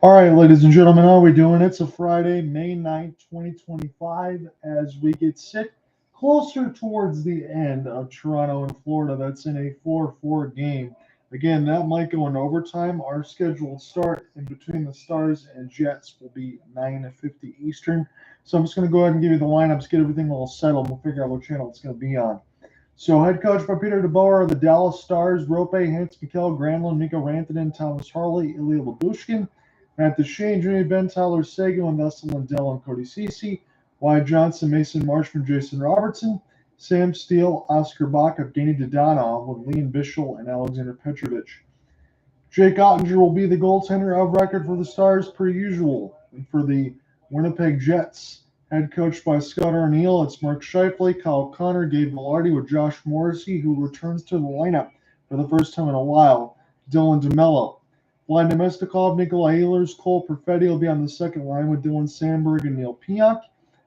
All right, ladies and gentlemen, how are we doing? It's a Friday, May 9th, 2025, as we get set closer towards the end of Toronto and Florida. That's in a 4-4 game. Again, that might go in overtime. Our scheduled start in between the Stars and Jets will be 9:50 Eastern. So I'm just going to go ahead and give you the lineups, get everything all settled. We'll figure out what channel it's going to be on. So head coach by Peter DeBoer of the Dallas Stars, Roope, Hintz, Mikko Rantanen, Mikko Rantanen, Thomas Harley, Ilya Duchene, Matt Duchene, Junior Benn, Tyler Seguin, Nils Lindell, and Cody Ceci, Wyatt, Johnston, Mason Marchment, Jason Robertson, Sam Steele, Oscar Bach, Evgeny Dadonov, with Liam Bichel and Alexander Petrovic. Jake Ottinger will be the goaltender of record for the Stars per usual. And for the Winnipeg Jets, head coached by Scott Arniel, it's Mark Scheifele, Kyle Connor, Gabe Velarde with Josh Morrissey, who returns to the lineup for the first time in a while, Dylan DeMello. Vlad Nemestikov, Nikolai Ehlers, Cole Perfetti will be on the second line with Dylan Sandberg and Neil Pionk.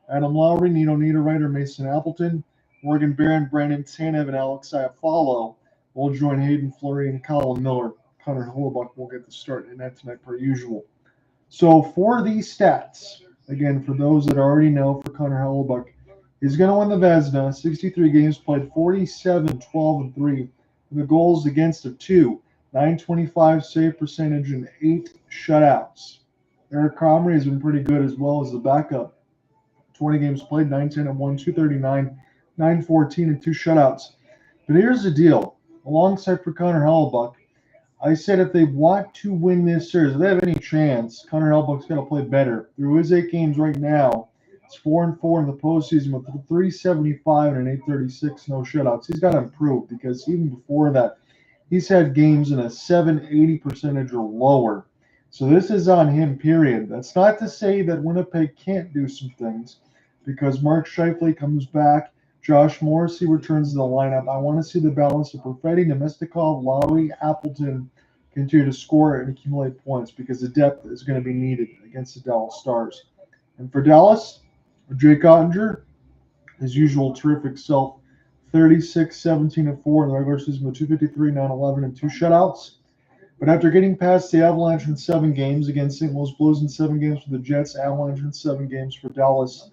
Adam Lowry, Nino Niederreiter, Mason Appleton, Morgan Barron, Brandon Tanev, and Alex Iafallo will join Hayden Fleury and Colin Miller. Connor Hellebuyck will get the start in that tonight per usual. So for these stats, again, for those that already know, for Connor Hellebuyck, he's going to win the Vezina. 63 games played, 47, 12, and 3. The goals against of 2, 925 save percentage, and 8 shutouts. Eric Comrie has been pretty good as well as the backup. 20 games played, 910 and 1, 239, 914, and 2 shutouts. But here's the deal. Alongside for Connor Hellebuyck, I said if they want to win this series, if they have any chance, Connor Hellebuyck's got to play better. Through his 8 games right now, it's 4-4 in the postseason with 375 and an 836, no shutouts. He's got to improve because even before that, he's had games in a 780 percentage or lower. So this is on him, period. That's not to say that Winnipeg can't do some things because Mark Scheifele comes back. Josh Morrissey returns to the lineup. I want to see the balance of Perfetti, Nemestikov, Lowry, Appleton continue to score and accumulate points because the depth is going to be needed against the Dallas Stars. And for Dallas, Jake Ottinger, his usual terrific self, 36, 17, and 4 in the regular season with 253, 911, and 2 shutouts. But after getting past the Avalanche in 7 games against St. Louis Blues in 7 games for the Jets, Avalanche in 7 games for Dallas,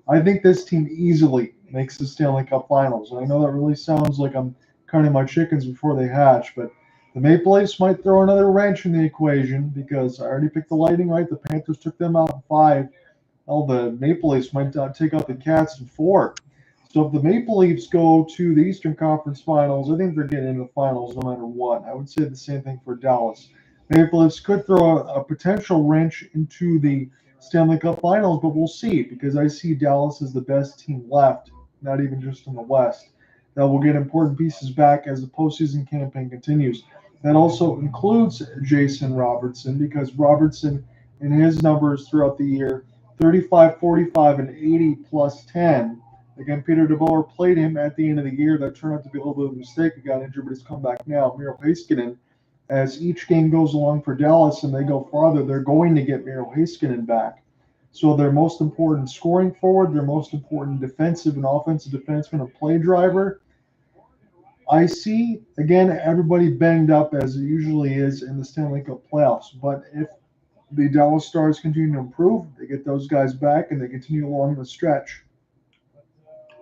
I think this team easily makes the Stanley Cup Finals. And I know that really sounds like I'm counting my chickens before they hatch, but the Maple Leafs might throw another wrench in the equation because I already picked the Lightning, right? The Panthers took them out in 5. Well, the Maple Leafs might take out the Cats in 4. So if the Maple Leafs go to the Eastern Conference Finals, I think they're getting into the finals no matter what. I would say the same thing for Dallas. Maple Leafs could throw a potential wrench into the Stanley Cup Finals, but we'll see because I see Dallas as the best team left, not even just in the West, that will get important pieces back as the postseason campaign continues. That also includes Jason Robertson because Robertson, in his numbers throughout the year, 35, 45, and 80 plus 10. Again, Peter DeBoer played him at the end of the year. That turned out to be a little bit of a mistake. He got injured, but he's come back now. Miro Heiskanen, as each game goes along for Dallas and they go farther, they're going to get Miro Heiskanen back. So their most important scoring forward, their most important defensive and offensive defenseman and play driver. I see, again, everybody banged up as it usually is in the Stanley Cup playoffs. But if the Dallas Stars continue to improve, they get those guys back, and they continue along the stretch,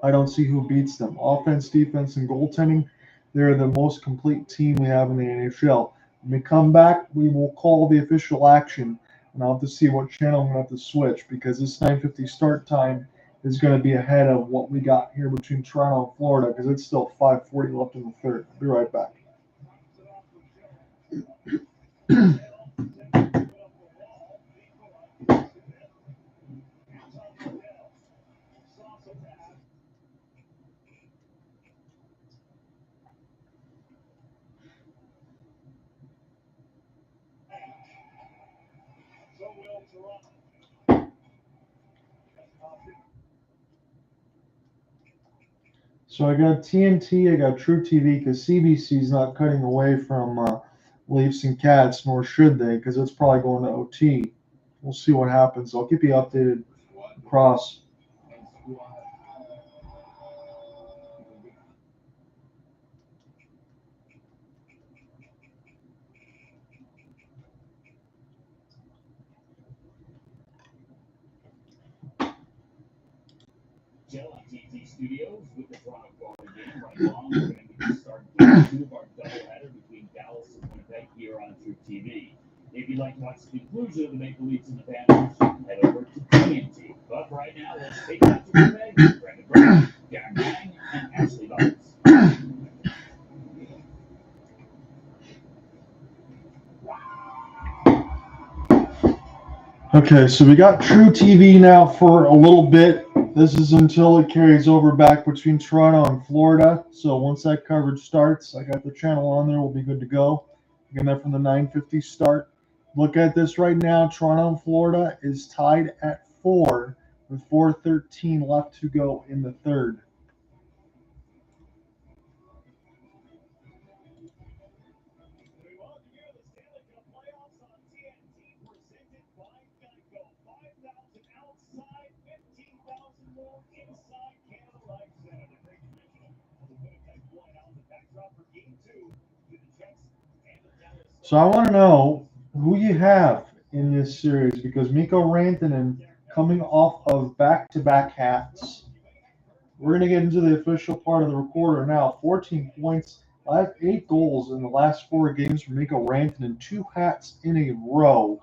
I don't see who beats them. Offense, defense, and goaltending, they're the most complete team we have in the NHL. When we come back, we will call the official action, and I'll have to see what channel I'm going to have to switch because this 9:50 start time is going to be ahead of what we got here between Toronto and Florida because it's still 5:40 left in the third. I'll be right back. So I got TNT, I got True TV because CBC is not cutting away from Leafs and Cats, nor should they, because it's probably going to OT. We'll see what happens. I'll keep you updated across. JLTT Studios with the Toronto Florida game right along. We're going to start game 2 of our doubleheader between Dallas and Winnipeg here on True TV. If you'd like to watch the conclusion of the Maple Leafs and the Panthers, head over to TNT. But right now, let's take it out to Winnipeg. Brandon Brown, Darren Bang, and Ashley Barnes. Okay, so we got True TV now for a little bit. This is until it carries over back between Toronto and Florida. So once that coverage starts, I got the channel on there. We'll be good to go. Again, that from the 9:50 start. Look at this right now. Toronto and Florida is tied at 4 with 4:13 left to go in the third. So I want to know who you have in this series because Mikko Rantanen coming off of back-to-back hats. We're going to get into the official part of the recorder now. 14 points, 8 goals in the last 4 games for Mikko Rantanen, 2 hats in a row.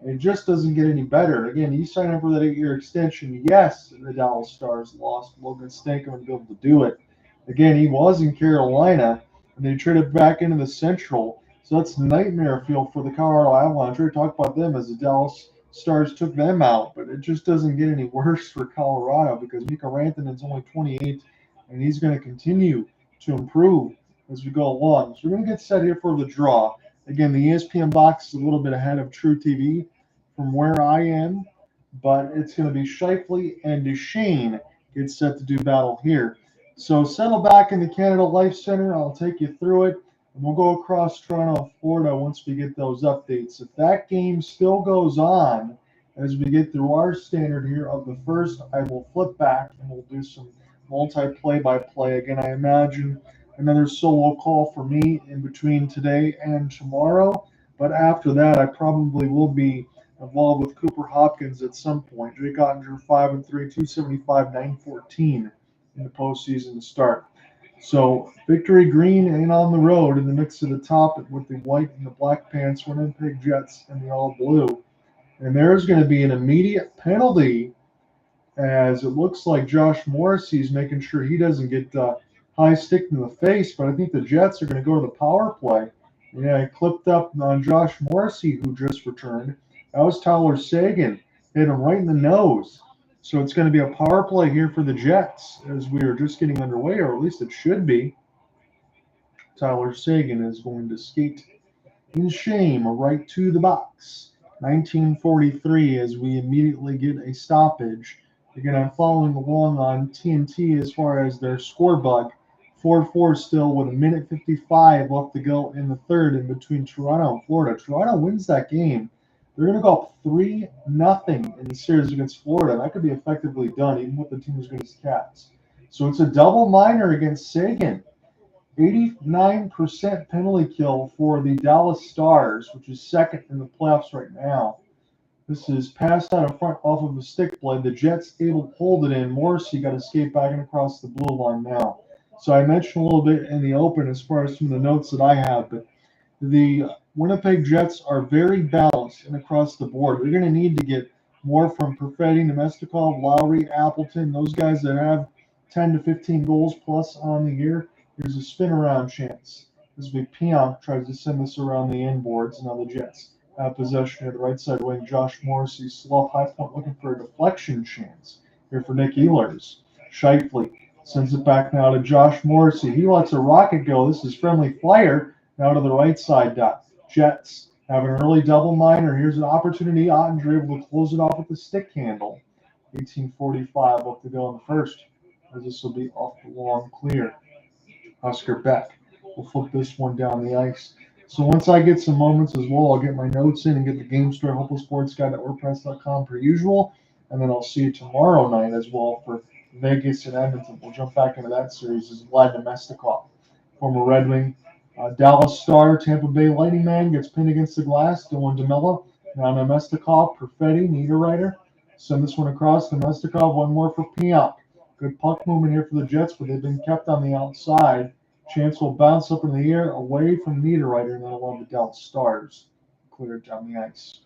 And it just doesn't get any better. Again, he signed up for that 8-year extension. Yes, the Dallas Stars lost Logan Stankoven to be able to do it. Again, he was in Carolina, and they traded back into the Central. So that's nightmare field for the Colorado Avalanche. We talked about them as the Dallas Stars took them out, but it just doesn't get any worse for Colorado because Mikko Rantanen's only 28, and he's going to continue to improve as we go along. So we're going to get set here for the draw. Again, the ESPN box is a little bit ahead of True TV from where I am, but it's going to be Scheifele and Duchene get set to do battle here. So settle back in the Canada Life Center. I'll take you through it. And we'll go across Toronto, Florida once we get those updates. If that game still goes on as we get through our standard here of the first, I will flip back and we'll do some multi-play-by-play. Again, I imagine another solo call for me in between today and tomorrow. But after that, I probably will be involved with Cooper Hopkins at some point. Jake Ottinger, 5-3, 275, 914 in the postseason to start. So Victory Green and on the road in the mix of the top with the white and the black pants, Winnipeg Jets and the all blue. And there's going to be an immediate penalty as it looks like Josh Morrissey's making sure he doesn't get high stick in the face, but I think the Jets are going to go to the power play. Yeah, I clipped up on Josh Morrissey, who just returned. That was Tyler Seguin. Hit him right in the nose. So it's going to be a power play here for the Jets as we are just getting underway, or at least it should be. Tyler Seguin is going to skate in shame right to the box. 1943 as we immediately get a stoppage. Again, I'm following along on TNT as far as their score bug. 4-4 still with 1:55 left to go in the third in between Toronto and Florida. Toronto wins that game. They're going to go up 3-0 in the series against Florida. That could be effectively done, even with the team who's against Cats. So it's a double minor against Seguin. 89% penalty kill for the Dallas Stars, which is second in the playoffs right now. This is passed out in front off of a stick blade. The Jets able to hold it in. Morrissey got to skate back and across the blue line now. So I mentioned a little bit in the open as far as some of the notes that I have, but the Winnipeg Jets are very balanced and across the board. They're going to need to get more from Perfetti, Nemestikov, Lowry, Appleton, those guys that have 10 to 15 goals plus on the year. There's a spin around chance. This will be Pionk tries to send this around the inboards, and now the Jets have possession at the right side wing. Josh Morrissey slow high point looking for a deflection chance here for Nick Ehlers. Scheifele sends it back now to Josh Morrissey. He lets a rocket go. This is friendly flyer now to the right side dot. Jets have an early double minor. Here's an opportunity. Ottinger able to close it off with the stick handle. 18:45 left to go in the first, as this will be off the long clear. Oscar Beck will flip this one down the ice. So once I get some moments as well, I'll get my notes in and get the game story, hopefulsportsguide.wordpress.com per usual. And then I'll see you tomorrow night as well for Vegas and Edmonton. We'll jump back into that series as Vlad Nemestikov, former Red Wing. Dallas Star, Tampa Bay Lightning man, gets pinned against the glass. Dylan DeMella. Now Nemestikov, Perfetti, Niederreiter. Send this one across. Nemestikov, one more for Pionk. Good puck movement here for the Jets, but they've been kept on the outside. Chance will bounce up in the air away from Niederreiter, and then along the Dallas Stars. Clear it down the ice.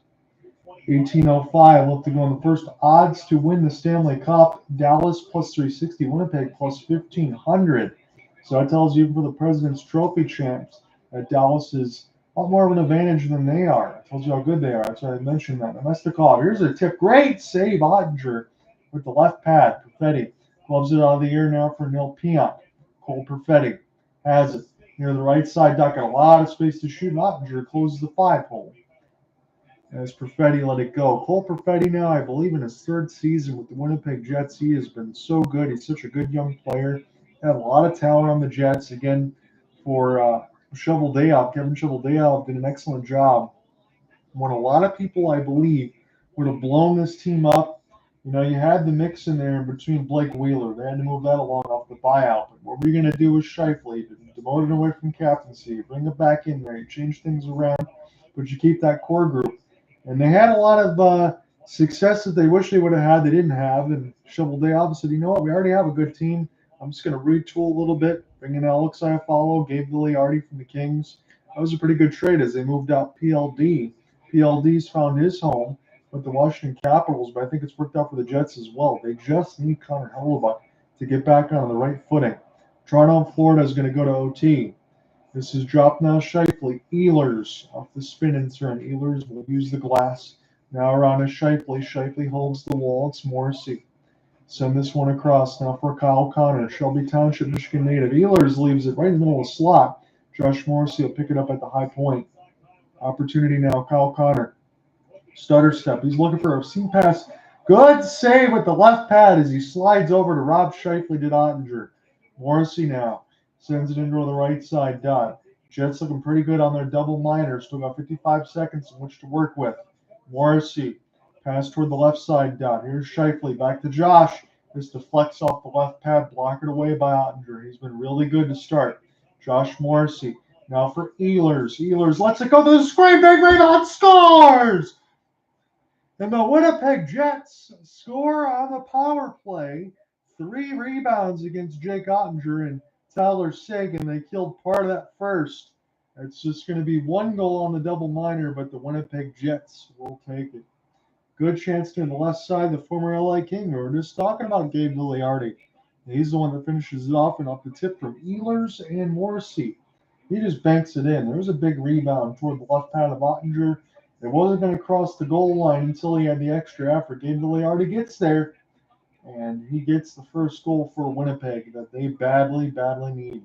18:05, look to go in the first. Odds to win the Stanley Cup. Dallas plus 360, Winnipeg plus 1,500. So that tells you for the President's Trophy champs that Dallas is a lot more of an advantage than they are. It tells you how good they are. That's why I mentioned that. Nemestikov, here's a tip. Great save, Ottinger, with the left pad. Perfetti gloves it out of the air now for Neil Pionk. Cole Perfetti has it near the right side. Duck got a lot of space to shoot. Ottinger closes the 5-hole. As Perfetti let it go. Cole Perfetti now, I believe, in his third season with the Winnipeg Jets. He has been so good. He's such a good young player. Had a lot of talent on the Jets. Again, for Shovel-Dayoff, Kevin Shovel-Dayoff did an excellent job. When a lot of people, I believe, would have blown this team up, you know, you had the mix in there between Blake Wheeler. They had to move that along off the buyout. But what were you going to do with Scheifele? Demoted away from captaincy. Bring it back in there. You change things around, but you keep that core group. And they had a lot of success that they wish they would have had. They didn't have. And Shovel-Dayoff said, you know what? We already have a good team. I'm just going to retool a little bit. Bring in Alex Iafallo, Gabe Viliardi from the Kings. That was a pretty good trade as they moved out PLD. PLD's found his home with the Washington Capitals, but I think it's worked out for the Jets as well. They just need Connor Hellebuyck to get back on the right footing. Toronto and Florida is going to go to OT. This is dropped now. Scheifele. Ehlers off the spin and turn. Ehlers will use the glass. Now around to Scheifele. Scheifele holds the wall. It's Morrissey. Send this one across now for Kyle Connor. Shelby Township, Michigan native. Ehlers leaves it right in the middle of the slot. Josh Morrissey will pick it up at the high point. Opportunity now. Kyle Connor. Stutter step. He's looking for a seam pass. Good save with the left pad as he slides over to Rob Scheifele to Ottinger. Morrissey now sends it into the right side. Dot. Jets looking pretty good on their double minor. Still got 55 seconds in which to work with. Morrissey. Pass toward the left side. Dot. Here's Scheifele. Back to Josh. This deflects off the left pad. Blocked away by Ottinger. He's been really good to start. Josh Morrissey. Now for Ehlers. Ehlers lets it go to the screen. Big rebound. Scores! And the Winnipeg Jets score on the power play. 3 rebounds against Jake Ottinger and Tyler Seguin. They killed part of that first. It's just going to be 1 goal on the double minor, but the Winnipeg Jets will take it. Good chance to the left side, the former LA King. We were just talking about Gabe Viliardi. He's the one that finishes it off, and off the tip from Ehlers and Morrissey. He just banks it in. There was a big rebound toward the left pad of Ottinger. It wasn't going to cross the goal line until he had the extra effort. Gabe Viliardi gets there, and he gets the first goal for Winnipeg that they badly, badly need.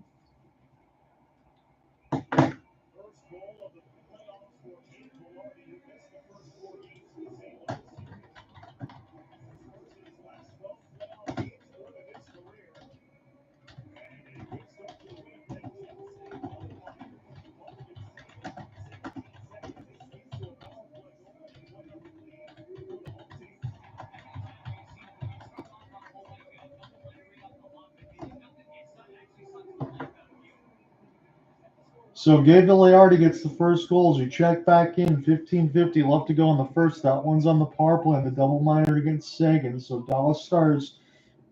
So Gabe Viliardi gets the first goals. You check back in, 15:50 left to go in the first. That one's on the power play, the double minor against Seguin. So Dallas Stars,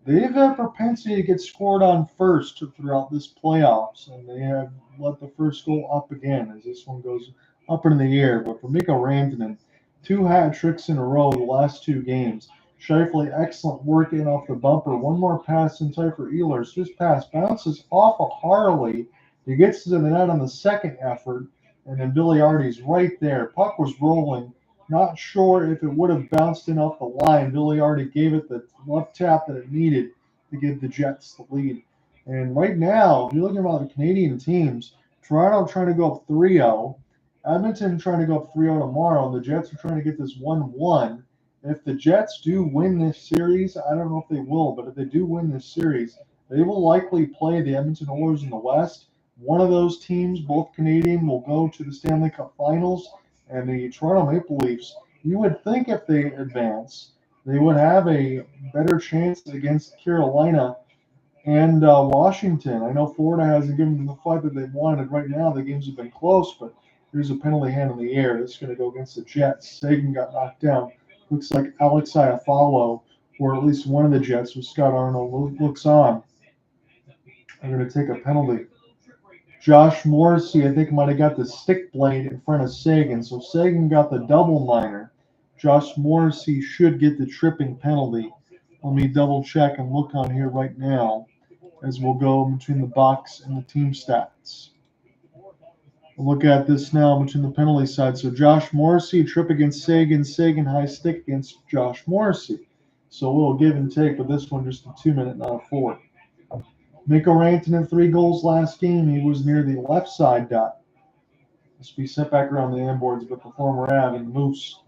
they have a propensity to get scored on first throughout this playoffs, and they have let the first goal up again as this one goes up in the air. But for Mikko Rantanen, 2 hat tricks in a row the last 2 games. Scheifele, excellent work in off the bumper. One more pass in time for Ehlers. This pass bounces off of Harley. He gets to the net on the second effort, and then Viliardi's right there. Puck was rolling. Not sure if it would have bounced in off the line. Viliardi gave it the left tap that it needed to give the Jets the lead. And right now, if you're looking about the Canadian teams, Toronto trying to go up 3-0. Edmonton trying to go up 3-0 tomorrow. And the Jets are trying to get this 1-1. If the Jets do win this series, I don't know if they will, but if they do win this series, they will likely play the Edmonton Oilers in the West. one of those teams, both Canadian, will go to the Stanley Cup Finals, and the Toronto Maple Leafs, you would think if they advance, they would have a better chance against Carolina and Washington. I know Florida hasn't given them the fight that they wanted. Right now, the games have been close, but there's a penalty hand in the air. This is going to go against the Jets. Seguin got knocked down. Looks like Alex Iafallo, or at least one of the Jets, with Scott Arnold, looks on. I'm going to take a penalty. Josh Morrissey, I think, might have got the stick blade in front of Seguin. So Seguin got the double minor. Josh Morrissey should get the tripping penalty. Let me double check and look on here right now as we'll go between the box and the team stats. We'll look at this now between the penalty side. So Josh Morrissey, trip against Seguin. Seguin, high stick against Josh Morrissey. So a little give and take, but this one just a 2 minute, not a 4. Mikko Rantanen, 3 goals last game. He was near the left side dot. Must be sent back around the end boards, but the former Av and Moose.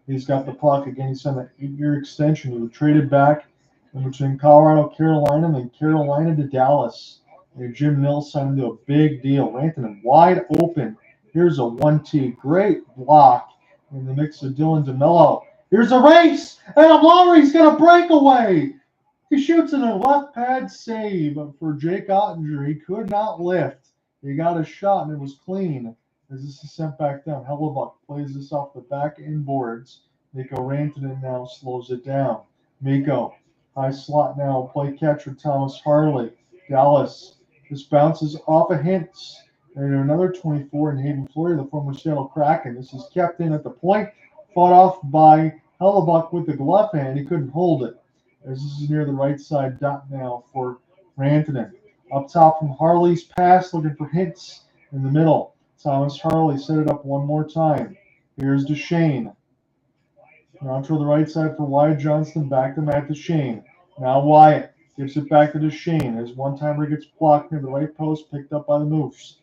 He's got the puck again. He signed an 8-year extension. He was traded back in between Colorado, Carolina, and then Carolina to Dallas. And Jim Nils signed him to a big deal. Rantanen wide open. Here's a 1-2. Great block in the mix of Dylan DeMello. Here's a race, and Lowry's got a breakaway. He shoots in a left pad save for Jake Ottinger. He could not lift. He got a shot, and it was clean as this is sent back down. Hellebuyck plays this off the back end boards. Mikko Rantanen now slows it down. Mikko, high slot now, play catcher Thomas Harley. Dallas, this bounces off a Hintz. And another 24 in Hayden Fleury, the former Seattle Kraken. This is kept in at the point, fought off by Hellebuyck with the glove hand. He couldn't hold it. As this is near the right side dot now for Rantanen. Up top from Harley's pass, looking for Hintz in the middle. Thomas Harley set it up one more time. Here's Duchene. Now to the right side for Wyatt Johnston, back to Matt Duchene. Now Wyatt gives it back to Duchene. His one-timer gets blocked near the right post, picked up by the Moose.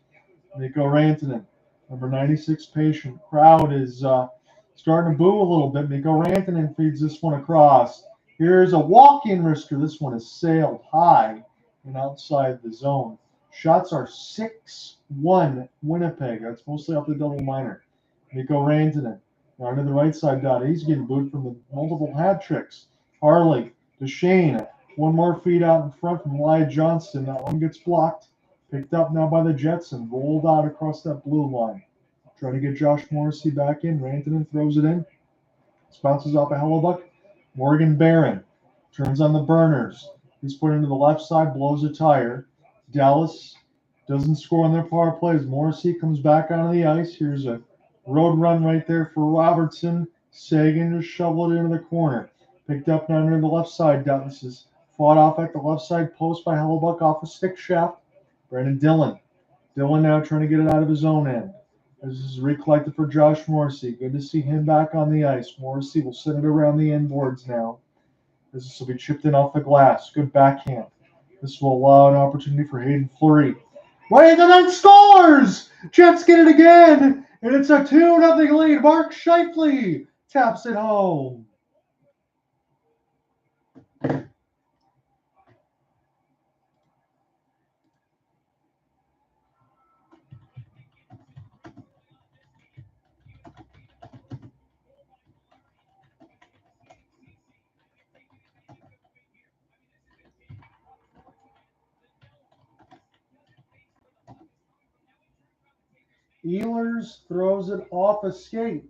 Mikko Rantanen, number 96 patient. Crowd is starting to boo a little bit. Mikko Rantanen feeds this one across. Here's a walk-in risker. This one is sailed high and outside the zone. Shots are 6-1 Winnipeg. That's mostly off the double minor. Mikko Rantanen. Now to the right side dot. He's getting booed from the multiple hat tricks. Harley, Duchene. One more feed out in front from Wyatt Johnston. That one gets blocked. Picked up now by the Jets and rolled out across that blue line. Trying to get Josh Morrissey back in. Rantanen throws it in. This bounces off a Hellebuyck. Morgan Barron turns on the burners. He's put into the left side, blows a tire. Dallas doesn't score on their power plays. Morrissey comes back onto the ice. Here's a road run right there for Robertson. Seguin just shoveled it into the corner. Picked up now near the left side. This is fought off at the left side post by Hellebuyck off a stick shaft. Brandon Dillon. Dillon now trying to get it out of his own end. This is recollected for Josh Morrissey. Good to see him back on the ice. Morrissey will send it around the end boards now. This will be chipped in off the glass. Good backhand. This will allow an opportunity for Hayden Fleury. Right, and then scores! Jets get it again, and it's a 2-0 lead. Mark Scheifele taps it home. Ehlers throws it off a skate.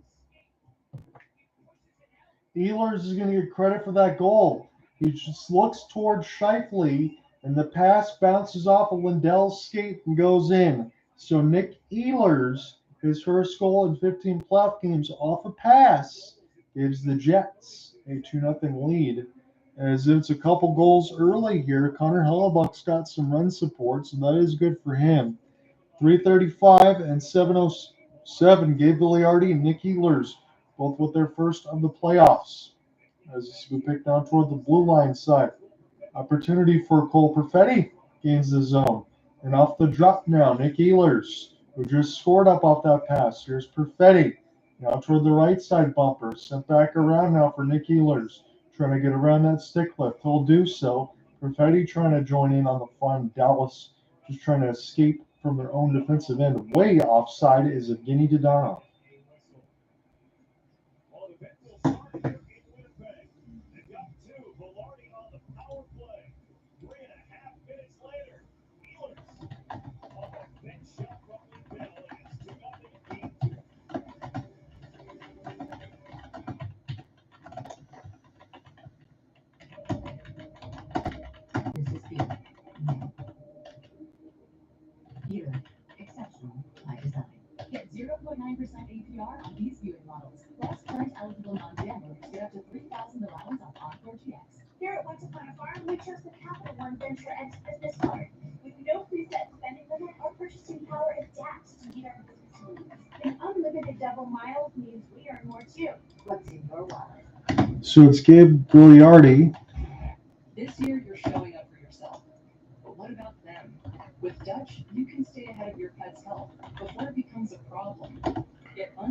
Ehlers is going to get credit for that goal. He just looks towards Scheifele, and the pass bounces off of Lindell's skate and goes in. So Nick Ehlers, his first goal in 15 playoff games off a pass, gives the Jets a 2-0 lead. As it's a couple goals early here, Connor Hellebuyck's got some run support, so that is good for him. 335 and 707, Gabe Villiardi and Nick Ehlers, both with their first of the playoffs. As we pick down toward the blue line side. Opportunity for Cole Perfetti gains the zone. And off the drop now, Nick Ehlers, who just scored up off that pass. Here's Perfetti. Now toward the right side bumper. Sent back around now for Nick Ehlers. Trying to get around that stick lift. He'll do so. Perfetti trying to join in on the fun. Dallas just trying to escape from their own defensive end. Way offside is Evgeny Dadonov. Exceptional by design. Get 0.9% APR on these viewing models. Plus, current eligible non-gamblers get up to $3,000 allowance on Encore GX. Here at Once Upon a Farm, we chose the Capital One Venture X business card. With no preset spending limit, our purchasing power adapts to meet our business needs. And unlimited double miles means we earn more too. What's in your wallet? So it's Gabe Gagliardi. This year, you're showing up for yourself. But what about them? With Dutch, you can stay ahead of your pet's health before it becomes a problem.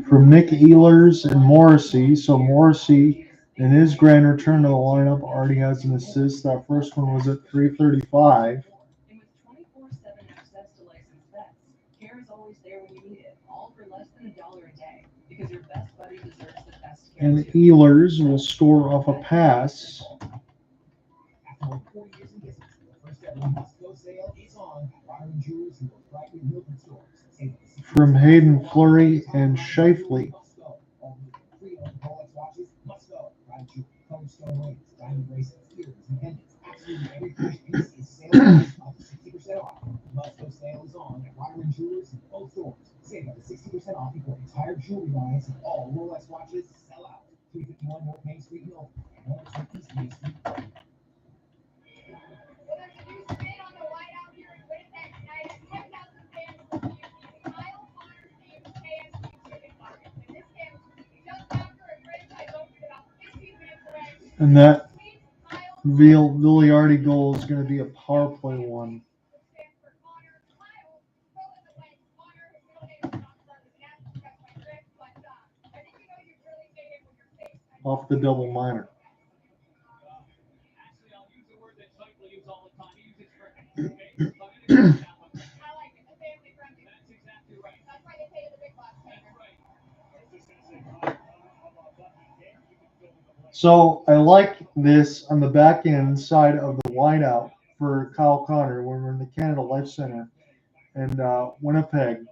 From Nick Ehlers and Morrissey. So Morrissey, in his grand return to the lineup, already has an assist. That first one was at 3:35. And with 24/7 access to licensed vets, care is always there when you need it, all for less than $1 a day. Because your best buddy deserves the best care. And too. Ehlers will score off a pass. After 40 years in business, the first ever must-go sale is on at Byron Jewelers and Brightly Milton stores. From Hayden Fleury and Shifley. Must-go. All the pre-owned Rolex watches must go. Byron Jewelers, colored stone rings, diamond bracelets, earrings, and pendants. Absolutely every finished piece is sale price up to 60% off. The must-go sale is on at Byron Jewelers and both stores. Save up to 60% off before entire jewelry lines and all Rolex watches sell out. 351 North Main Street in Oakland and 106 East Main Street. Well, there's a new spin on the Whiteout here in Winnipeg tonight. As 10,000 fans will be using Kyle Connor's name as KFC chicken buckets. And this came just after a franchise opened about 15 minutes away. And that Kyle Gagliardi goal is going to be a power play one. stands for Connor. Kyle throw in the wings. Connor, his middle name is not started. And that's because my grip, but I think you know you really made it with your face. Off the double minor. Actually, I'll use a word that Shifley uses all the time. He uses for exclamation. So I'm gonna use that one. I like it. A family friendly. That's exactly right. That's why they pay you the big bucks. That's right. I was just gonna say, how about that? Again, you can fill in the blank. So I like this on the back end side of the wideout for Kyle Connor when we're in the Canada Life Center and Winnipeg.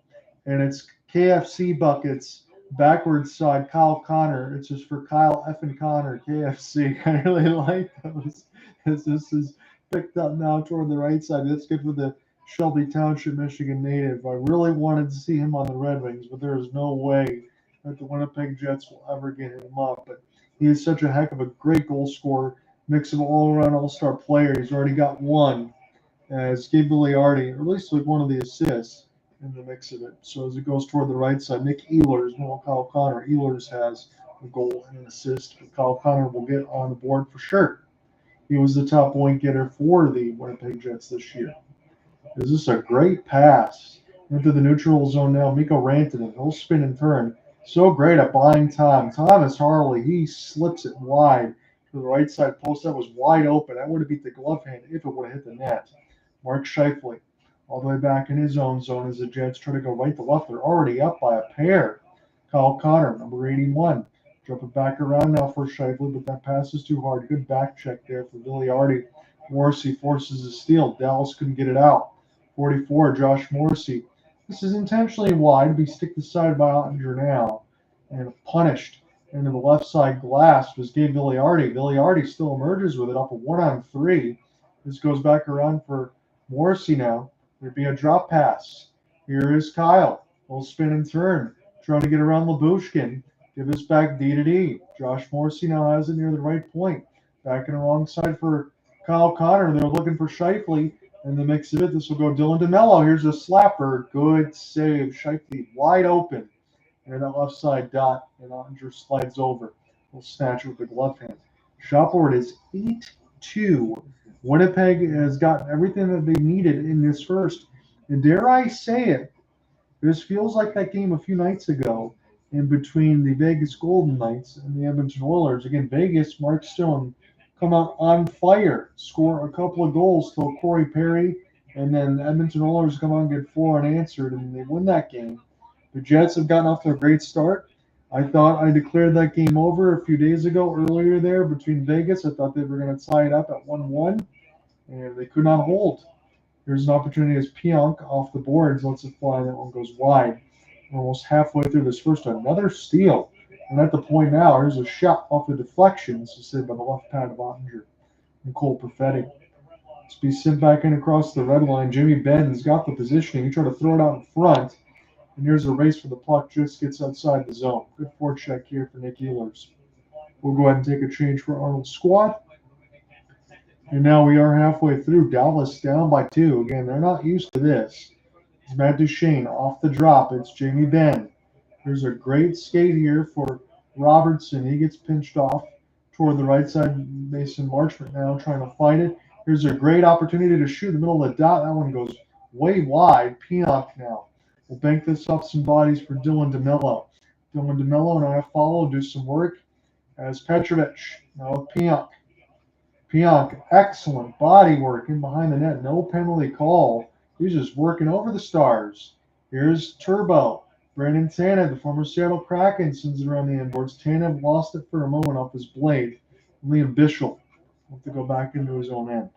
And it's KFC buckets, backwards side, Kyle Connor. It's just for Kyle effing Connor, KFC. I really like those. As this is picked up now toward the right side. That's good for the Shelby Township, Michigan native. I really wanted to see him on the Red Wings, but there is no way that the Winnipeg Jets will ever get him up. But he is such a heck of a great goal scorer, mix of all-around all-star player. He's already got one as Gabe Gagliardi, or at least like one of the assists in the mix of it. So as it goes toward the right side, Nick Ehlers, no Kyle Connor. Ehlers has a goal and an assist, but Kyle Connor will get on the board for sure. He was the top point getter for the Winnipeg Jets this year. This is a great pass into the neutral zone now. Mikko Rantanen, he'll spin and turn. So great at buying time. Thomas Harley, he slips it wide to the right side post. That was wide open. That would have beat the glove hand if it would have hit the net. Mark Shifley, all the way back in his own zone as the Jets try to go right to left. They're already up by a pair. Kyle Connor, number 81. Drop it back around now for Shifley, but that pass is too hard. Good back check there for Gagliardi. Morrissey forces a steal. Dallas couldn't get it out. 44, Josh Morrissey. This is intentionally wide. We stick the side by Ottinger now. And punished into the left side glass was Gabe Gagliardi. Gagliardi still emerges with it off a 1-on-3. This goes back around for Morrissey now. There'd be a drop pass. Here is Kyle. Little spin and turn. Trying to get around Lyubushkin. Give this back D to D. Josh Morrissey now has it near the right point. Back in the wrong side for Kyle Connor. They're looking for Shifley. In the mix of it, this will go Dylan DeMello. Here's a slapper. Good save. Shifley wide open. Near that left side dot. And Ottinger slides over. We'll snatch it with the glove hand. Shot board is 8-2. Winnipeg has gotten everything that they needed in this first. And dare I say it, this feels like that game a few nights ago in between the Vegas Golden Knights and the Edmonton Oilers. Again, Vegas, Mark Stone come out on fire, score a couple of goals till Corey Perry And then Edmonton Oilers come on and get 4 unanswered, and they win that game. The Jets have gotten off to a great start. I thought I declared that game over a few days ago earlier there between Vegas. I thought they were going to tie it up at 1-1, and they could not hold. Here's an opportunity as Pionk off the boards lets it fly, and that one goes wide. We're almost halfway through this first one. Another steal. And at the point now, here's a shot off the deflection. This is saved by the left pad of Ottinger. Nicole Perfetti. It's be sent back in across the red line. Jimmy Benn's got the positioning. He tried to throw it out in front. And here's a race for the puck. Just gets outside the zone. Good forecheck here for Nick Ehlers. We'll go ahead and take a change for Arnold's squad. And now we are halfway through. Dallas down by 2. Again, they're not used to this. It's Matt Duchene off the drop. It's Jamie Benn. There's a great skate here for Robertson. He gets pinched off toward the right side. Mason Marchment now trying to find it. Here's a great opportunity to shoot in the middle of the dot. That one goes way wide. Pionk now. We'll bank this off some bodies for Dylan DeMello. Dylan DeMello and I follow, do some work as Petrovic. Now with Pionk. Pionk, excellent body work in behind the net. No penalty call. He's just working over the Stars. Here's Turbo. Brandon Tanev, the former Seattle Kraken, sends it around the end boards. Tanev lost it for a moment off his blade. Liam Bischel will have to go back into his own end.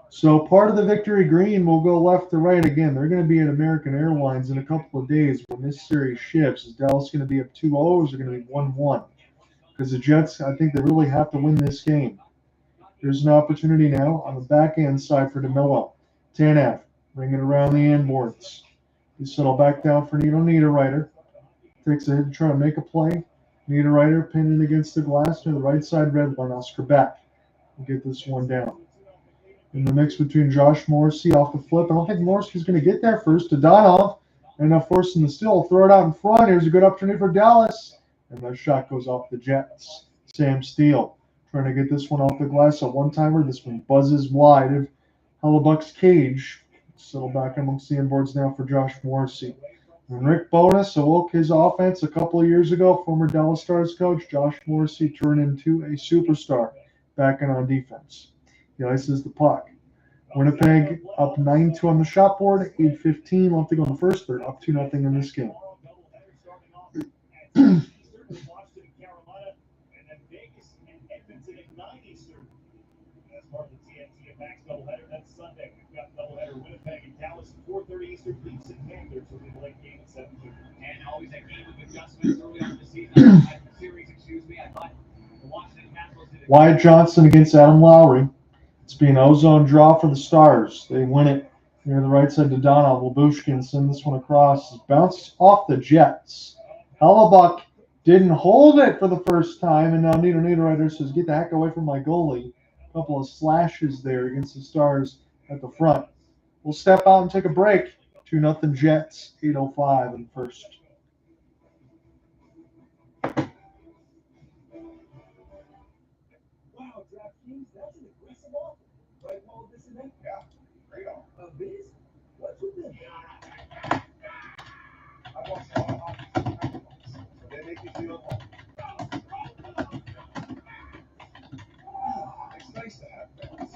So part of the victory green will go left to right again. They're going to be at American Airlines in a couple of days when this series shifts. Is Dallas going to be up 2-0 or is it going to be 1-1? Because the Jets, I think they really have to win this game. There's an opportunity now on the backhand side for DeMello. Tanev, bring it around the end boards. You settle back down for Niederreiter. Takes a hit and trying to make a play. Niederreiter pinning against the glass to the right side red line. Oscar Beck will get this one down. In the mix between Josh Morrissey off the flip. I don't think Morrissey's going to get there first. To Donov. And now forcing the steal. Throw it out in front. Here's a good opportunity for Dallas. And that shot goes off the Jets. Sam Steele trying to get this one off the glass. A one-timer. This one buzzes wide of Hellebuyck's cage. Settle back amongst the inboards now for Josh Morrissey. And Rick Bowness awoke his offense a couple of years ago. Former Dallas Stars coach Josh Morrissey turned into a superstar back in on defense. He ices the puck. Winnipeg up 9-2 on the shot board. 8:15 left to go in the first. They're up 2-0 in this game. Doubleheader. That's Sunday. We've got doubleheader Winnipeg and Dallas, 4:30 Eastern. Leafs and Panthers will be the late game at 7:30. And always that game with adjustments early on in the season. Series, excuse me. I thought the Washington Capitals did Wyatt Johnston against Adam Lowry. It's been an ozone draw for the Stars. They win it near the right side to Donald. Labushkin send this one across. It bounces off the Jets. Hellebuyck didn't hold it for the first time, and now Niederreiter says, "Get the heck away from my goalie." Couple of slashes there against the Stars at the front. We'll step out and take a break. 2-0 Jets, 8:05 in first. Wow, DraftKings, that's an aggressive offer. Right, Paul, this event? Yeah, great offer. Biz, what's with them? I watched a lot of hockey, so they make me feel at home. It's nice to have fans.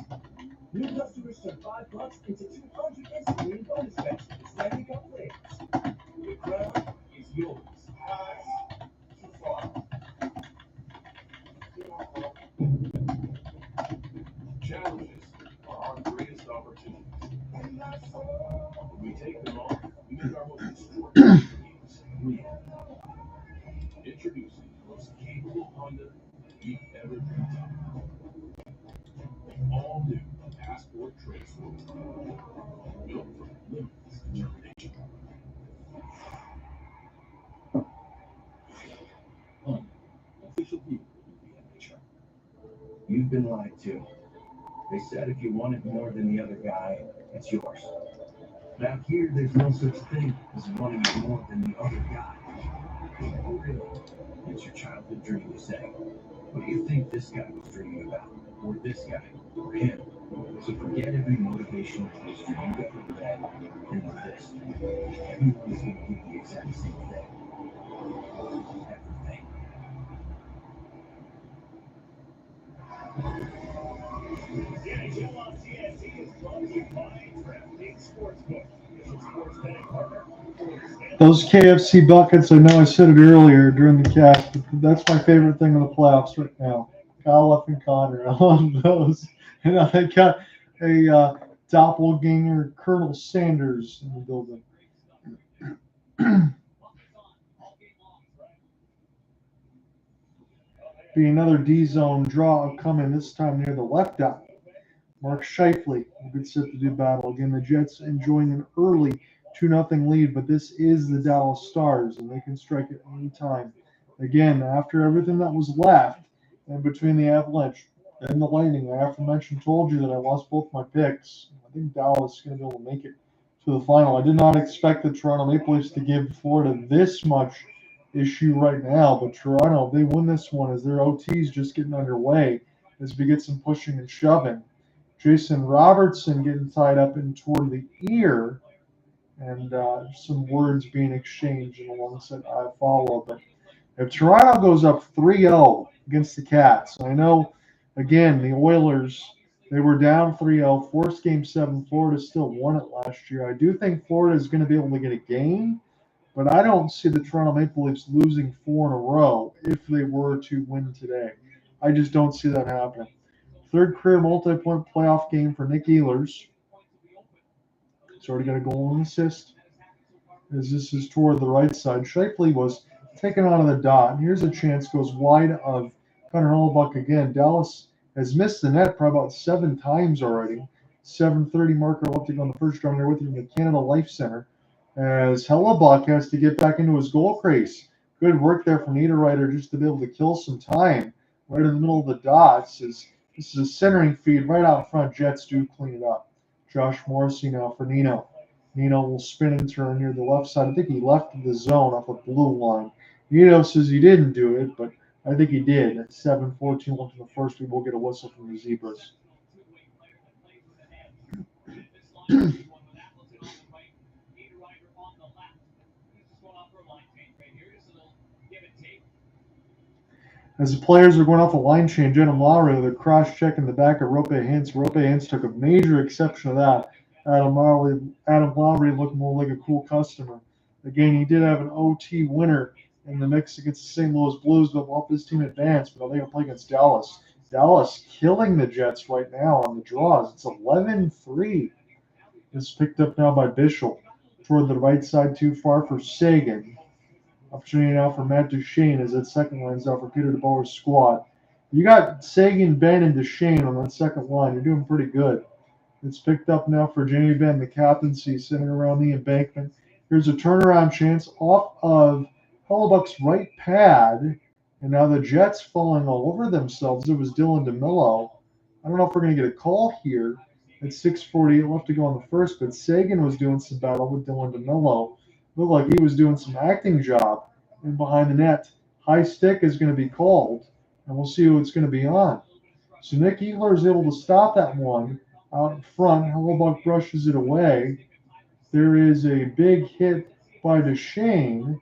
New customers turn $5 into $200 instantly in bonus bets with Stanley Cup players. The crown is yours. Too far. Challenges are our greatest opportunities. When we take them on, we make our most extraordinary games real. Introducing the most capable Honda you've ever dreamed of. All new Passport Tracer. Built from limitless determination. Honda, official vehicle of the NHL. You've been lied to. They said if you want it more than the other guy, it's yours. Now here, there's no such thing as wanting it more than the other guy. Oh, really? It's your childhood dream, you say. What do you think this guy was dreaming about? Or this guy? Or him? So forget every motivational poster you've ever read and know this. Everyone is going to do the exact same thing. Everything. The NHL on TNT is brought to you by Those KFC buckets, I know I said it earlier during the cast, but that's my favorite thing in the playoffs right now. Kyle and Connor, I love those. And now they got a doppelganger Colonel Sanders in the building. Be another D-zone draw coming, this time near the left dot. Mark Scheifele will get set to do battle. Again, the Jets enjoying an early 2-0 lead, but this is the Dallas Stars, and they can strike at any time. Again, after everything that was left, and between the Avalanche and the Lightning, I aforementioned told you that I lost both my picks. I think Dallas is going to be able to make it to the final. I did not expect the Toronto Maple Leafs to give Florida this much issue right now, but Toronto, they win this one as their OT's just getting underway as we get some pushing and shoving. Jason Robertson getting tied up in toward the ear, and some words being exchanged in alongside I follow. But if Toronto goes up 3-0 against the Cats, I know, again, the Oilers, they were down 3-0, forced Game 7. Florida still won it last year. I do think Florida is going to be able to get a game, but I don't see the Toronto Maple Leafs losing 4 in a row if they were to win today. I just don't see that happening. Third career multi-point playoff game for Nick Ehlers. He's already got a goal and assist. As this is toward the right side, Scheifele was taken out of the dot. And here's a chance, goes wide of Connor Hellebuyck again. Dallas has missed the net probably about 7 times already. 7:30 marker left to go on the first drum there with you from the Canada Life Center. As Hellebuyck has to get back into his goal crease. Good work there from Niederreiter just to be able to kill some time right in the middle of the dots. This is a centering feed right out front. Jets do clean it up. Josh Morrissey now for Nino. Nino will spin and turn near the left side. I think he left the zone off the blue line. Nino says he didn't do it, but I think he did. At 7:14 left in the first, we will get a whistle from the Zebras. As the players are going off the line change, Adam Lowry with a cross-check in the back of Roope Hintz. Roope Hintz took a major exception to that. Adam Lowry looked more like a cool customer. Again, he did have an OT winner in the mix against the St. Louis Blues, but will help his team advance. But they're going to play against Dallas. Dallas killing the Jets right now on the draws. It's 11-3. It's picked up now by Bischel. Toward the right side, too far for Seguin. Opportunity now for Matt Duchene as that second line's out for Peter DeBoer's squad. You got Seguin, Benn, and Duchene on that second line. You're doing pretty good. It's picked up now for Jamie Benn, the captaincy, sitting around the embankment. Here's a turnaround chance off of Hellebuyck's right pad. And now the Jets falling all over themselves. It was Dylan DeMillo. I don't know if we're going to get a call here. At 6:48 left to go on the first, but Seguin was doing some battle with Dylan DeMillo. Looked like he was doing some acting job in behind the net. High stick is going to be called, and we'll see who it's going to be on. So Nick Ehlers is able to stop that one out in front. Hellebuyck brushes it away. There is a big hit by Duchene,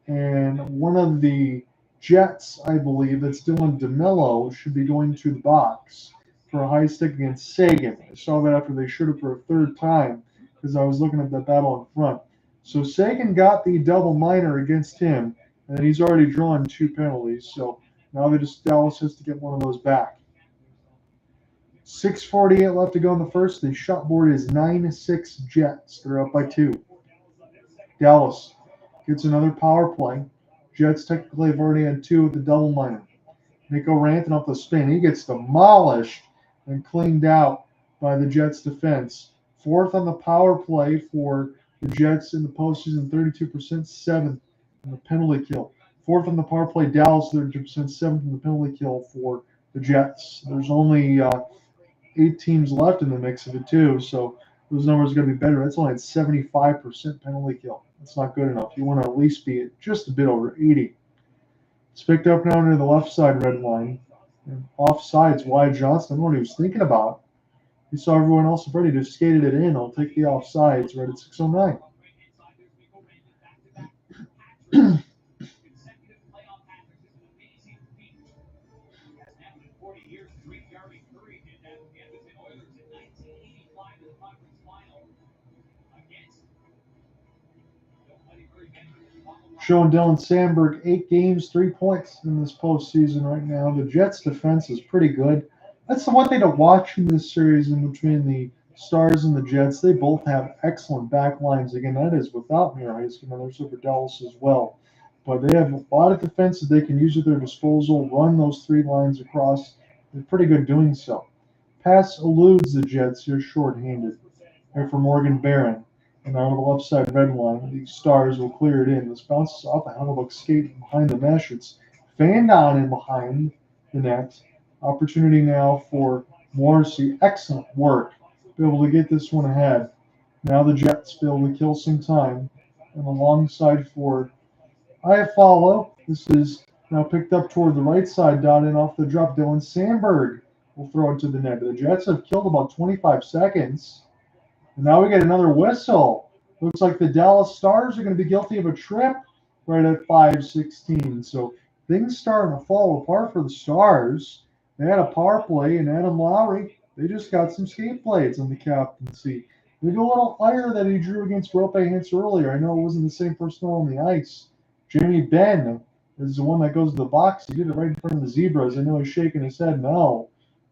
and one of the Jets, I believe, that's Dylan DeMillo, should be going to the box for a high stick against Seguin. I saw that after they showed it for a third time because I was looking at that battle in front. So Seguin got the double minor against him, and he's already drawn 2 penalties. So now Dallas has to get one of those back. 6:48 left to go in the first. The shot board is 9-6 Jets. They're up by 2. Dallas gets another power play. Jets technically have already had 2 with the double minor. Mikko Rantanen off the spin. He gets demolished and cleaned out by the Jets defense. 4th on the power play for the Jets in the postseason, 32%, 7th in the penalty kill. 4th on the power play, Dallas, 32%, 7th in the penalty kill for the Jets. There's only 8 teams left in the mix of it, too, so those numbers are going to be better. That's only at 75% penalty kill. That's not good enough. You want to at least be at just a bit over 80. It's picked up now near the left side red line. And offsides, Wyatt Johnston. I don't know what he was thinking about. He saw everyone else already, just skated it in. I'll take the offsides right at 6:09. Showing Dylan Sandberg 8 games, 3 points in this postseason right now. The Jets' defense is pretty good. That's the one thing to watch in this series in between the Stars and the Jets. They both have excellent back lines. Again, that is without Miro Heiskanen. There's over Dallas as well. But they have a lot of defenses they can use at their disposal, run those 3 lines across. They're pretty good doing so. Pass eludes the Jets here shorthanded. Here for Morgan Barron. And out of the left side red line, the Stars will clear it in. This bounces off a Hellebuyck skate behind the mesh. It's fanned on in behind the net. Opportunity now for Morrissey. Excellent work. Be able to get this one ahead. Now the Jets be able to kill some time. And alongside for Iafallo. This is now picked up toward the right side, dotted off the drop. Dylan Sandberg will throw it to the net. The Jets have killed about 25 seconds. And now we get another whistle. Looks like the Dallas Stars are going to be guilty of a trip right at 5:16. So things starting to fall apart for the Stars. They had a power play, and Adam Lowry, they just got some skate blades on the captaincy. Maybe a little fire that he drew against Roope Hintz earlier. I know it wasn't the same personnel on the ice. Jamie Benn is the one that goes to the box. He did it right in front of the Zebras. I know he's shaking his head no,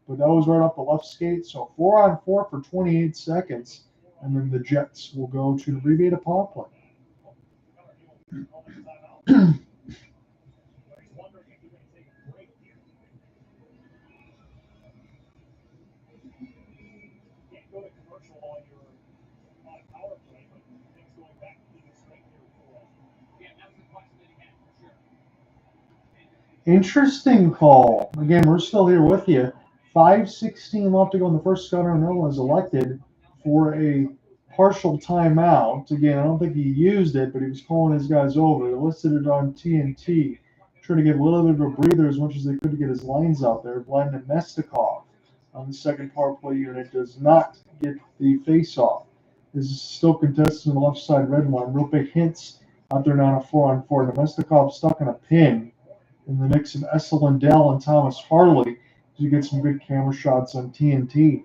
but that was right off the left skate. So 4-on-4 for 28 seconds. And then the Jets will go to abbreviate a power play. Interesting call. Again, we're still here with you. 5:16 left to go in the first. Scott Arnell is elected for a partial timeout. Again, I don't think he used it, but he was calling his guys over. They listed it on TNT, trying to give a little bit of a breather as much as they could to get his lines out there. Vladimir Mestikov on the second power play unit does not get the face-off. This is still contested on the left side red line. Roope Hintz out there now on a 4-on-4. Mestikov stuck in a pin in the mix of Lindell and Thomas Harley. You get some good camera shots on TNT.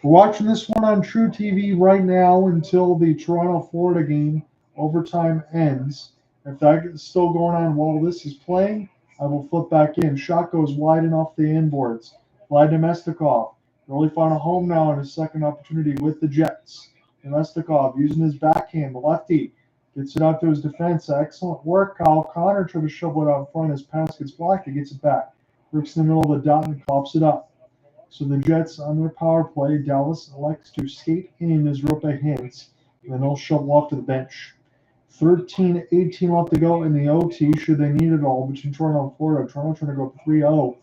We're watching this one on True TV right now until the Toronto-Florida game overtime ends. If that is still going on while this is playing, I will flip back in. Shot goes wide and off the inboards. Vladimir Mestikov really found a home now in his second opportunity with the Jets. Mestikov using his backhand, the lefty, gets it out to his defense. Excellent work. Kyle Connor tried to shovel it out in front. His pass gets blocked. He gets it back. Works in the middle of the dot and coughs it up. So the Jets on their power play, Dallas elects to skate in as Roope Hintz, and then they'll shovel off to the bench. 13-18 left to go in the OT, should they need it all, between Toronto and Florida. Toronto trying to go up 3-0.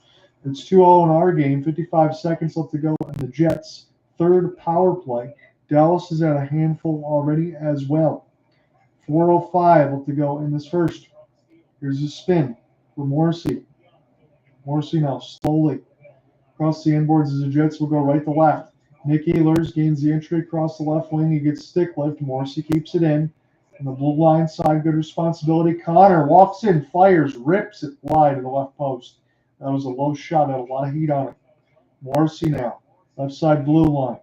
It's 2-0 in our game, 55 seconds left to go in the Jets' third power play. Dallas is at a handful already as well. 4:05 left to go in this first. Here's a spin for Morrissey. Morrissey now slowly across the inboards as the Jets will go right to left. Nick Ehlers gains the entry across the left wing. He gets stick lift. Morrissey keeps it in. On the blue line side, good responsibility. Connor walks in, fires, rips it wide to the left post. That was a low shot, had a lot of heat on it. Morrissey now, left side blue line.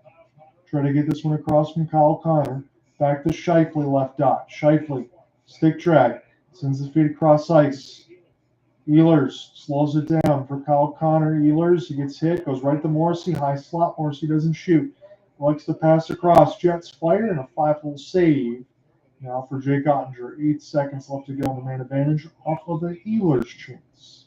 Try to get this one across from Kyle Connor. Back to Scheifele, left dot. Scheifele, stick drag, sends the feet across ice. Ehlers slows it down for Kyle Connor. Ehlers, he gets hit, goes right to Morrissey. High slot. Morrissey doesn't shoot. Likes to pass across. Jets fire and a 5-hole save. Now for Jake Ottinger. 8 seconds left to go on the man advantage off of the Ehlers chance.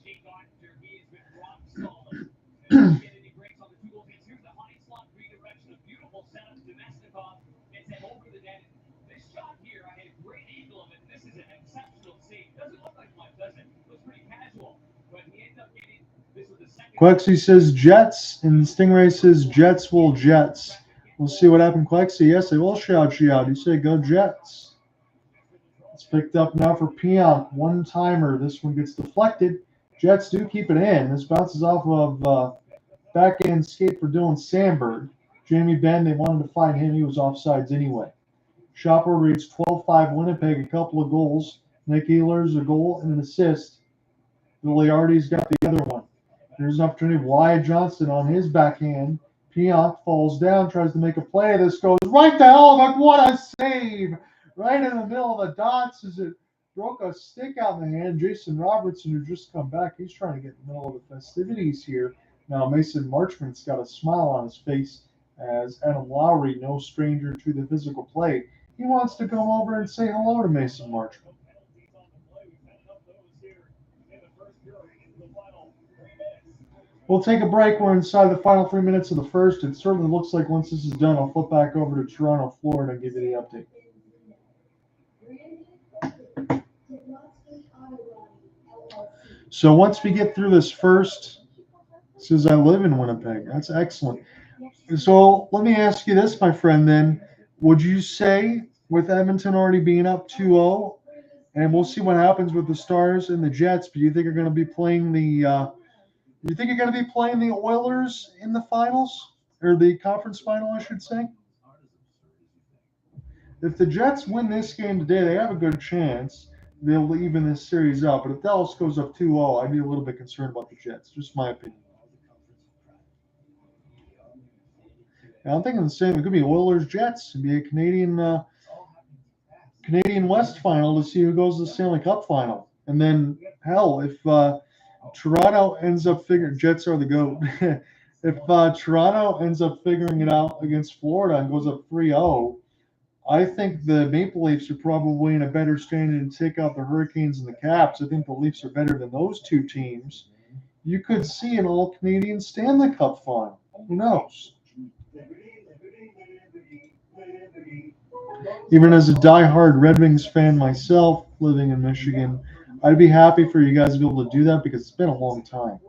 Quexy says Jets, and Stingray says Jets will Jets. We'll see what happened, Quexy. Yes, they will shout you out. You say go Jets. It's picked up now for Pionk. One-timer. This one gets deflected. Jets do keep it in. This bounces off of back-end skate for Dylan Sandberg. Jamie Benn, they wanted to find him. He was offsides anyway. Shopper reads 12-5 Winnipeg, a couple of goals. Nick Ehlers, a goal and an assist. Villiardi's got the other one. There's an opportunity. Wyatt Johnston on his backhand. Pionk falls down, tries to make a play. This goes right to Hellebuyck. What a save right in the middle of the dots as it broke a stick out in the hand. Jason Robertson, who just come back, he's trying to get in the middle of the festivities here. Now Mason Marchment's got a smile on his face as Adam Lowry, no stranger to the physical play, he wants to come over and say hello to Mason Marchment. We'll take a break. We're inside the final 3 minutes of the first. It certainly looks like once this is done, I'll flip back over to Toronto, Florida, and give you the update. So once we get through this first, it says I live in Winnipeg. That's excellent. So let me ask you this, my friend, then. Would you say, with Edmonton already being up 2-0, and we'll see what happens with the Stars and the Jets, but you think you're going to be playing the Oilers in the finals, or the conference final, I should say? If the Jets win this game today, they have a good chance they'll even this series up. But if Dallas goes up 2-0, I'd be a little bit concerned about the Jets. Just my opinion. Now, I'm thinking the same. It could be Oilers-Jets. It'd be a Canadian West final to see who goes to the Stanley Cup final. And then, hell, if Toronto ends up figuring – Jets are the GOAT. If Toronto ends up figuring it out against Florida and goes up 3-0, I think the Maple Leafs are probably in a better standing to take out the Hurricanes and the Caps. I think the Leafs are better than those two teams. You could see an all-Canadian Stanley Cup final. Who knows? Even as a die-hard Red Wings fan myself, living in Michigan, I'd be happy for you guys to be able to do that because it's been a long time.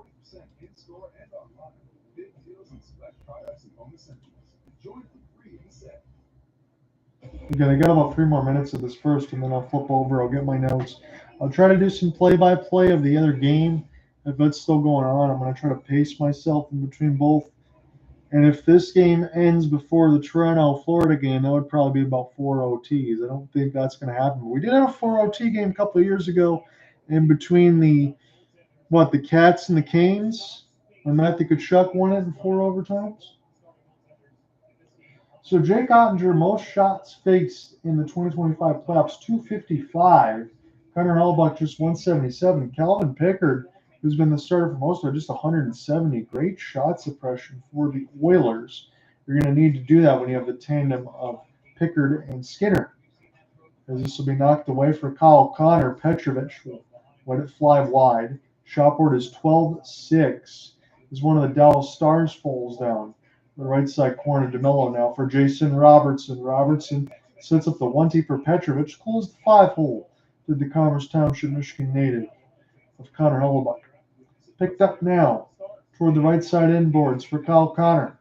Again, I got about 3 more minutes of this first, and then I'll flip over. I'll get my notes. I'll try to do some play-by-play of the other game. If it's still going on, I'm going to try to pace myself in between both. And if this game ends before the Toronto-Florida game, that would probably be about 4 OTs. I don't think that's going to happen. We did have a 4 OT game a couple of years ago in between the Cats and the Canes, when Matthew Tkachuk won it in 4 overtimes. So Jake Ottinger, most shots faced in the 2025 playoffs, 255. Connor Hellebuyck, just 177. Calvin Pickard, who's been the starter for most of it, just 170. Great shot suppression for the Oilers. You're going to need to do that when you have the tandem of Pickard and Skinner. As this will be knocked away for Kyle Connor. Petrovic will let it fly wide. Shot board is 12-6. As one of the Dallas Stars falls down. The right side corner, DeMello now for Jason Robertson. Robertson sets up the 1-T for Petrovic. Closed the 5-hole to the Commerce Township, Michigan native of Connor Hellebuyck. Picked up now toward the right side inboards for Kyle Connor.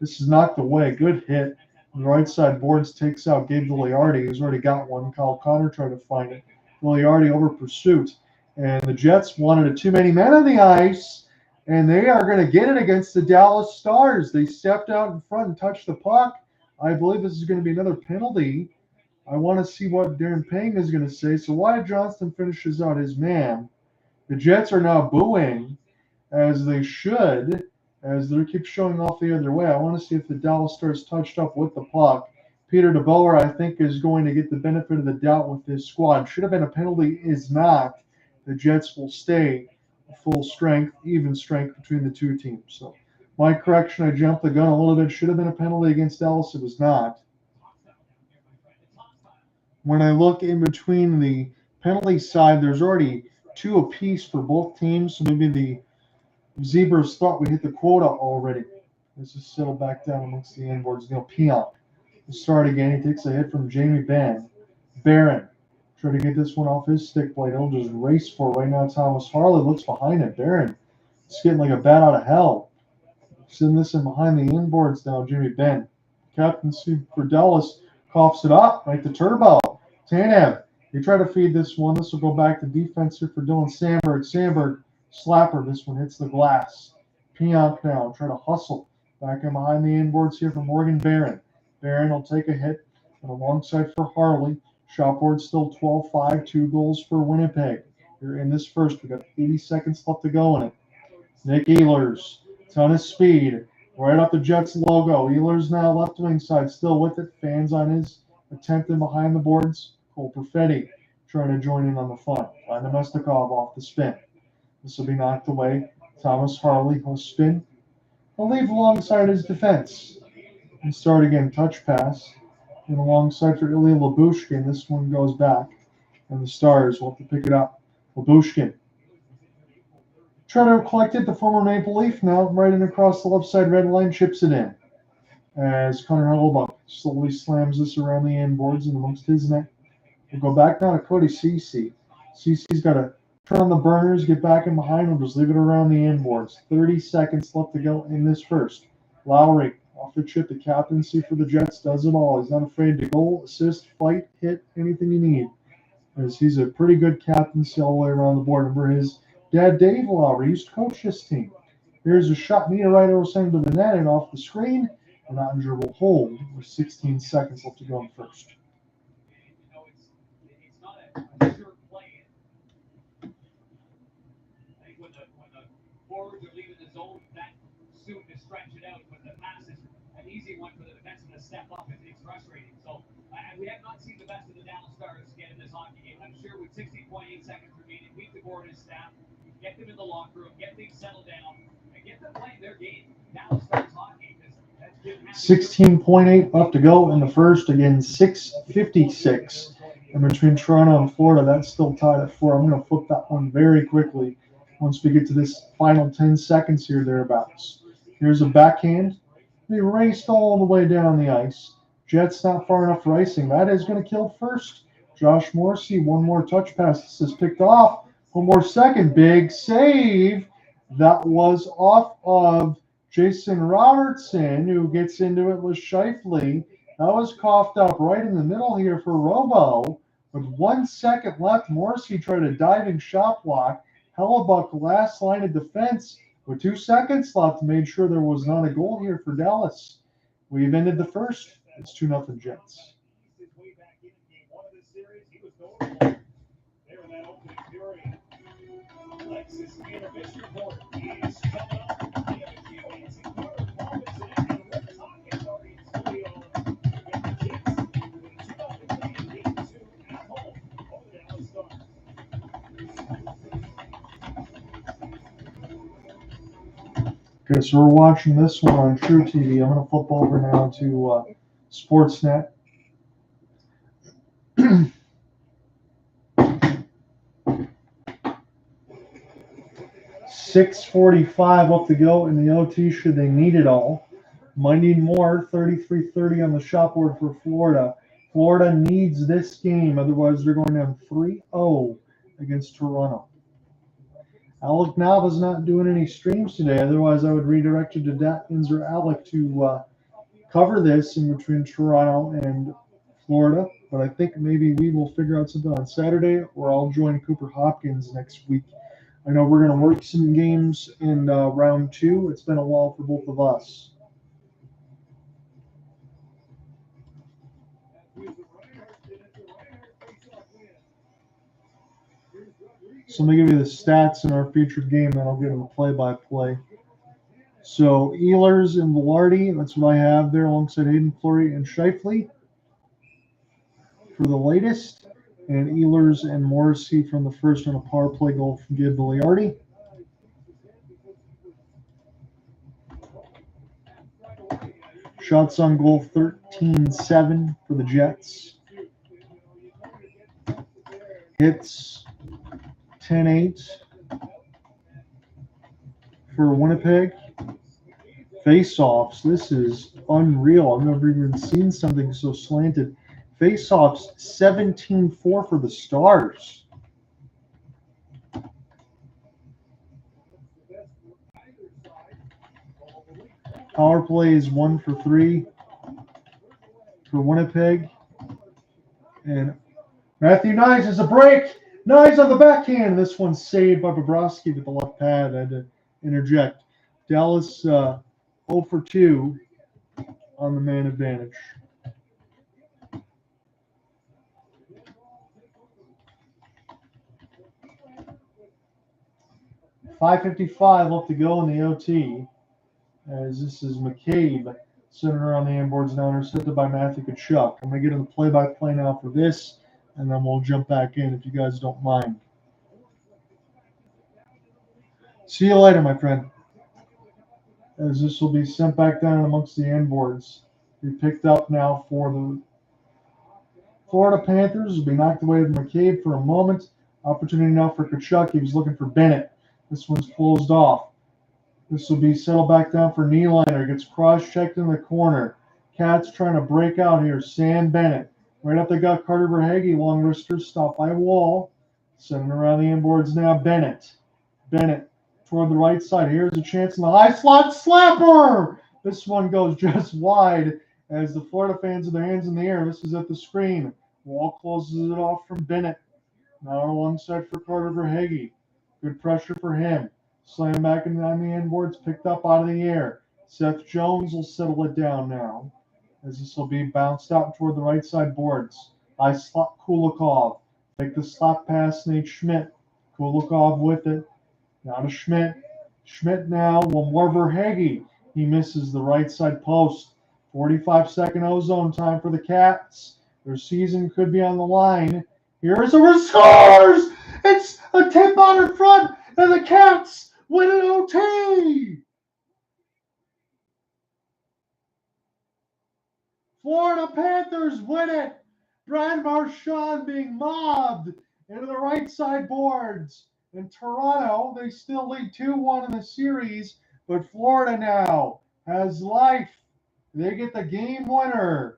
This is knocked away. Good hit. On the right side boards takes out Gabe Viliardi, who's already got one. Kyle Connor tried to find it. Viliardi over pursuit. And the Jets wanted too many men on the ice. And they are going to get it against the Dallas Stars. They stepped out in front and touched the puck. I believe this is going to be another penalty. I want to see what Darren Payne is going to say. So Wyatt Johnston finishes out his man. The Jets are now booing, as they should, as they keep showing off the other way. I want to see if the Dallas Stars touched up with the puck. Peter DeBoer, I think, is going to get the benefit of the doubt with this squad. Should have been a penalty, is not. The Jets will stay full strength, even strength between the two teams. So my correction, I jumped the gun a little bit. Should have been a penalty against Dallas. It was not. When I look in between the penalty side, there's already 2 apiece for both teams. So maybe the Zebras thought we hit the quota already. Let's just settle back down amongst the inboards. Neil Pionk will start again. He takes a hit from Jamie Benn. Barron try to get this one off his stick blade. He'll just race for it right now. Thomas Harley looks behind it. Barron is getting like a bat out of hell. Sending this in behind the inboards now. Jimmy Benn. Captaincy for Dallas coughs it up right to Turbo. Tanev. He tried to feed this one. This will go back to defense here for Dylan Sandberg. Sandberg slapper. This one hits the glass. Pionk now try to hustle back in behind the inboards here for Morgan Barron. Barron will take a hit on the long side for Harley. Shot board still 12-5, 2 goals for Winnipeg. Here in this first, we've got 80 seconds left to go in it. Nick Ehlers, ton of speed, right up the Jets logo. Ehlers now left wing side, still with it. Fans on his attempting behind the boards. Cole Perfetti trying to join in on the fun. Find Mestikov off the spin. This will be knocked away. Thomas Harley will spin. He'll leave alongside his defense. And start again. Touch pass. And alongside for Ilya Lyubushkin. This one goes back. And the Stars will have to pick it up. Lyubushkin. Trying to collect it. The former Maple Leaf now right in across the left side red line. Chips it in. As Connor Hellebuyck slowly slams this around the end boards and amongst his net. We'll go back now to Cody Ceci. Ceci's got to turn on the burners, get back in behind him, just leave it around the end boards. 30 seconds left to go in this first. Lowry off the chip, the captaincy for the Jets, does it all. He's not afraid to goal, assist, fight, hit, anything you need. As he's a pretty good captaincy all the way around the board. Remember his dad, Dave Lowry, used to coach this team. Here's a shot. Miro Heiskanen sent to the net and off the screen. An Ottinger will hold with 16 seconds left to go in first. It's not a sure play. I think when the forwards are leaving the zone, that soon to stretch it out. But the pass is an easy one for the defenseman to step up. It's frustrating. So we have not seen the best of the Dallas Stars get in this hockey game. I'm sure with 16.8 seconds remaining, meet DeBoer and his staff, get them in the locker room, get things settled down, and get them playing their game. Dallas Stars hockey. 16.8 left to go in the first. Again, 6:56 in between Toronto and Florida. That's still tied at 4. I'm going to flip that one very quickly once we get to this final 10 seconds here, thereabouts. Here's a backhand. They raced all the way down the ice. Jets not far enough for icing. That is going to kill first. Josh Morrissey, one more touch pass. This is picked off. One more second. Big save. That was off of Jason Robertson, who gets into it with Scheifele. That was coughed up right in the middle here for Robo. With 1 second left, Morrissey tried a diving shot block. Hellebuyck, last line of defense, with 2 seconds left, made sure there was not a goal here for Dallas. We've ended the first. It's 2-0 Jets. Okay, so we're watching this one on True TV. I'm going to flip over now to Sportsnet. .6:45 up to go in the OT should they need it all. Might need more. 33-30 on the shot board for Florida. Florida needs this game, otherwise they're going down 3-0 against Toronto. Alec Nava's not doing any streams today, otherwise I would redirect you to Datkins or Alec to cover this in between Toronto and Florida. But I think maybe we will figure out something on Saturday, or I'll join Cooper Hopkins next week. I know we're going to work some games in round 2. It's been a while for both of us. So let me give you the stats in our featured game, then I'll give them a play-by-play. So Ehlers and Velarde, that's what I have there alongside Hayden Fleury and Scheifele for the latest. And Ehlers and Morrissey from the first on a power play goal from Gabe Velarde. Shots on goal 13-7 for the Jets. Hits 10-8 for Winnipeg. Face-offs, this is unreal. I've never even seen something so slanted. Face-offs 17-4 for the Stars. Power play is 1 for 3 for Winnipeg. And Matthew Knies is a break. Knies on the backhand. This one's saved by Bobrovsky with the left pad. I had to interject. Dallas 0 for 2 on the man advantage. .555 left to go in the OT. As this is McCabe Senator on the inboards now, intercepted by Matthew Tkachuk. I'm going to get into play-by-play now for this, and then we'll jump back in if you guys don't mind. See you later, my friend. As this will be sent back down amongst the inboards. Be picked up now for the Florida Panthers. Will be knocked away from McCabe for a moment. Opportunity now for Tkachuk. He was looking for Bennett. This one's closed off. This will be settled back down for Nylander. Gets cross-checked in the corner. Cats trying to break out here. Sam Bennett. Right up the gut, Carter Verhaeghe. Long wrister stopped by Wall. Sending around the inboards now. Bennett. Bennett toward the right side. Here's a chance in the high slot. Slapper! This one goes just wide as the Florida fans have their hands in the air. This is at the screen. Wall closes it off from Bennett. Now alongside for Carter Verhaeghe. Good pressure for him. Slam back on the inboards, picked up out of the air. Seth Jones will settle it down now, as this will be bounced out toward the right side boards. High slot Kulikov. Take the slap pass, Nate Schmidt. Kulikov with it. Now to Schmidt. Schmidt now, one more Verhaeghe. He misses the right side post. 45-second ozone time for the Cats. Their season could be on the line. Here's a scores! It's a tip out in front, and the Cats win an OT! Florida Panthers win it! Brad Marchment being mobbed into the right side boards. In Toronto, they still lead 2-1 in the series, but Florida now has life. They get the game winner.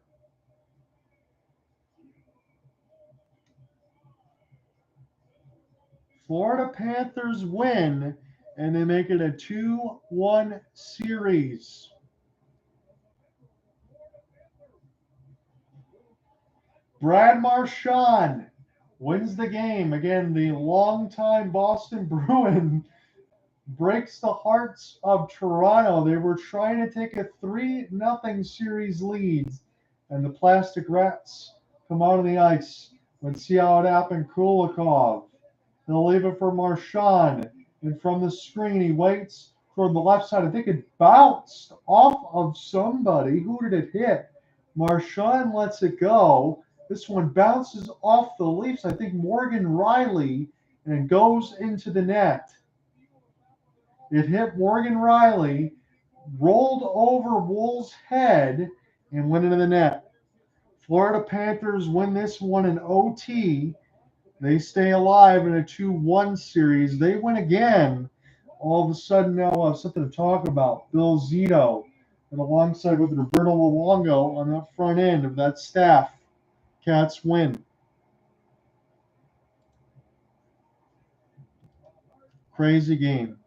Florida Panthers win, and they make it a 2-1 series. Brad Marchment wins the game. Again, the longtime Boston Bruin breaks the hearts of Toronto. They were trying to take a 3-0 series lead, and the Plastic Rats come out on the ice. Let's see how it happened. Kulikov. He'll leave it for Marchment. And from the screen, he waits toward the left side. I think it bounced off of somebody. Who did it hit? Marchment lets it go. This one bounces off the Leafs. I think Morgan Riley, and goes into the net. It hit Morgan Riley, rolled over Wool's head, and went into the net. Florida Panthers win this one in OT. They stay alive in a 2-1 series. They win again. All of a sudden now we'll have something to talk about. Bill Zito, and alongside with Roberto Luongo on that front end of that staff. Cats win. Crazy game.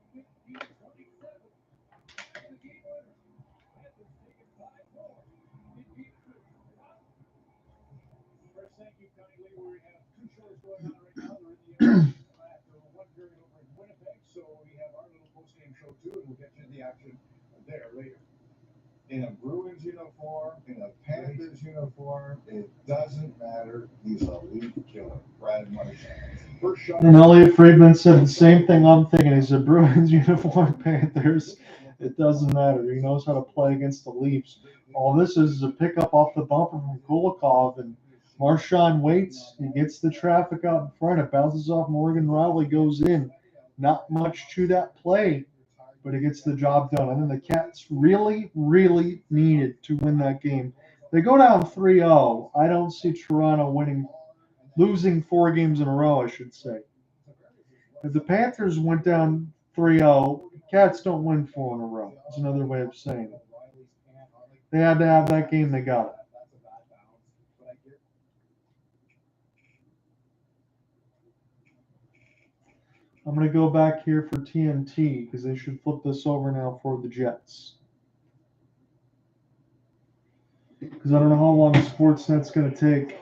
In a Bruins uniform, in a Panthers uniform, it doesn't matter. He's a lead killer. Brad Marchment. And Elliot Friedman said the same thing I'm thinking. He's a Bruins uniform, Panthers. It doesn't matter. He knows how to play against the Leafs. All this is a pickup off the bumper from Kulikov, and Marchment waits. He gets the traffic out in front. It bounces off Morgan Riley, goes in. Not much to that play, but it gets the job done. And then the Cats really, really needed to win that game. They go down 3-0. I don't see Toronto losing 4 games in a row, I should say. If the Panthers went down 3-0, Cats don't win 4 in a row. That's another way of saying it. They had to have that game. They got it. I'm going to go back here for TNT because they should flip this over now for the Jets. Because I don't know how long Sportsnet's going to take.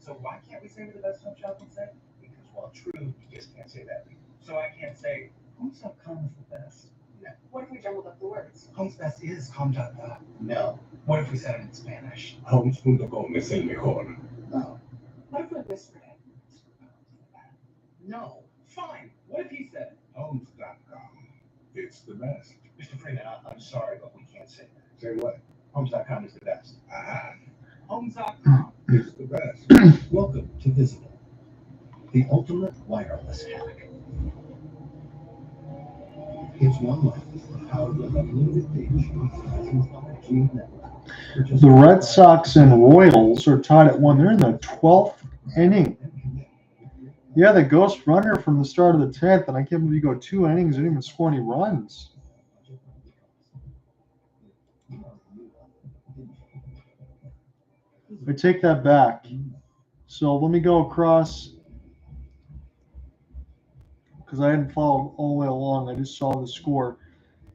So why can't we say we're the best home shop instead? Because while true, you just can't say that. So I can't say Homes.com is the best. No. What if we jumbled up the words? Homes best is Home.com. No. What if we said it in Spanish? Homes.com es el mejor. No. What if we whispered it? No. Fine. What if he said Homes.com. It's the best. Mr. Freeman, I'm sorry, but we can't say that. Say what? Homes.com is the best. Ah, Homes.com. it's the best. Welcome to Visible, the ultimate wireless hack. It's one life powered with unlimited data from 5G network. The Red Sox and Royals are tied at 1. They're in the 12th inning. Yeah, the ghost runner from the start of the 10th, and I can't believe you go 2 innings and didn't even score any runs. I take that back. So let me go across, because I hadn't followed all the way along. I just saw the score.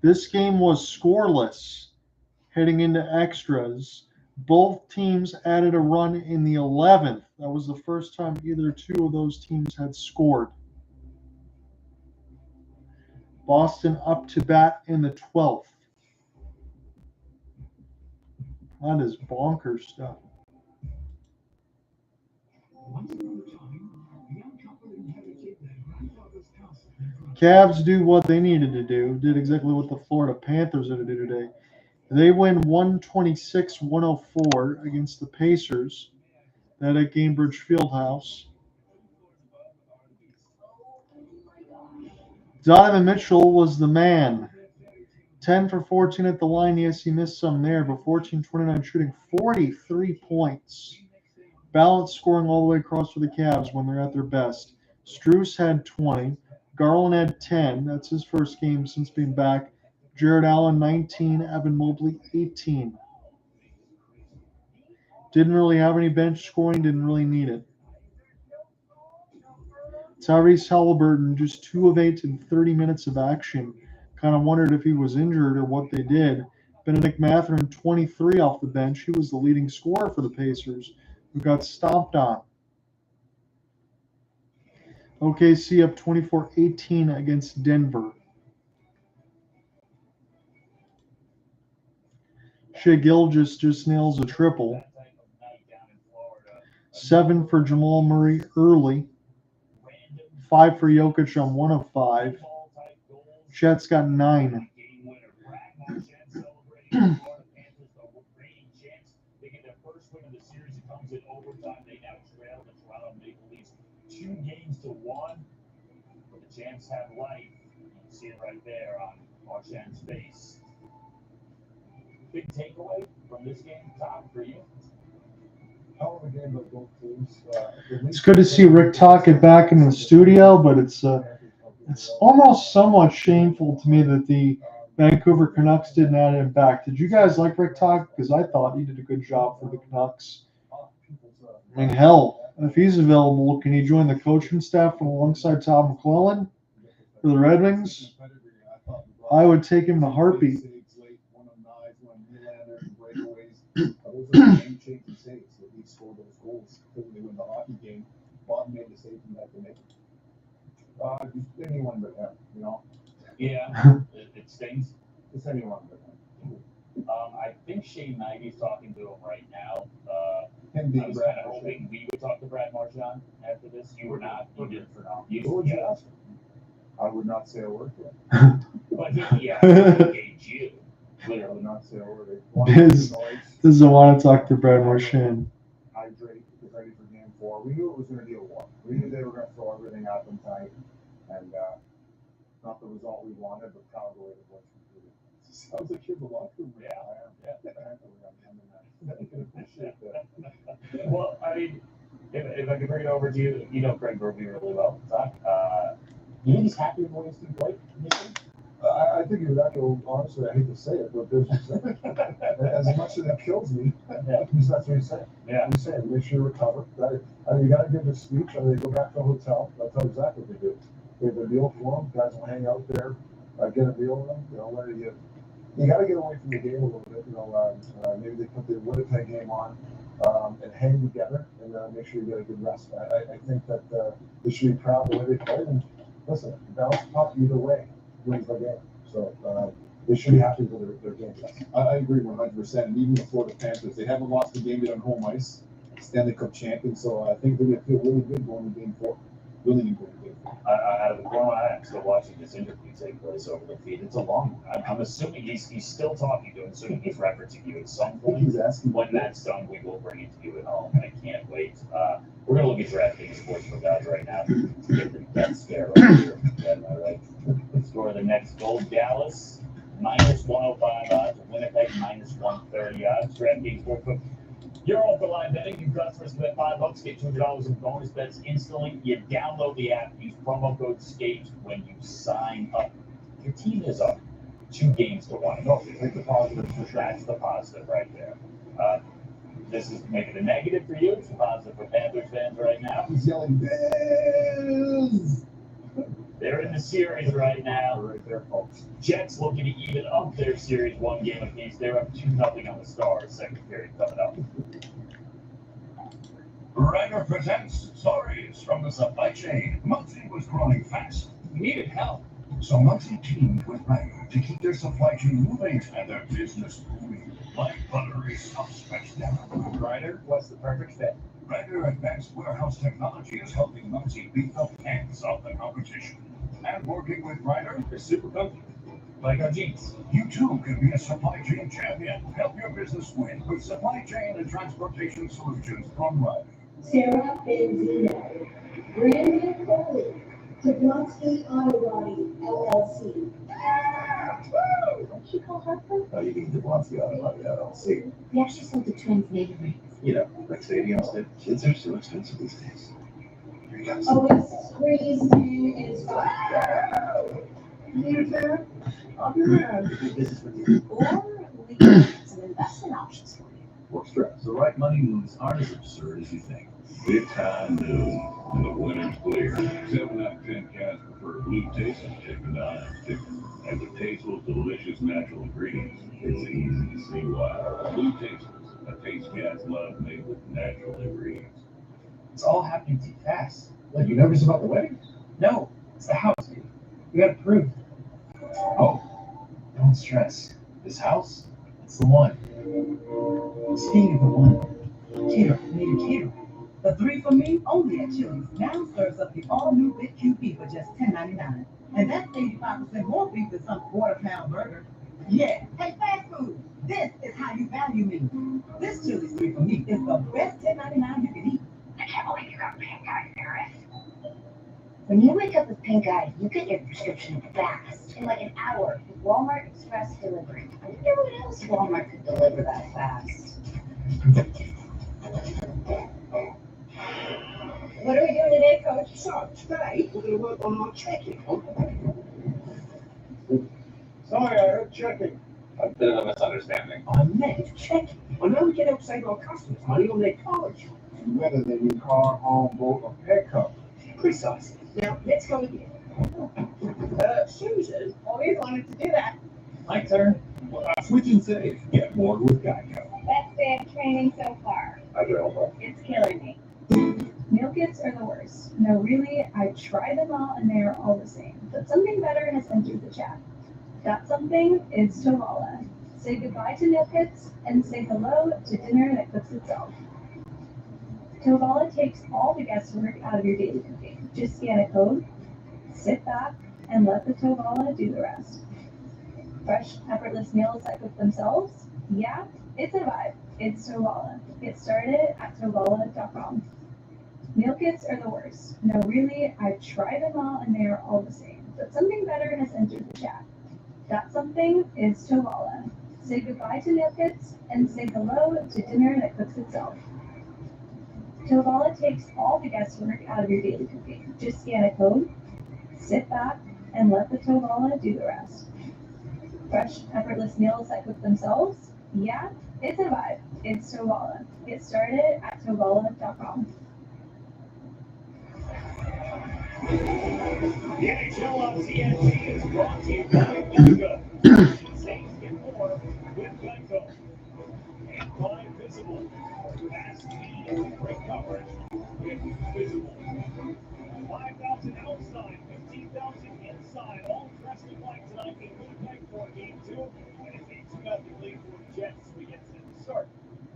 This game was scoreless heading into extras. Both teams added a run in the 11th. That was the first time either two of those teams had scored. Boston up to bat in the 12th. That is bonkers stuff. Cavs do what they needed to do, did exactly what the Florida Panthers had to do today. They win 126-104 against the Pacers. That at Gainbridge Fieldhouse. Donovan Mitchell was the man. 10 for 14 at the line. Yes, he missed some there, but 14-29 shooting, 43 points. Balanced scoring all the way across for the Cavs when they're at their best. Strus had 20. Garland had 10. That's his first game since being back. Jared Allen, 19. Evan Mobley, 18. Didn't really have any bench scoring. Didn't really need it. Tyrese Hellebuyck, just 2 of 8 in 30 minutes of action. Kind of wondered if he was injured or what they did. Benedict Mathurin, 23 off the bench. He was the leading scorer for the Pacers, who got stomped on. OKC up 24-18 against Denver. Shai Gilgeous just nails a triple. 7 for Jamal Murray early. 5 for Jokic on 1 of 5. Chet's got 9. The champs have life. You can see it right there on Marchment's face. Big takeaway from this game, Tom, for you? Hell of a game by both teams. It's good to see Rick Tocchet back in the studio, but it's almost somewhat shameful to me that the Vancouver Canucks didn't add him back. Did you guys like Rick Tocchet? Because I thought he did a good job for the Canucks. I mean, hell, if he's available, can he join the coaching staff from alongside Todd McClellan for the Red Wings? I would take him in a heartbeat. Those are the game-changing saves that he scored those goals because they win the hockey game. Bob made the save from that to make it. Just anyone but him, you know? Yeah, it stings. Just anyone but him. I think Shane Nagy's talking to him right now. Him I being was Brad kind of hoping we would talk to Brad Marchment after this. You were not. You did for now. What would you ask him? I would not say a word to him. But he engaged you. I would not say a word. This doesn't want to talk to Brad Marchment. Hydrate, get ready for game 4. We knew it was going to be a war. We knew they were going to throw everything at them tonight. And not the result we wanted, but probably the way the boys competed. Sounds like you're the locker room. Yeah. Well, I mean, if I could bring it over to you, you know Craig Berube really well. You think he's happy with the way his team played? I think you're that old, honestly, I hate to say it, but there's as much as it kills me, that's what he's saying. Yeah. He's saying, make sure you recover. I mean, you got to give a speech, and they go back to the hotel. That's exactly what they do. They have a deal for them. Guys will hang out there, get a deal with them. You know, where you got to get away from the game a little bit. You know, maybe they put the Winnipeg game on and hang together and make sure you get a good rest. I think that they should be proud of the way they played. And listen, bounce puck either way wins the game. So they should be happy with their game. I agree 100%. And even the Florida Panthers, they haven't lost a game yet on home ice. Stanley Cup champion, so I think they're going to feel really good going to game 4. Really good game 4. Out of the corner of my eye, I'm still watching this interview take place over the feed. It's a long one. I'm assuming he's still talking to you. I'm assuming he's referencing you at some point. He's asking when that's done, we will bring it to you at home. I can't wait. We're going to look at DraftKings Sportsbook guys right now to get the death scare over here. Score the next goal, Dallas, minus 105 odds. Winnipeg, minus 130 odds. DraftKings Sportsbook. You're off the line betting. You customers bet $5, get $200 in bonus bets instantly. You download the app, use promo code SKATE when you sign up. Your team is up 2 games to 1. No, take the positive for sure. That's the positive right there. This is maybe the negative for you. It's the positive for Panthers fans right now. He's yelling, Bills! They're in the series right now. right there, folks. Jets looking to even up their series 1 game apiece. They're up 2-0 on the Stars. Second period coming up. Ryder presents stories from the supply chain. Muncie was growing fast. Needed help. So Muncie teamed with Ryder to keep their supply chain moving and their business booming. Like buttery stuff stretched down. Ryder was the perfect fit. Ryder Advanced Warehouse Technology is helping Muncie beat the pants of the competition. And working with Ryder is super comfortable. Like our jeans. You too can be a supply chain champion. Help your business win with supply chain and transportation solutions from Ryder. Sarah Benzino, Brandon Foley, Jablonski Auto Body, LLC. What did you call her for? Oh, you mean Jablonski Auto Body, LLC. We actually sold the twins native rings. You know, like stadiums did. Kids are so expensive these days. Oh, it's crazy. It's fun. You there? I'll be mad. Or we can get some investment options for you. What's stress? The right money moves aren't as absurd as you think. Big time news, and the winner's clear. 7 out of 10 cats prefer blue taste and chicken chicken. And with Tastel's delicious natural ingredients, it's easy to see why. Blue Tastel's, a taste cats love made with natural ingredients. It's all happening too fast. Like, you nervous about the wedding? No, it's the house, dude. We got approved. Oh, don't stress. This house, it's the one. Speaking of the one, cater, need a cater. The 3 for Me only at Chili's now serves up the all-new Big QP for just $10.99. And that's 85% more beef than some quarter-pound burger. Yeah, hey, fast food, this is how you value me. This Chili's 3 for Me is the best $10.99 you can eat. I can't believe you got pink eye, Paris. When you wake up with pink eye, you get your prescription fast, in like an hour, with Walmart Express delivery. I wonder what else Walmart could deliver that fast. What are we doing today, Coach? So, today, we're going to work on our checking. Sorry, I heard checking. A bit of a misunderstanding. I meant checking. I know we can help save our customers money on their car insurance. Whether they need car, home, boat, or pet coverage. Precisely. Now, let's go again. Susan always wanted to do that. My turn. Switch and save. Get more with Geico. Best day of training so far. I do help. It's killing me. Meal kits are the worst. No, really, I try them all and they are all the same. But something better has entered the chat. That something is Tovala. Say goodbye to meal kits and say hello to dinner that cooks itself. Tovala takes all the guesswork out of your daily cooking. Just scan a code, sit back, and let the Tovala do the rest. Fresh, effortless meals that cook themselves? Yeah, it's a vibe. It's Tovala. Get started at tovala.com. Meal kits are the worst. No, really, I've tried them all and they are all the same. But something better has entered the chat. That something is Tovala. Say goodbye to meal kits and say hello to dinner that cooks itself. Tovala takes all the guesswork out of your daily cooking. Just scan a code, sit back, and let the Tovala do the rest. Fresh, effortless meals that cook themselves? Yeah, it's a vibe. It's Tovala. Get started at tovala.com. The NHL on TNT is brought to you by Geico. Save and more with Geico. And Find Visible. 2. And it's a 2-0 lead for the Jets as we get to the start.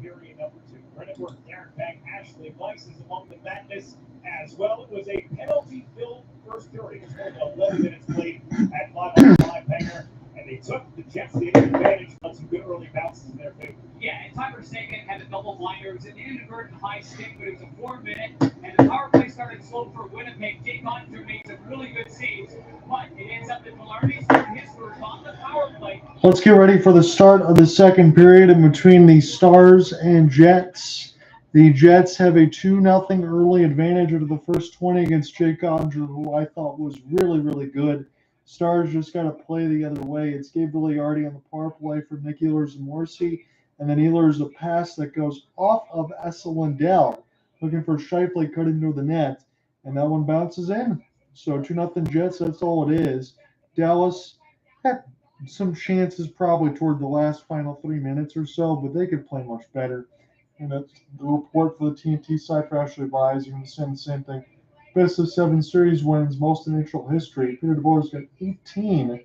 Period number 2. Credit where Derek Beck, Ashley Weiss is among the madness as well. It was a penalty-filled first period. It's only 11 minutes played at 5-on-5 hanger. And they took the Jets the advantage on some good early bounces in their favor. Yeah, and Tyler Seguin had a double blinder. It was an inadvertent high stick, but it was a 4-minute. And the power play started slow for Winnipeg. Jake Hunter made some really good saves. But it ends up that Maloney scored his first on the power play. Let's get ready for the start of the second period in between the Stars and Jets. The Jets have a 2-0 early advantage over the first 20 against Jake Hunter, who I thought was really, really good. Stars just got to play the other way. It's Gabriel Yardy on the power play for Nick Ehlers and Morrissey. And then Ehlers, a pass that goes off of Lindell, looking for Scheifele cutting through the net. And that one bounces in. So 2-0 Jets, that's all it is. Dallas had some chances probably toward the last final 3 minutes or so, but they could play much better. And that's the report for the TNT side for Ashley Weiss. You're going to send the same thing. Best of 7 series wins, most in NHL history. Peter DeBoer's got 18.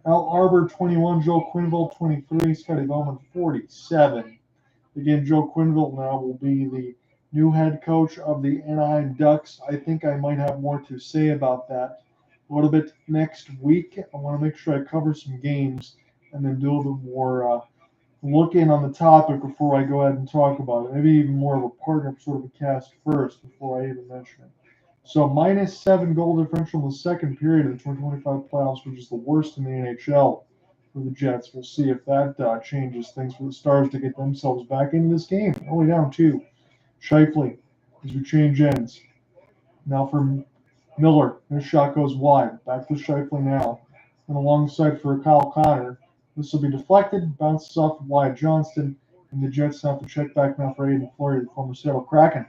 Al Arbor 21, Joe Quenneville 23, Scotty Bowman 47. Again, Joe Quenneville now will be the new head coach of the Anaheim Ducks. I think I might have more to say about that a little bit next week. I want to make sure I cover some games and then do a little more look in on the topic before I go ahead and talk about it. Maybe even more of a partner sort of a cast first before I even mention it. So -7 goal differential in the second period of the 2025 playoffs, which is the worst in the NHL for the Jets. We'll see if that changes things for the Stars to get themselves back into this game. Only down 2. Scheifele as we change ends. Now for Miller. His shot goes wide. Back to Scheifele now. And alongside for Kyle Connor. This will be deflected. Bounces off of Wyatt Johnston. And the Jets have to check back now for Aiden Fleury, the former Seattle Kraken.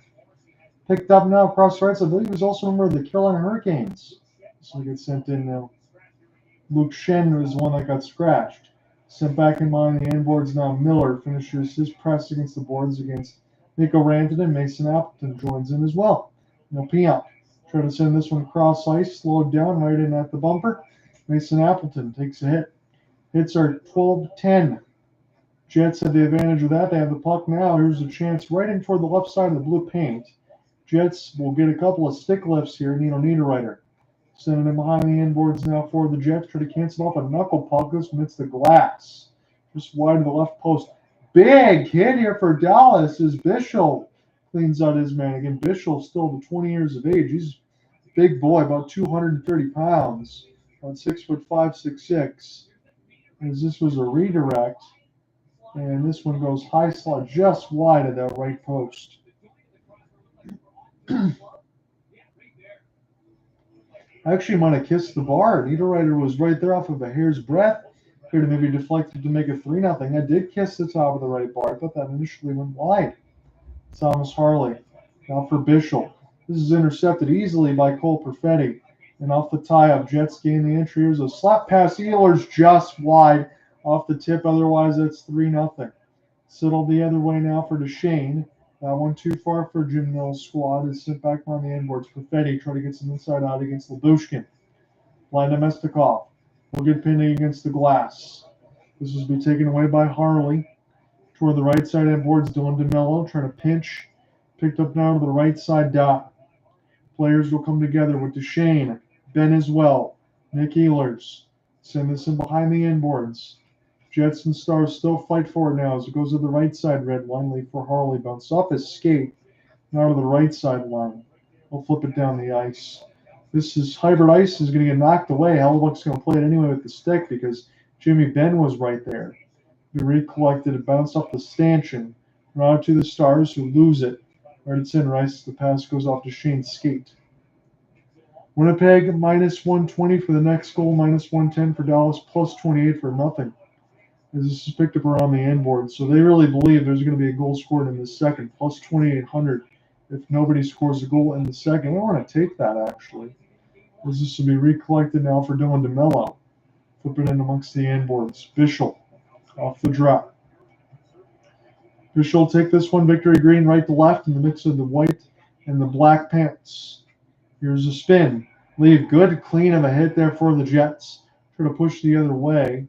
Picked up now across the right side. I believe he was also a member of the Carolina Hurricanes. So he gets sent in now. Luke Shen was the one that got scratched. Sent back in behind the end boards now. Miller finishes his press against the boards against Mikko Rantanen. Mason Appleton joins in as well. Now Pion try to send this one across ice. Slowed down right in at the bumper. Mason Appleton takes a hit. Hits are 12-10. Jets have the advantage of that. They have the puck now. Here's a chance right in toward the left side of the blue paint. Jets will get a couple of stick lifts here. Nino Niederreiter sending him behind the inboards now for the Jets. Try to cancel off a knuckle puck. This one hits the glass. Just wide of the left post. Big hit here for Dallas as Bischel cleans out his man. Again, Bischel still over 20 years of age. He's a big boy, about 230 pounds. About 6'5", 6'6". As this was a redirect. And this one goes high slot just wide of that right post. Actually might have kissed the bar. Niederreiter was right there off of a hair's breadth. Could have maybe deflected to make it 3-0. I did kiss the top of the right bar. I thought that initially went wide. Thomas Harley. Now for Bischel. This is intercepted easily by Cole Perfetti. And off the tie-up, Jets gain the entry. Here's a slap pass. Ehlers just wide off the tip. Otherwise, that's 3-0. Settled the other way now for Duchene. That one too far for Jim Nill's squad. Is sent back on the inboards. Perfetti try to get some inside out against Labushkin. Line to Mestikov. Will get pinned against the glass. This will be taken away by Harley. Toward the right side inboards, Dylan DeMello trying to pinch. Picked up now to the right side dot. Players will come together with Duchene. Benn as well. Nick Ehlers. Send this in behind the inboards. Jets and Stars still fight for it now as it goes to the right side red line. Lead for Harley. Bounce off his skate. Now to the right side line. We'll flip it down the ice. This is hybrid ice is going to get knocked away. Hellebuyck's going to play it anyway with the stick because Jimmy Benn was right there. He recollected it, bounced off the stanchion. Right to the Stars who lose it. Right it's in Rice. The pass goes off to Shane's skate. Winnipeg -120 for the next goal, -110 for Dallas, +28 for nothing. As this is picked up around the inboard. So they really believe there's going to be a goal scored in the second, +2,800 if nobody scores a goal in the second. I want to take that, actually. As this will be recollected now for Dylan DeMello. Flip it in amongst the inboards. Bischel off the drop. Bischel take this one, victory green, right to left in the mix of the white and the black pants. Here's a spin. Leave good, clean of a hit there for the Jets. Try to push the other way.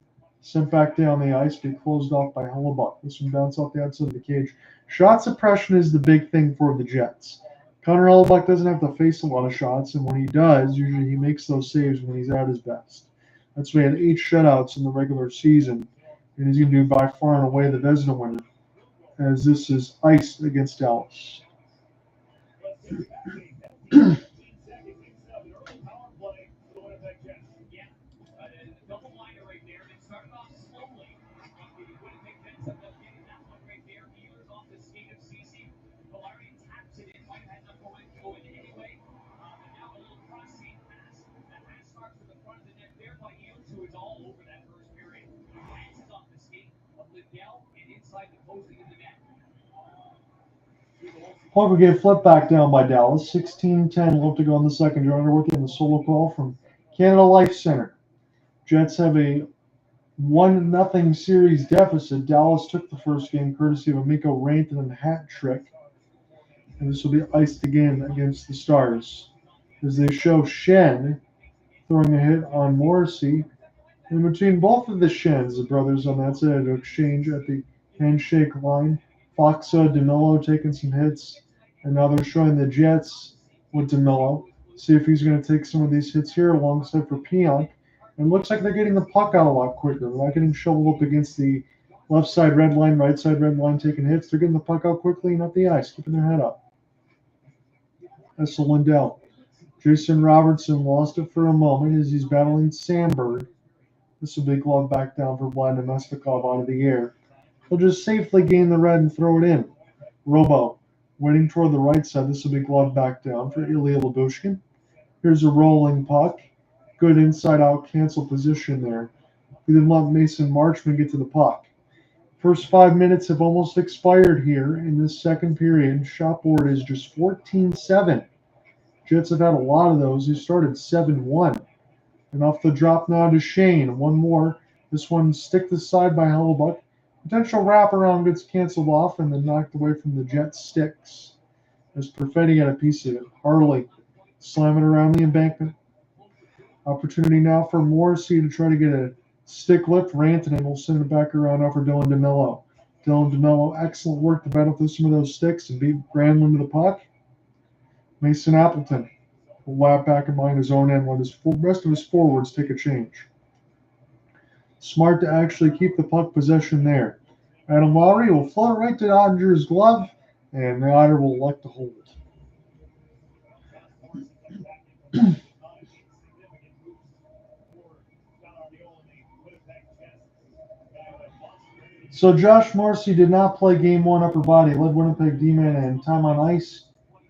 Sent back down the ice, get closed off by Hellebuyck. This one bounce off the outside of the cage. Shot suppression is the big thing for the Jets. Connor Hellebuyck doesn't have to face a lot of shots, and when he does, usually he makes those saves when he's at his best. That's why he had 8 shutouts in the regular season, and he's going to be by far and away the Vezina winner, as this is iced against Dallas. Puck will get flipped back down by Dallas. 16-10 left to go in the second. You're underway in the solo call from Canada Life Center. Jets have a 1-0 series deficit. Dallas took the first game courtesy of a Mikko Rantanen hat trick. And this will be iced again against the Stars. As they show Schenn throwing a hit on Morrissey. In between both of the Schenns, the brothers on that side, to exchange at the handshake line. Foxa, DeMello taking some hits. And now they're showing the Jets with DeMello. See if he's going to take some of these hits here alongside for Pionk. And it looks like they're getting the puck out a lot quicker. They're not getting shoveled up against the left side red line, right side red line, taking hits. They're getting the puck out quickly and up the ice, keeping their head up. That's the Lindell. Jason Robertson lost it for a moment as he's battling Sandberg. This will be glove back down for Vladimir Mestikov out of the air. He'll just safely gain the red and throw it in. Robo waiting toward the right side. This will be glove back down for Ilya Duchene. Here's a rolling puck. Good inside-out cancel position there. We didn't let Mason Marchment get to the puck. First 5 minutes have almost expired here in this second period. Shot board is just 14-7. Jets have had a lot of those. They started 7-1. And off the drop now to Shane. One more. This one stick to the side by Hellebuyck. Potential wraparound gets canceled off and then knocked away from the Jets sticks. As Perfetti had a piece of it. Harley slamming around the embankment. Opportunity now for Morrissey to try to get a stick lift. Rantanen will send it back around over Dylan DeMello. Dylan DeMello, excellent work to battle through some of those sticks and beat Granlund to the puck. Mason Appleton will lap back and behind his own end while the rest of his forwards take a change. Smart to actually keep the puck possession there. Adam Lowry will float right to Ottinger's glove, and the Otter will elect to hold. So Josh Morrissey did not play Game 1 upper body. Led Winnipeg D-man and time on ice.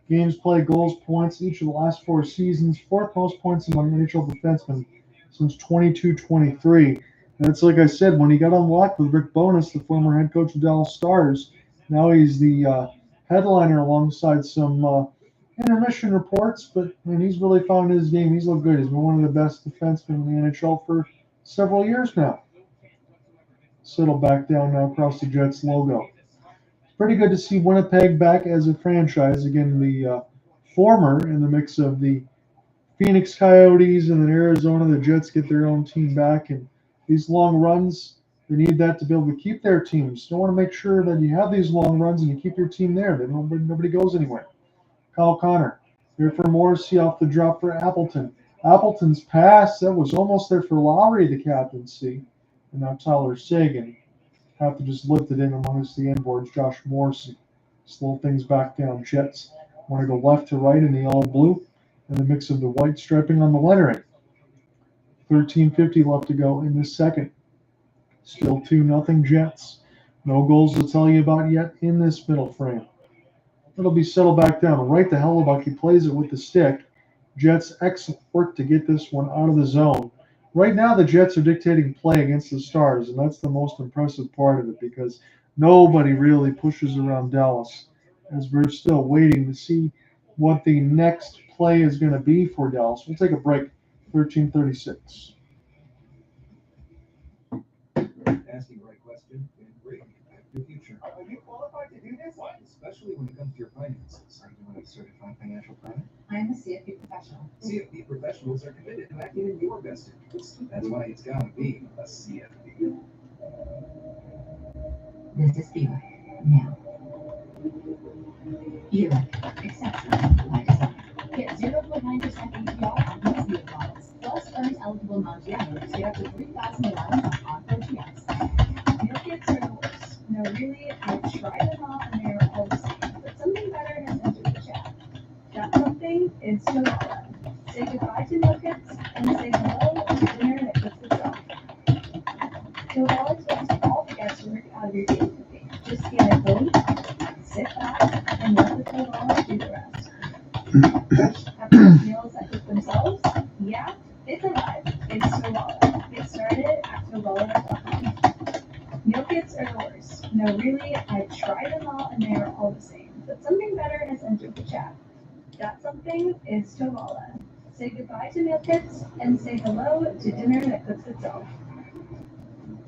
Games played, goals, points each of the last 4 seasons. 4th most points among NHL defensemen since 22-23. And it's like I said, when he got unlocked with Rick Bowness, the former head coach of Dallas Stars, now he's the headliner alongside some intermission reports. But he's really found his game. He's looked good. He's been one of the best defensemen in the NHL for several years now. Settle back down now across the Jets logo. Pretty good to see Winnipeg back as a franchise. Again, the former in the mix of the Phoenix Coyotes and then Arizona. The Jets get their own team back. And these long runs, they need that to be able to keep their teams. You want to make sure that you have these long runs and you keep your team there. That nobody goes anywhere. Kyle Connor here for Morrissey off the drop for Appleton. Appleton's pass, that was almost there for Lowry, the captaincy. And now Tyler Seguin have to just lift it in amongst the inboards. Josh Morrissey. Slow things back down. Jets want to go left to right in the all-blue. And the mix of the white striping on the lettering. 13:50 left to go in this second. Still 2-0 Jets. No goals to tell you about yet in this middle frame. It'll be settled back down. Right to Hellebuyck. He plays it with the stick. Jets excellent work to get this one out of the zone. Right now, the Jets are dictating play against the Stars, and that's the most impressive part of it because nobody really pushes around Dallas as we're still waiting to see what the next play is going to be for Dallas. We'll take a break. 13:36. Asking the right question and great. your future. Are you qualified to do this? Especially when it comes to your finances. Are you a certified financial planner? I'm a CFP professional. CFP professionals are committed to acting in your best interest. That's why it's got to be a CFP. This is Buick. Now. Buick. Exceptional by design. Get 0.9% APR on most Buick models. Plus earn eligible non-GMers get up to $3,000 on on-road GMs. Meal kits are the worst. No, really, I tried them all and they're all the same. But something better has entered the chat. That something is Chihuahua. Say goodbye to meal kits and say hello to dinner that cooks itself. Chihuahua takes all the guesswork out of your daily cooking. Just scan a code, sit back, and let the Chihuahua do the rest. Fresh, effortless meals that cook themselves? Yeah, it's a vibe. It's Chihuahua. Get started at Chihuahua.com. Meal kits are the worst. No, really, I tried them all and they are all the same. But something better has entered the chat. That something is Chihuahua. Say goodbye to meal kits and say hello to dinner that cooks itself.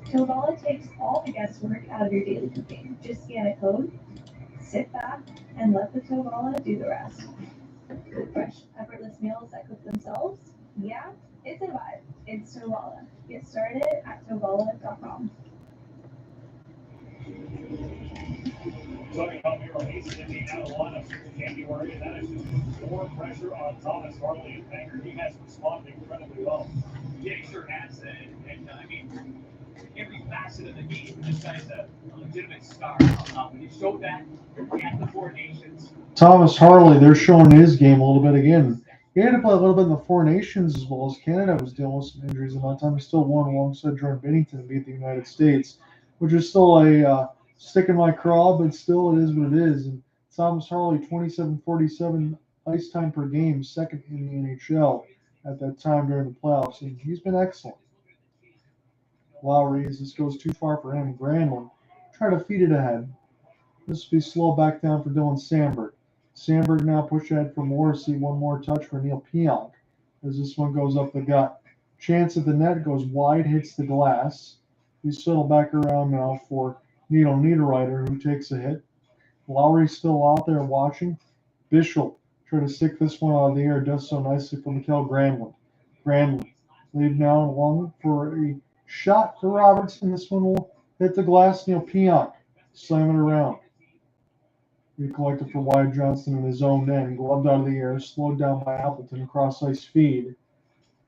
Chihuahua takes all the guesswork out of your daily cooking. Just scan a code, sit back, and let the Chihuahua do the rest. Fresh, effortless meals that cook themselves? Yeah, it's a vibe. It's Chihuahua. Get started at Chihuahua.com. Talking about Miro Heiskanen being out of the lineup since January, and that is just more pressure on Thomas Harley and Banger. He has responded incredibly well. Yeah, he sure has. And I mean, every facet of the game, this guy's a legitimate star. He showed that at the Four Nations. Thomas Harley, they're showing his game a little bit again. He had to play a little bit in the Four Nations as well as Canada was dealing with some injuries, and that time he still won alongside Jordan Bennington and beat the United States, which is still a stick in my craw, but still it is what it is. And Thomas Harley, 27.47 ice time per game, second in the NHL at that time during the playoffs, and he's been excellent. Lowry, as this goes too far for him, Granlund try to feed it ahead. This will be slow back down for Dylan Sandberg. Sandberg now push ahead for Morrissey. One more touch for Neil Pionk as this one goes up the gut. Chance at the net goes wide, hits the glass. We settle back around now for Needle Niederreiter, who takes a hit. Lowry's still out there watching. Bischel try to stick this one out of the air. Does so nicely for Mikael Granlund. Granlund lead now along for a shot for Robertson. This one will hit the glass. Neil Pionk slam it around. Recollected for Wyatt Johnston in his own end. Gloved out of the air. Slowed down by Appleton. Cross ice feed.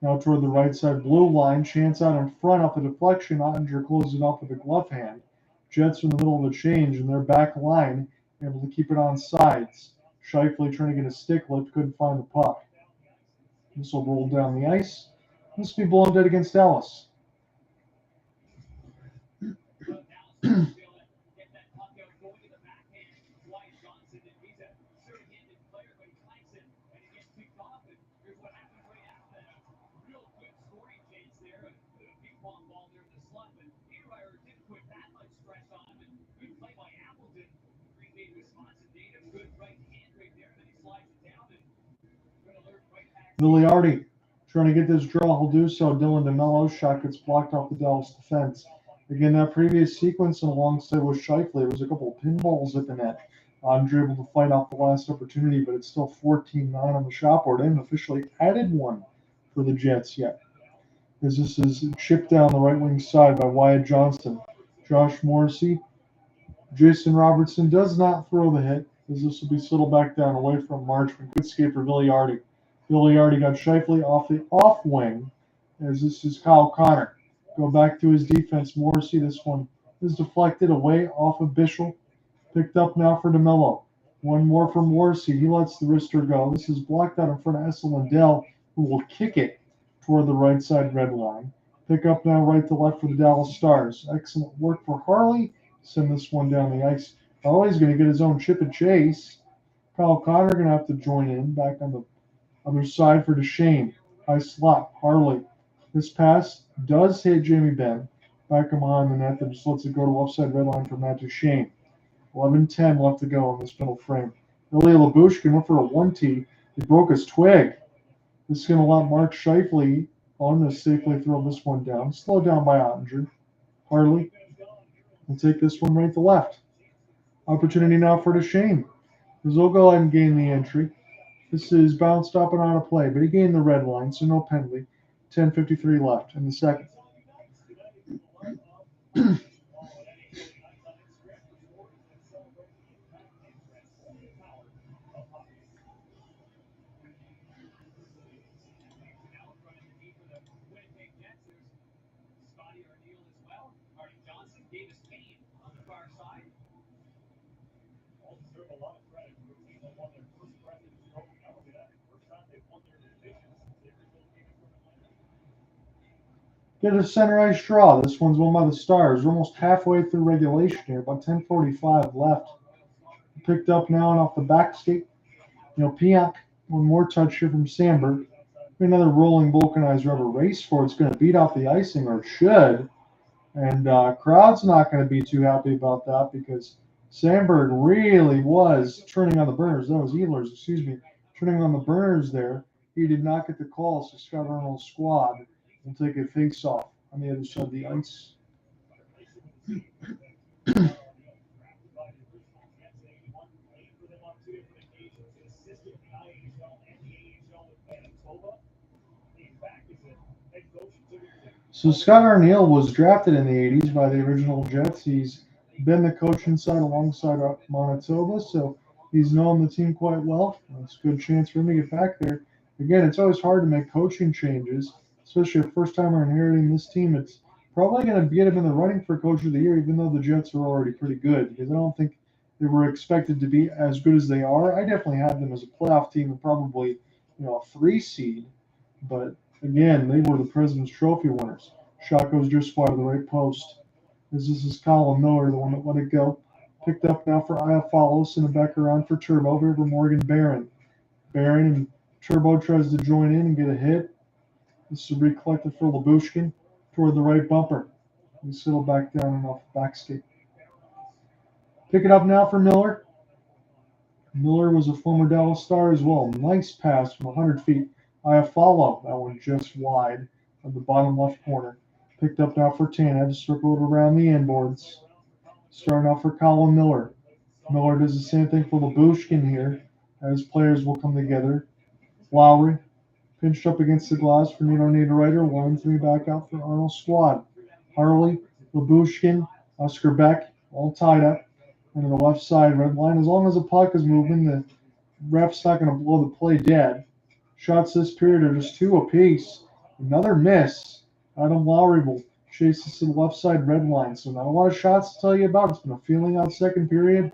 Now toward the right side blue line. Chance out in front off the deflection. Ottinger closes it off with a glove hand. Jets in the middle of the change in their back line. Able to keep it on sides. Scheifele trying to get a stick lift. Couldn't find the puck. This will roll down the ice. This will be blown dead against Dallas. Viliardi trying to get this draw. He'll do so. Dylan DeMello's shot gets blocked off the Dallas defense. Again, that previous sequence and alongside with Scheifele, there was a couple of pinballs at the net. Andre able to fight off the last opportunity, but it's still 14-9 on the shot board. They haven't officially added one for the Jets yet. As this is chipped down the right wing side by Wyatt Johnston. Josh Morrissey. Jason Robertson does not throw the hit, as this will be settled back down away from Marchment. Good skate for Viliardi. Viliardi got Scheifele off the off wing, as this is Kyle Connor. Go back to his defense. Morrissey, this one is deflected away off of Bischel. Picked up now for DeMello. One more for Morrissey. He lets the wrister go. This is blocked out in front of Lindell, who will kick it toward the right side red line. Pick up now right to left for the Dallas Stars. Excellent work for Harley. Send this one down the ice. Harley's going to get his own chip and chase. Kyle Connor going to have to join in back on the other side for Duchene. High slot. Harley. This pass does hit Jamie Benn. Back him behind the net. That just lets it go to offside red line for Matt Duchene. 11-10 left to go in this middle frame. Ilya Lyubushkin went for a 1-T. He broke his twig. This is going to let Mark Scheifele on to safely throw this one down. Slowed down by Ottinger. Harley will take this one right to left. Opportunity now for Duchene. He'll go ahead and gain the entry. This is bounced up and on a play, but he gained the red line, so no penalty. 10:53 left in the second. Johnston, Davis Kane on the far side. All deserve a lot of credit for a team that won their first President's Trophy. Not only that, first time they've won their division since they relocated from Atlanta. Get a center ice draw. This one's won by the Stars. We're almost halfway through regulation here, about 10:45 left. Picked up now and off the back skate. Piak, one more touch here from Sandberg. Another rolling vulcanized rubber race for it. It's going to beat off the icing, or it should. And crowd's not going to be too happy about that because Sandberg really was turning on the burners. That was Ehlers, excuse me, turning on the burners there. He did not get the call, so Scott Arnold's squad will take a face-off on the other side of the ice. So Scott Arniel was drafted in the 80s by the original Jets. He's been the coach inside alongside Manitoba, so he's known the team quite well. It's a good chance for him to get back there. Again, it's always hard to make coaching changes, especially a first-timer inheriting this team. It's probably going to get him in the running for Coach of the Year, even though the Jets are already pretty good, because I don't think they were expected to be as good as they are. I definitely had them as a playoff team and probably, a 3 seed, but again, they were the President's Trophy winners. Shot goes just wide of the right post. This is Colin Miller, the one that let it go. Picked up now for Iafalos and back around for Turbo over Morgan Barron. Barron and Turbo tries to join in and get a hit. This is recollected for Lyubushkin toward the right bumper. We settle back down and off the back skate. Pick it up now for Miller. Miller was a former Dallas Star as well. Nice pass from 100 feet. Iafallo, that one just wide of the bottom left corner. Picked up now for Tanev, circled around the inboards. Starting off for Colin Miller. Miller does the same thing for Lyubushkin here, as players will come together. Lowry, pinched up against the glass for Nino Niederreiter. 1-3 back out for Arnold's squad. Harley, Lyubushkin, Oscar Beck, all tied up. And on the left side, red line. As long as the puck is moving, the ref's not going to blow the play dead. Shots this period are just 2 apiece. Another miss. Adam Lowry will chase this to the left side red line. So not a lot of shots to tell you about. It's been a feeling out second period.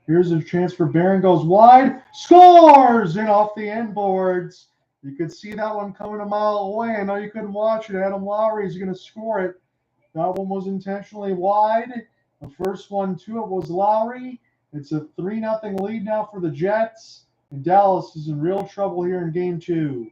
Here's a chance for Barron. Goes wide. Scores! In off the inboards. You could see that one coming a mile away. I know you couldn't watch it. Adam Lowry is going to score it. That one was intentionally wide. The first one to it was Lowry. It's a 3-0 lead now for the Jets. And Dallas is in real trouble here in Game 2.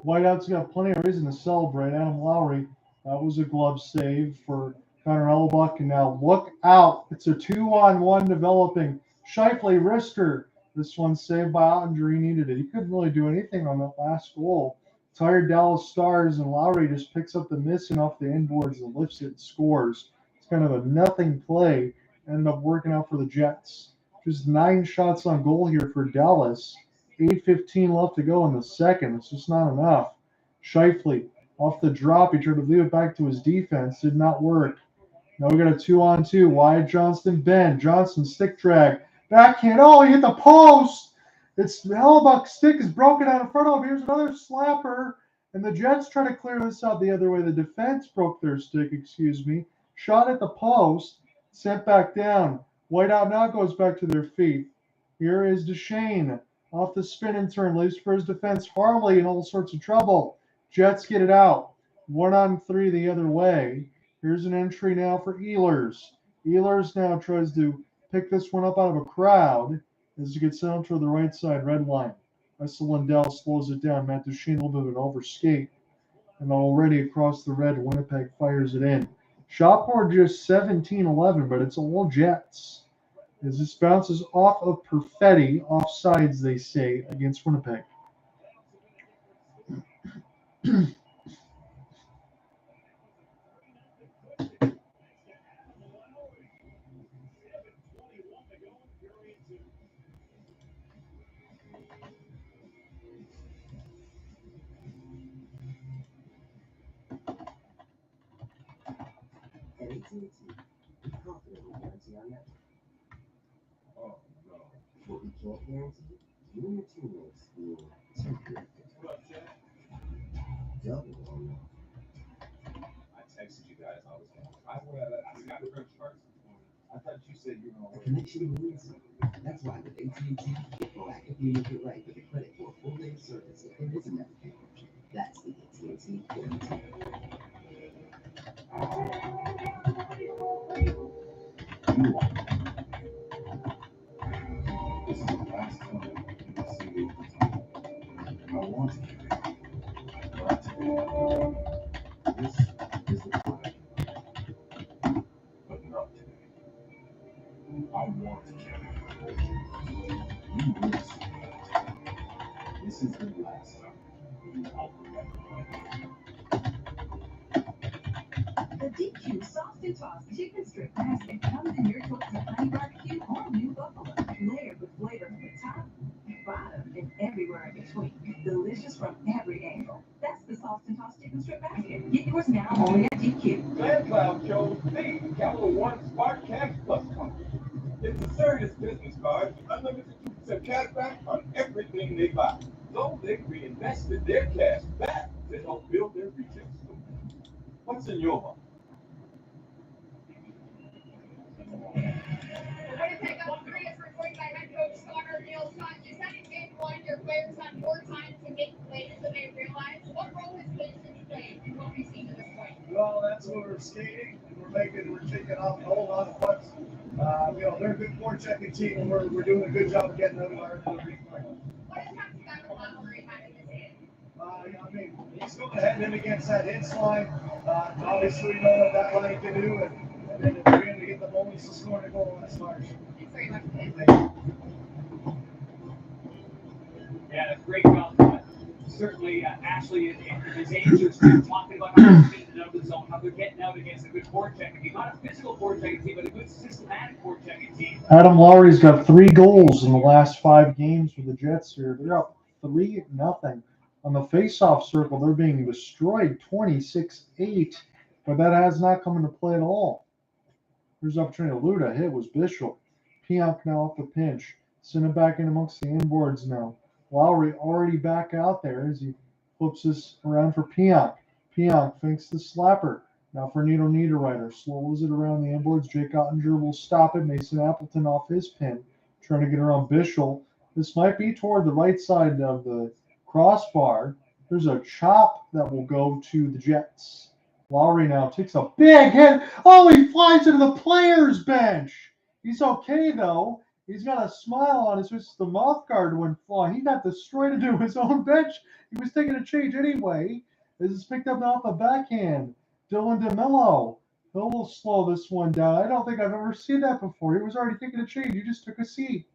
Whiteout's got plenty of reason to celebrate. Adam Lowry, that was a glove save for Connor Hellebuyck. And now look out. It's a 2-on-1 developing. Scheifele, wrister. This one saved by Ottinger. He needed it. He couldn't really do anything on that last goal. Tired Dallas Stars, and Lowry just picks up the missing off the inboards and lifts it and scores. It's kind of a nothing play. Ended up working out for the Jets. Just 9 shots on goal here for Dallas. 8:15 left to go in the second. It's just not enough. Scheifele off the drop. He tried to leave it back to his defense. Did not work. Now we got a 2-on-2. Wyatt, Johnston, Benn. Johnston stick drag. Backhand. Oh, he hit the post. It's Hellebuyck's stick is broken out in front of him. Here's another slapper. And the Jets try to clear this out the other way. The defense broke their stick, excuse me. Shot at the post. Sent back down. Whiteout now goes back to their feet. Here is Duchene off the spin and turn, leaves for his defense. Harley in all sorts of trouble. Jets get it out. 1-on-3 the other way. Here's an entry now for Ehlers. Ehlers now tries to pick this one up out of a crowd as he gets down toward the right side red line. Lindell slows it down. Matt Duchene a little bit of an overskate. And already across the red, Winnipeg fires it in. Shot board just 17-11, but it's all Jets. As this bounces off of Perfetti, offsides, they say, against Winnipeg. At AT&T, we confidently guarantee our network. Oh, no. What we can't guarantee, you and your teammates will temporarily double on that. I texted you guys. I got the charts. I thought you said you were going to. A connection means something. That's why with AT&T, you proactively make it right with a credit for a full day of service if there is a network interruption. That's the AT&T guarantee. This is the last time you will see me. I want to give it. But this is the time. But not today. I want to give it. You will see that. This is the last time you will remember. The DQ Soft and Tossed Chicken Strip Basket comes in your choice of honey barbecue or new buffalo, layered with flavor from the top, bottom, and everywhere in between. Delicious from every angle. That's the Soft and Tossed Chicken Strip Basket. Get yours now only at DQ. Fan Cloud chose the Capital One Smart Cash Plus Card. It's a serious business card, unlimited 2% cash back on everything they buy. So they reinvested their cash back to help build their retail store. What's in your heart? Winnipeg up 3 is reported by head coach Connor Nils Lundkvist. You said in game 1 your players had more time to make plays than they realized. What role has patience played in what we've seen to this point? Well, that's what we're skating. We're taking off a whole lot of pucks. They're a good forechecking team, and we're doing a good job of getting out of our delivery. What has Captain Lowry had in his hand? He's going ahead and against that Hintz line. Obviously, we know what that line can do, and then if we're going to get the bonus to score a goal, that's large. Thanks very much. Yeah, that's great job. Certainly, Ashley and his agents been talking about how they're getting out of the zone, how they're getting out against a good forechecking team. Not a physical forechecking team, but a good systematic forechecking team. Adam Lowry's got 3 goals in the last 5 games for the Jets here. They're up 3-0. On the face-off circle, they're being destroyed 26-8, but that has not come into play at all. Here's an opportunity to Luda. Hit was Bishop. Pionk now off the pinch. Send it back in amongst the inboards now. Lowry already back out there as he flips this around for Pionk. Pionk thinks the slapper. Now for Nito Niederreiter. Slows it around the inboards. Jake Ottinger will stop it. Mason Appleton off his pin. Trying to get around Bishop. This might be toward the right side of the crossbar. There's a chop that will go to the Jets. Lowry now takes a big hit. Oh, he flies into the players' bench. He's okay, though. He's got a smile on his face. The mouth guard went flying. He got destroyed into his own bench. He was taking a change anyway. This is picked up now off the backhand. Dylan DeMello. He will slow this one down. I don't think I've ever seen that before. He was already taking a change. He just took a seat.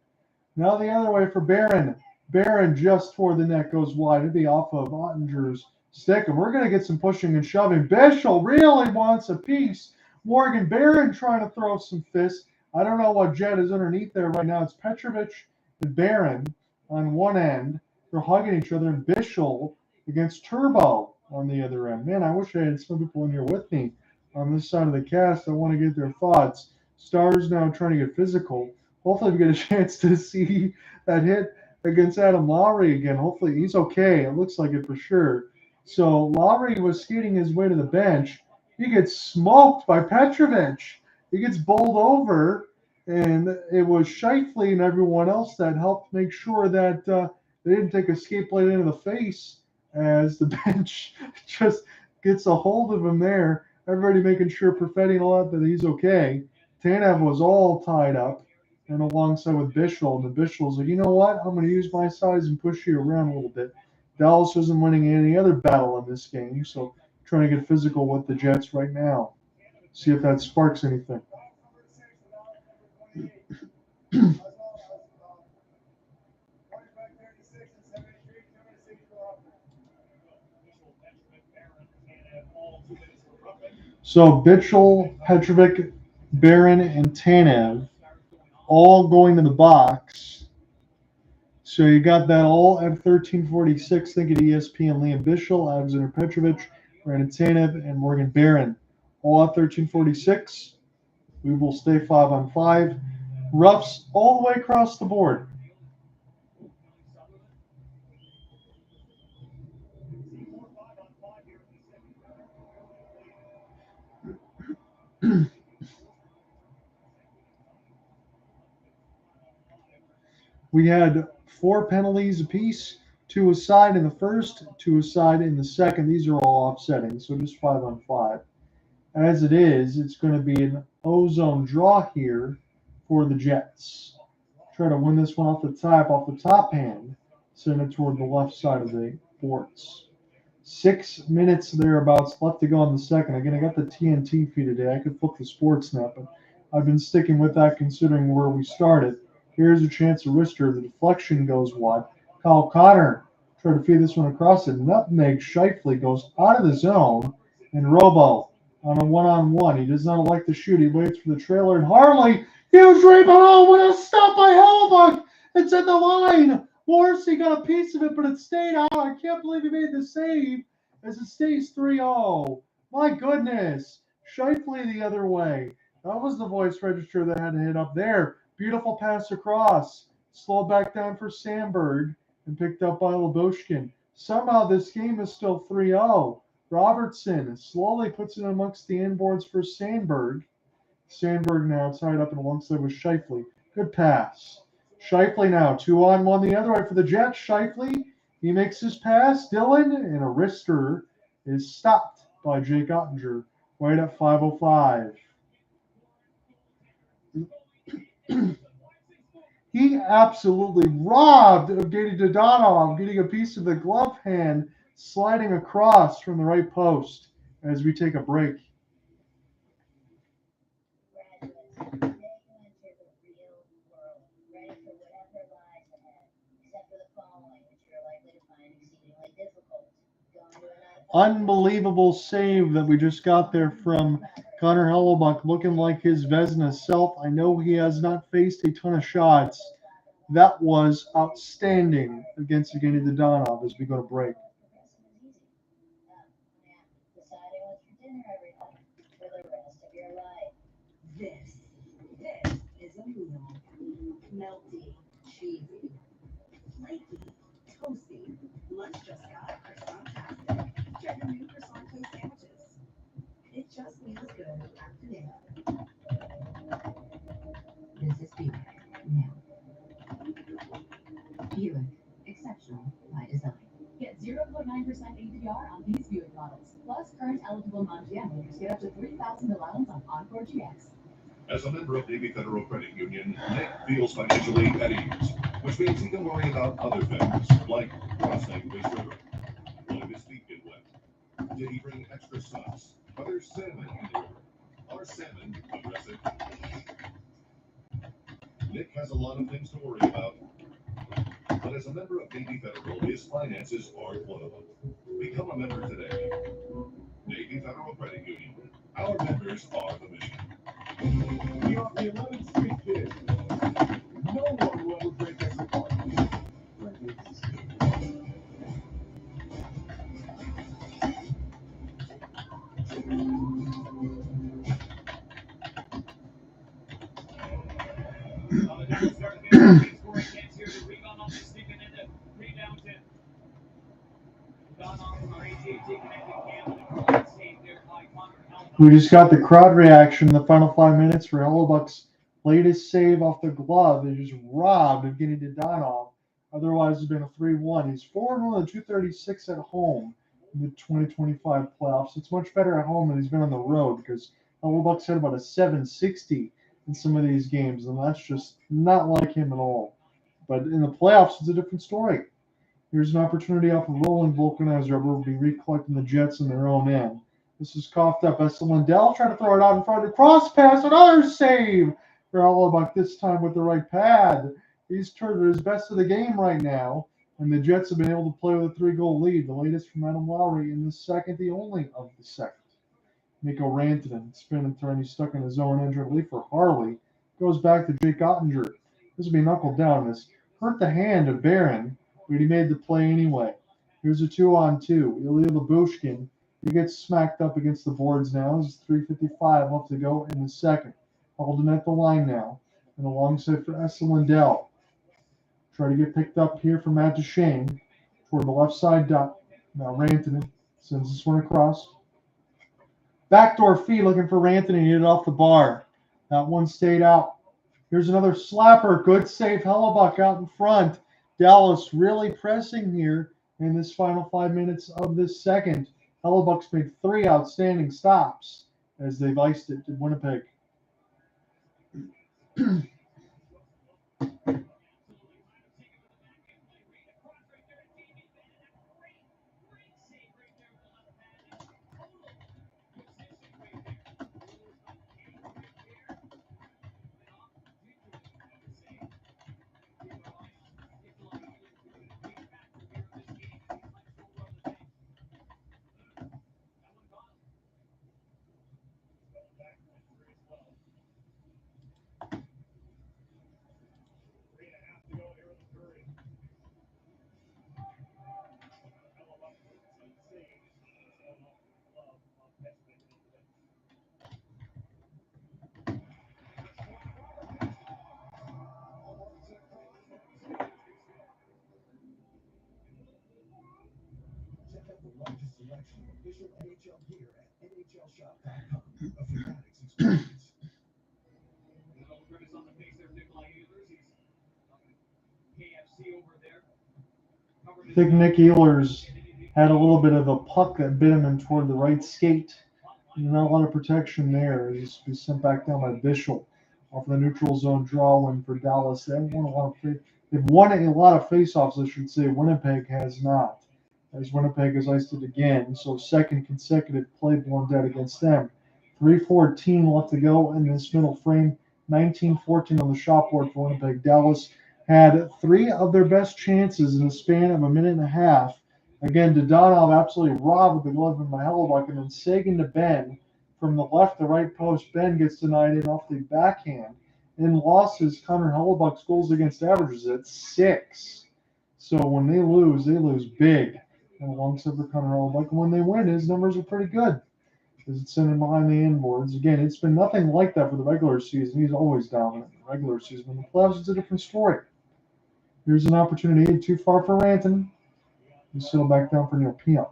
Now the other way for Barron. Barron just toward the net goes wide. It'd be off of Ottinger's stick. And we're going to get some pushing and shoving. Bischel really wants a piece. Morgan Barron trying to throw some fists. I don't know what Jet is underneath there right now. It's Petrovich and Barron on one end. They're hugging each other. And Bischel against Turbo on the other end. Man, I wish I had some people in here with me on this side of the cast. I want to get their thoughts. Stars now trying to get physical. Hopefully we get a chance to see that hit against Adam Lowry again. Hopefully he's okay. It looks like it for sure. So Lowry was skating his way to the bench. He gets smoked by Petrovich. He gets bowled over. And it was Shifley and everyone else that helped make sure that they didn't take a skate blade into the face as the bench just gets a hold of him there. Everybody making sure Perfetti and all that he's okay. Tanev was all tied up and alongside with Bischel. And the Bischel's like, you know what? I'm going to use my size and push you around a little bit. Dallas isn't winning any other battle in this game, so trying to get physical with the Jets right now. See if that sparks anything. So Bichel, Petrovic, Barron, and Tanev all going to the box. So you got that all at 13:46. Think of ESPN, Liam Bichel, Alexander Petrovic, Brandon Tanev, and Morgan Barron. All at 13:46. We will stay 5-on-5. Roughs all the way across the board. We had 4 penalties apiece, 2 aside in the first, 2 aside in the second. These are all offsetting, so just 5-on-5. As it is, it's going to be an O-zone draw here for the Jets. Try to win this one off the top hand, send it toward the left side of the boards. 6 minutes thereabouts left to go in the second. Again, I got the TNT feed today. I could flip the Sportsnet, but I've been sticking with that considering where we started. Here's a chance of wrister. The deflection goes wide. Kyle Connor tried to feed this one across it. Nutmeg Shifley goes out of the zone. And Robo on a one-on-one. He does not like to shoot. He waits for the trailer. And Harley, huge rebound. Oh, what a stop by Hellebuyck. It's in the line. Morrissey got a piece of it, but it stayed out. I can't believe he made the save as it stays 3-0. My goodness. Shifley the other way. That was the voice register that had to hit up there. Beautiful pass across. Slow back down for Sandberg and picked up by Lindell. Somehow this game is still 3-0. Robertson slowly puts it amongst the inboards for Sandberg. Sandberg now tied up and alongside with Shifley. Good pass. Shifley now 2-on-1 the other way for the Jets. Shifley, he makes his pass. Dylan and a wrister is stopped by Jake Ottinger right at 5:05. He absolutely robbed of Evgeny Dodonov, getting a piece of the glove hand, sliding across from the right post as we take a break. Unbelievable save that we just got there from Connor Hellebuyck, looking like his Vezina self. I know he has not faced a ton of shots. That was outstanding against Evgeny Dodonov as we go to break. This is a meal. Melty, cheesy, flaky, toasty. Lunch just got croissant-tastic. Check your new croissant toast sandwiches. It just feels good after dinner. This is Buick. Now. Buick. Exceptional by design. Get 0.9% APR on these Buick models. Plus, current eligible non-GM owners get up to $3,000 allowance on Encore GX. As a member of Navy Federal Credit Union, Nick feels financially at ease, which means he can worry about other things, like crossing this river. One of his feet get wet. Did he bring extra sauce? Are there salmon in the river? Are salmon aggressive? Nick has a lot of things to worry about. But as a member of Navy Federal, his finances aren't one of them. Become a member today. Navy Federal Credit Union. Our members are the mission. We are the 11th Street Kid. No one will ever break us apart. We just got the crowd reaction in the final 5 minutes for Hellebuyck's Latest save off the glove. They just robbed of getting to Donov. Otherwise, it's been a 3-1. He's 4-1 with 236 at home in the 2025 playoffs. It's much better at home than he's been on the road because Hellebuyck's had about a 760 in some of these games, and that's just not like him at all. But in the playoffs, it's a different story. Here's an opportunity off a rolling vulcanized rubber. Will be recollecting the Jets in their own end. This is coughed up. Lindell trying to throw it out in front of the cross pass. Another save for Hellebuyck, this time with the right pad. He's turned his best of the game right now, and the Jets have been able to play with a 3-goal lead. The latest from Adam Lowry in the second, the only of the second. Mikko Rantanen, spin and turn. He's stuck in his own end. Relief for Harley. Goes back to Jake Ottinger. This will be knuckled down. This hurt the hand of Benn, but he made the play anyway. Here's a 2-on-2. Ilya Lyubushkin. He gets smacked up against the boards now. There's 3:55 left to go in the second. Holding at the line now. And alongside for Lindell. Try to get picked up here from Matt Duchene toward the left side dot. Now Rantanen sends this one across. Backdoor feed looking for Rantanen. He hit it off the bar. That one stayed out. Here's another slapper. Good save. Hellebuyck out in front. Dallas really pressing here in this final 5 minutes of this second. Hellebuyck's made 3 outstanding stops as they've iced it to Winnipeg. Official NHL gear at NHLshop.com. A Fanatics experience. I think Nick Ehlers had a little bit of a puck that bit him in toward the right skate. Not a lot of protection there. He's been sent back down by Bishop off the neutral zone draw win for Dallas. They've won a lot of faceoffs, I should say. Winnipeg has not, as Winnipeg has iced it again. So second consecutive play blown dead against them. 3:14 left to go in this middle frame. 19-14 on the shot board for Winnipeg. Dallas had 3 of their best chances in a span of a minute and a half. Again, Dodonov absolutely robbed with the glove in by Hellebuyck, and then Seguin to Benn from the left to right post. Benn gets denied in off the backhand and losses Connor Hellebuyck's goals against averages at 6. So when they lose big. And alongside for Connor Hellebuyck, when they win, his numbers are pretty good. Because it's sending behind the inboards. Again, it's been nothing like that for the regular season. He's always dominant in the regular season. In the playoffs, it's a different story. Here's an opportunity. Too far for Rantanen. We settle back down for Neil Pionk.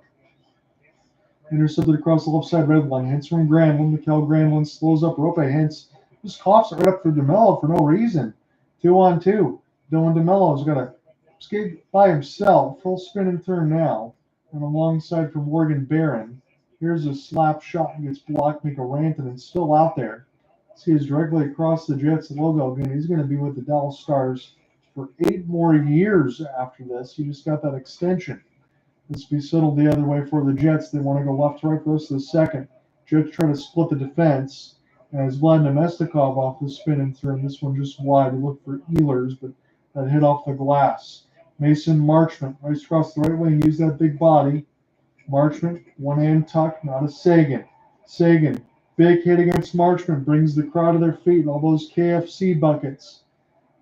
Intercepted across the left side red line. Hintz from Granlund. Mikhail Granlund slows up. Roope Hintz just coughs it right up for DeMello for no reason. 2-on-2. Dylan DeMello's got to skate by himself. Full spin and turn now. And alongside from Morgan Barron. Here's a slap shot and gets blocked. Mikko Rantanen still out there. Sees directly across the Jets logo again. He's going to be with the Dallas Stars for 8 more years after this. He just got that extension. This will be settled the other way for the Jets. They want to go left to right for the rest of the second. Jets try to split the defense. As Vlad Nemestikov off the spin and turn. This one just wide. They look for Ehlers, but that hit off the glass. Mason Marchment right across the right wing. Use that big body. Marchment, one-hand tuck, not a Seguin. Seguin, big hit against Marchment, brings the crowd to their feet and all those KFC buckets.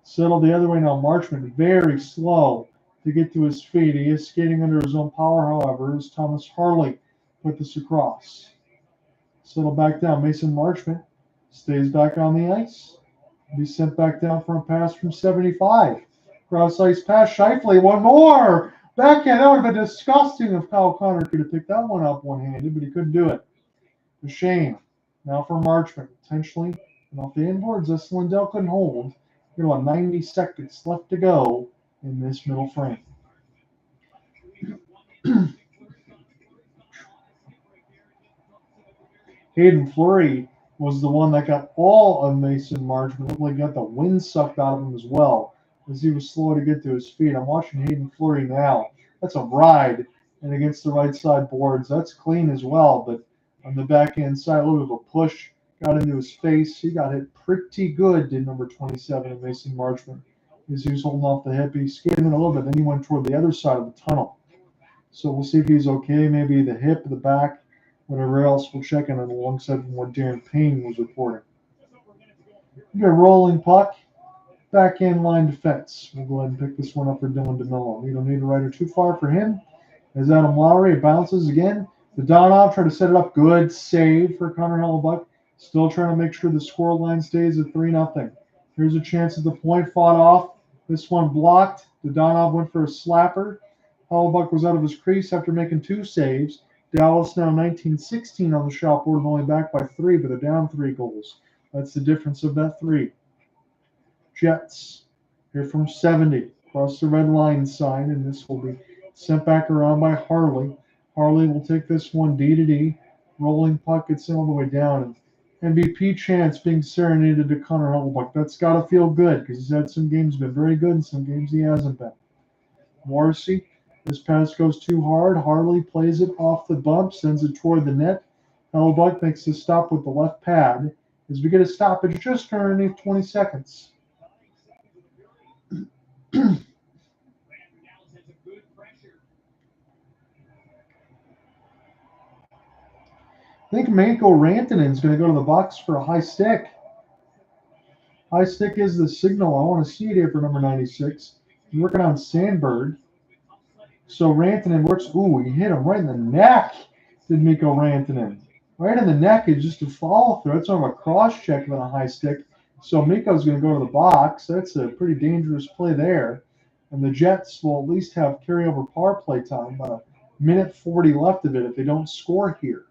Settle the other way now. Marchment, very slow to get to his feet. He is skating under his own power, however, as Thomas Harley put this across. Settle back down. Mason Marchment stays back on the ice. Be sent back down for a pass from 75. Cross ice pass. Scheifele, one more. Backhand. That would have been disgusting if Kyle Connor could have picked that one up one-handed, but he couldn't do it. Duchene. Now for Marchment. Potentially And off the inboards, this Lindell couldn't hold. You know, 90 seconds left to go in this middle frame. Hayden Fleury was the one that got all of Mason Marchment. Looked like he got the wind sucked out of him as well as he was slow to get to his feet. I'm watching Hayden Fleury now. That's a ride, and against the right side boards. That's clean as well, but on the backhand side, a little bit of a push got into his face. He got hit pretty good, did number 27 of Mason Marchment. As he was holding off the hip, he skated in a little bit, then he went toward the other side of the tunnel. So we'll see if he's okay. Maybe the hip, the back, whatever else. We'll check in alongside from what Darren Payne was reporting. We got a rolling puck, backhand line defense. We'll go ahead and pick this one up for Dylan DeMello. We don't need a rider too far for him. As Adam Lowry, it bounces again. The Donov tried to set it up. Good save for Connor Hellebuyck. Still trying to make sure the score line stays at 3-0. Here's a chance at the point, fought off. This one blocked. The Donov went for a slapper. Hellebuyck was out of his crease after making 2 saves. Dallas now 19-16 on the shot board, only back by 3, but they're down 3 goals. That's the difference of that 3. Jets here from 70 across the red line sign, and this will be sent back around by Harley. Harley will take this one D to D. Rolling puck gets in all the way down, and MVP chance being serenaded to Connor Hellebuyck. That's got to feel good because he's had some games been very good and some games he hasn't been. Morrissey. This pass goes too hard. Harley plays it off the bump, sends it toward the net. Hellebuyck makes the stop with the left pad as we get a stoppage just underneath 20 seconds. I think Mikko Rantanen is going to go to the box for a high stick. High stick is the signal. I want to see it here for number 96. He's working on Sandberg. So Rantanen works. Ooh, he hit him right in the neck, did Mikko Rantanen. Right in the neck is just a follow through. That's sort of a cross check with a high stick. So Mikko's going to go to the box. That's a pretty dangerous play there. And the Jets will at least have carryover power play time, about a minute 40 left of it if they don't score here.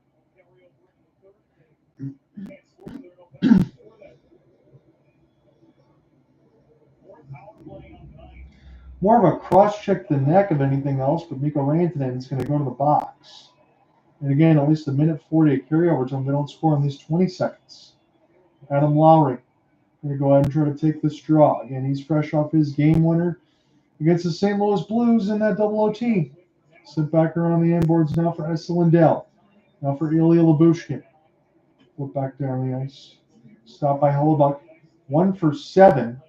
More of a cross-check the neck of anything else, but Mikko Rantanen is going to go to the box. And again, at least a minute 40 of carryover time. They don't score in these 20 seconds. Adam Lowry going to go ahead and try to take this draw. Again, he's fresh off his game winner against the St. Louis Blues in that double OT. Sit back around the inboards now for Lindell. Now for Ilya Lyubushkin. Flip back down the ice. Stop by Hellebuyck. 1 for 7.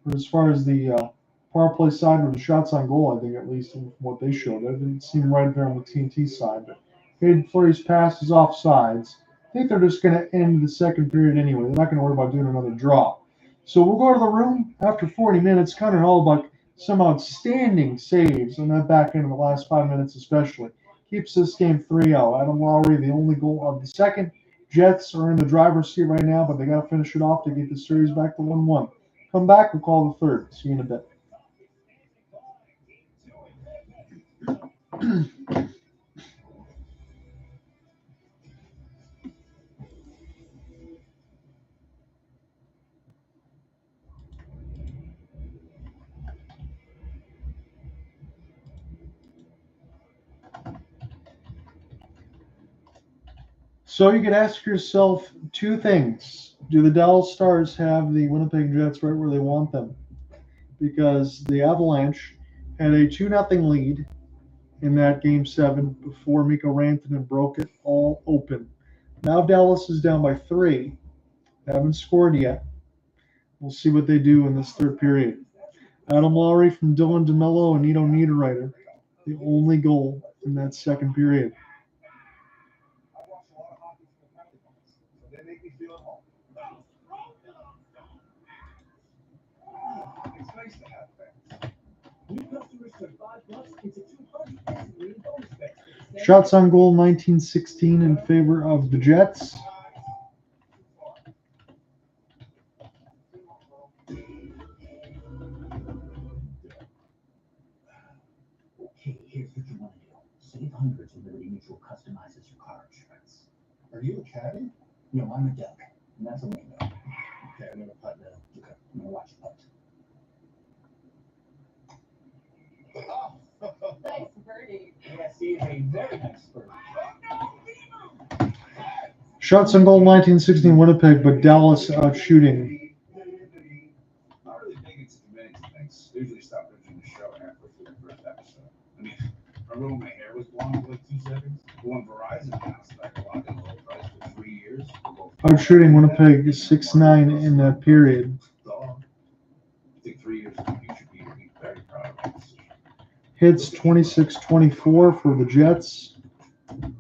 But as far as the power play side or the shots on goal, I think at least from what they showed. That didn't seem right there on the TNT side. But Hayden Fleury's pass is off sides. I think they're just going to end the second period anyway. They're not going to worry about doing another draw. So we'll go to the room after 40 minutes. Connor Hellebuyck, some outstanding saves on that back end of the last 5 minutes especially. Keeps this game 3-0. Adam Lowry, the only goal of the second. Jets are in the driver's seat right now, but they got to finish it off to get the series back to 1-1. Come back, we'll call the third. See you in a bit. So you could ask yourself 2 things. Do the Dallas Stars have the Winnipeg Jets right where they want them? Because the Avalanche had a 2-0 lead in that Game 7 before Mikko Rantanen broke it all open. Now Dallas is down by 3. They haven't scored yet. We'll see what they do in this third period. Adam Lowry from Dylan DeMello and Nito Niederreiter, the only goal in that second period. They make me feel at home. It's nice to have fans. New customers turn $5 into $200 in bonus bets. Shots on goal 19-16 in favor of the Jets. Okay, here's what you want to do. Save hundreds when Liberty Mutual customizes your car insurance. Are you a caddy? No, I'm a duck, and that's a window. very nice spurt. Shots on goal 1916 Winnipeg, but Dallas out shooting. Not really big into committing to things. Usually stop pitching the show halfway through the first episode. I mean, remember when my hair was blonde for like 2 seconds? When Verizon announced that I could lock in a low price for 3 years. Out shooting Winnipeg 6-9 in that period. I think 3 years you should be very proud of that decision. Hits 26-24 for the Jets. Can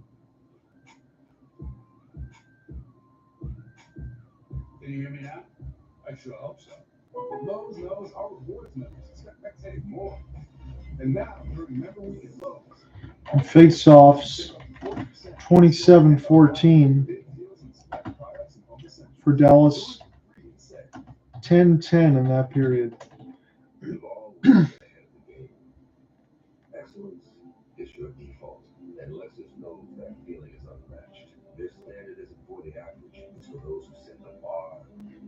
you hear me now? I sure hope so. Lowe's knows our rewards members expect to save more. And now, remember we can Lowe's. Face-offs 27-14 for Dallas. 10-10 in that period. Excellence is your default, and Lexus knows that feeling is unmatched. Their standard isn't for the average, it's for those who set the bar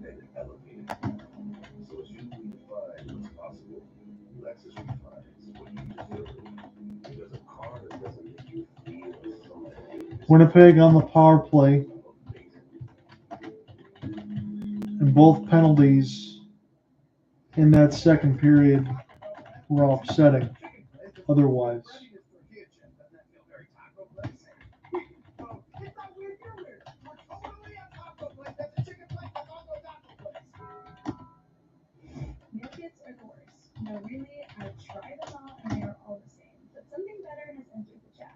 and elevate it. So as you redefine what's possible, Lexus refines what you deserve. Because a car that doesn't make you feel something. Winnipeg on the power play. And both penalties in that second period were offsetting otherwise. Meal kits are the worst. No, really, I tried them all and they're all the same. But something better has entered the chat.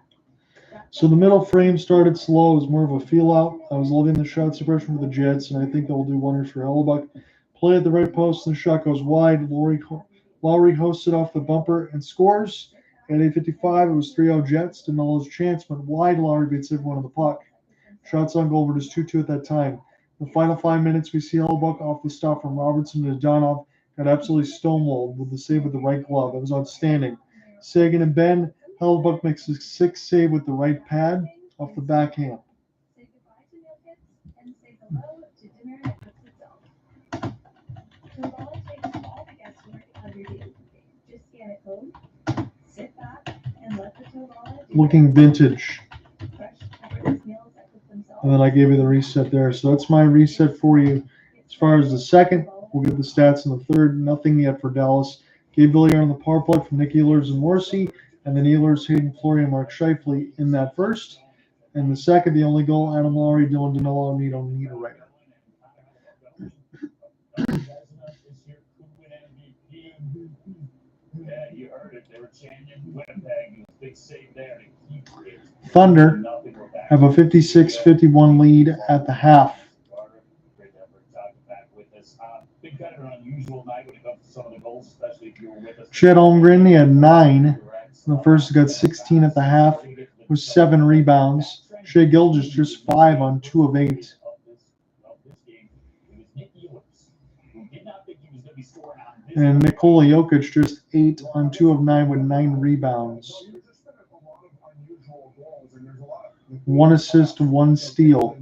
So the middle frame started slow. It was more of a feel out. I was loving the shot suppression for the Jets, and I think they'll do wonders for Hellebuyck. Play at the right post, and the shot goes wide. Lowry hosts it off the bumper and scores. At 8:55, it was 3-0 Jets. DeMello's chance went wide. Lowry beats everyone on the puck. Shots on goal were just 2-2 at that time. In the final 5 minutes, we see Hellebuyck off the stop from Robertson to Donov. Got absolutely stonewalled with the save with the right glove. That was outstanding. Seguin and Benn. Hellebuyck makes a 6th save with the right pad off the backhand. Say goodbye to meal kits and say hello to dinner that cooks itself. Toval takes all the guesswork out of your daily cooking. Just scan a code, sit back, and let the Toval do Looking vintage. fresh, effortless meals that cook themselves. And then I gave you the reset there. So that's my reset for you. As far as the second, we'll get the stats in the third. Nothing yet for Dallas. Gabe Villiers on the power play from Nick Ehlers and Morrissey. And then Ehlers, Hayden Fleury, and Mark Scheifele in that first. And the second, the only goal, Adam Lowry, Dylan DeMello, and Nito Niederreiter. Yeah, you heard it. They were chanting Winnipeg. Big save there to keep it. Thunder have a 56-51 lead at the half. Great effort. Back with us. Big kind of an unusual night when it comes to some of the goals, especially if you were with us. Chet Holmgren, he had 9. In the first, he got 16 at the half with 7 rebounds. Shea Gilgeous just 5 on 2 of 8. And Nikola Jokic just 8 on 2 of 9 with 9 rebounds. 1 assist, 1 steal.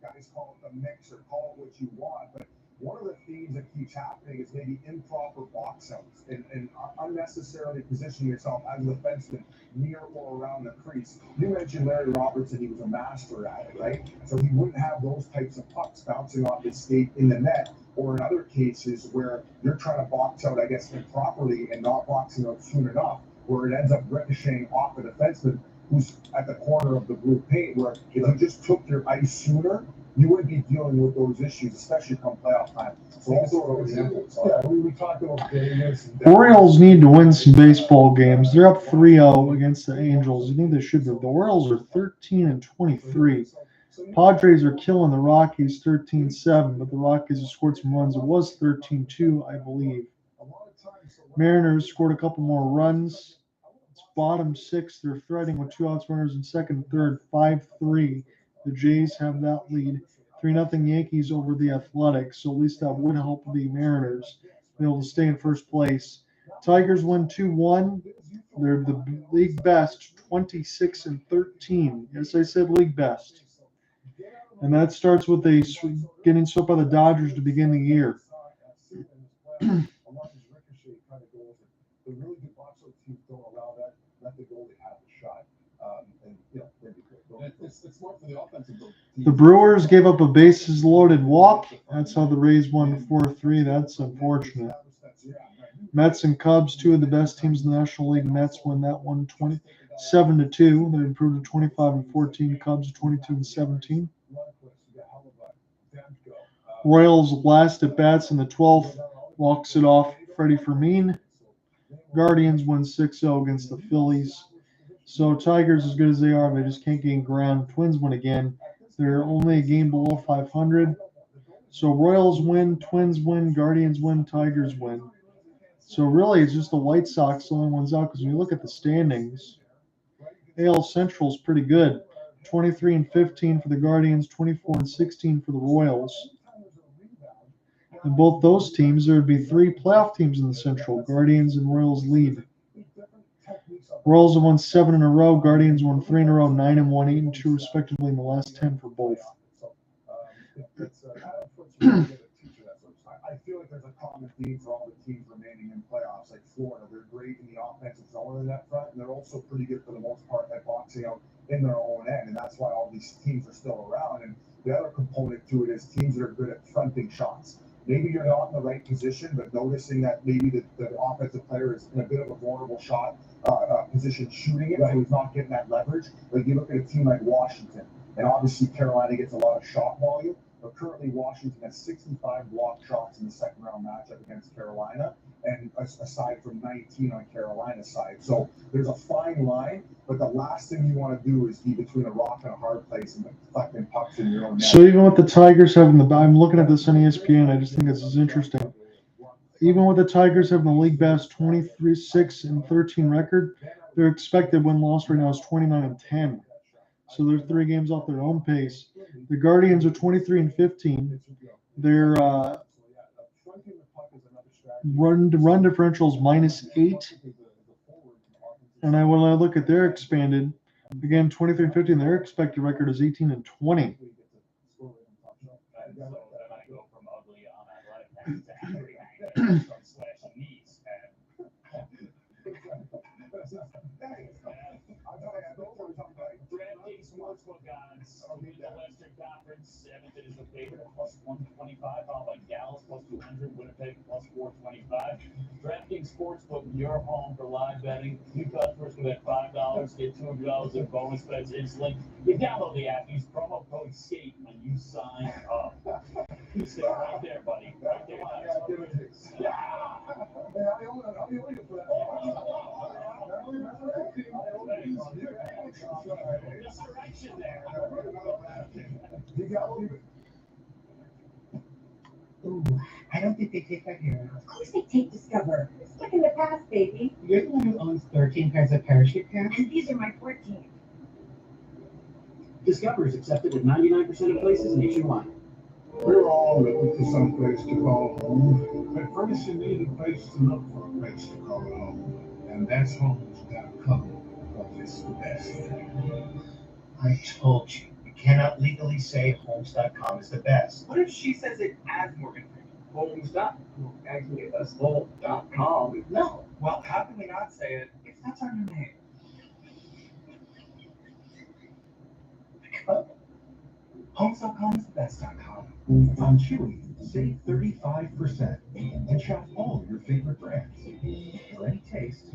Guys call it the mix or call it what you want, but one of the themes that keeps happening is maybe improper box outs and unnecessarily positioning yourself as a defenseman near or around the crease. You mentioned Larry Robertson, he was a master at it, right? So he wouldn't have those types of pucks bouncing off his skate in the net, or in other cases where you're trying to box out, I guess, improperly and not boxing out soon enough, where it ends up ricocheting off a defenseman who's at the corner of the blue paint, where if you just took your ice sooner, you wouldn't be dealing with those issues, especially come playoff time. So also, yeah, we talked about Vegas. Orioles need to win some baseball games. They're up 3-0 against the Angels. You think they should be. The Orioles are 13-23. Padres are killing the Rockies 13-7, but the Rockies have scored some runs. It was 13-2, I believe. Mariners scored a couple more runs. It's bottom 6. They're threatening with 2 outs runners in second and third, 5-3. The Jays have that lead. 3-0 Yankees over the Athletics, so at least that would help the Mariners be able to stay in first place. Tigers win 2-1. They're the league best, 26-13. Yes, I said league best. And that starts with getting swept by the Dodgers to begin the year. The really good box out teams don't allow that. Let the goalie have the shot. The Brewers gave up a bases loaded walk. That's how the Rays won 4-3. That's unfortunate. Mets and Cubs, two of the best teams in the National League. Mets won that one 27-2. They improved to 25-14. Cubs 22-17. Royals last at bats in the 12th. Walks it off Freddie Fermin. Guardians win 6-0 against the Phillies. So Tigers, as good as they are, they just can't gain ground. Twins win again. They're only a game below 500. So Royals win, Twins win, Guardians win, Tigers win. So really, it's just the White Sox the only ones out, because when you look at the standings, AL Central is pretty good. 23-15 for the Guardians, 24-16 for the Royals. And both those teams, there would be three playoff teams in the Central. Guardians and Royals lead. Royals have won 7 in a row. Guardians won 3 in a row, 9-1, 8-2, respectively, in the last 10 for both. I feel like there's a common theme for all the teams remaining in playoffs. Like Florida, they're great in the offensive zone in that front, and they're also pretty good for the most part at boxing out in their own end, and that's why all these teams are still around. And the other component to it is teams that are good at fronting shots. Maybe you're not in the right position, but noticing that maybe the offensive player is in a bit of a vulnerable shot position shooting it, so he's not getting that leverage. Like you look at a team like Washington, and obviously Carolina gets a lot of shot volume, but currently Washington has 65 blocked shots in the second round matchup against Carolina, and aside from 19 on Carolina's side. So there's a fine line, but the last thing you want to do is be between a rock and a hard place and deflecting pucks in your own net. So even with the Tigers having I'm looking at this on ESPN, I just think this is interesting. Even with the Tigers having the league best 23-6-13 record, their expected win-loss right now is 29-10. So they're 3 games off their own pace. The Guardians are 23-15. Their run differential is -8. And when I look at their expanded, again 23-15, their expected record is 18-20. Sportsbook odds in the Western Conference. Edmonton is the favorite at +125, followed by Dallas +200, Winnipeg +425. DraftKings Sportsbook, your home for live betting. New customers can bet $5, get $200 in bonus bets instantly. You download the app, use promo code SKATE when you sign up. You stay right there, buddy. Right there. Yeah. Misdirection there. Ooh, I don't think they take that here. Of course they take Discover. It's like in the past, baby. You're the one who owns 13 pairs of parachute pants? And these are my 14. Discover is accepted at 99% of places nationwide. We're all looking for some place to call home, but first you need a place to look for a place to call home, and that's homes.com. It's the best. I told you, you cannot legally say homes.com is the best. What if she says it as Morgan Freeman? Homes.com. Actually, that's home.com. No. Well, how can we not say it if that's our new name? Homes.com is the best.com. On Chewy, save 35% and shop all your favorite brands. For any taste,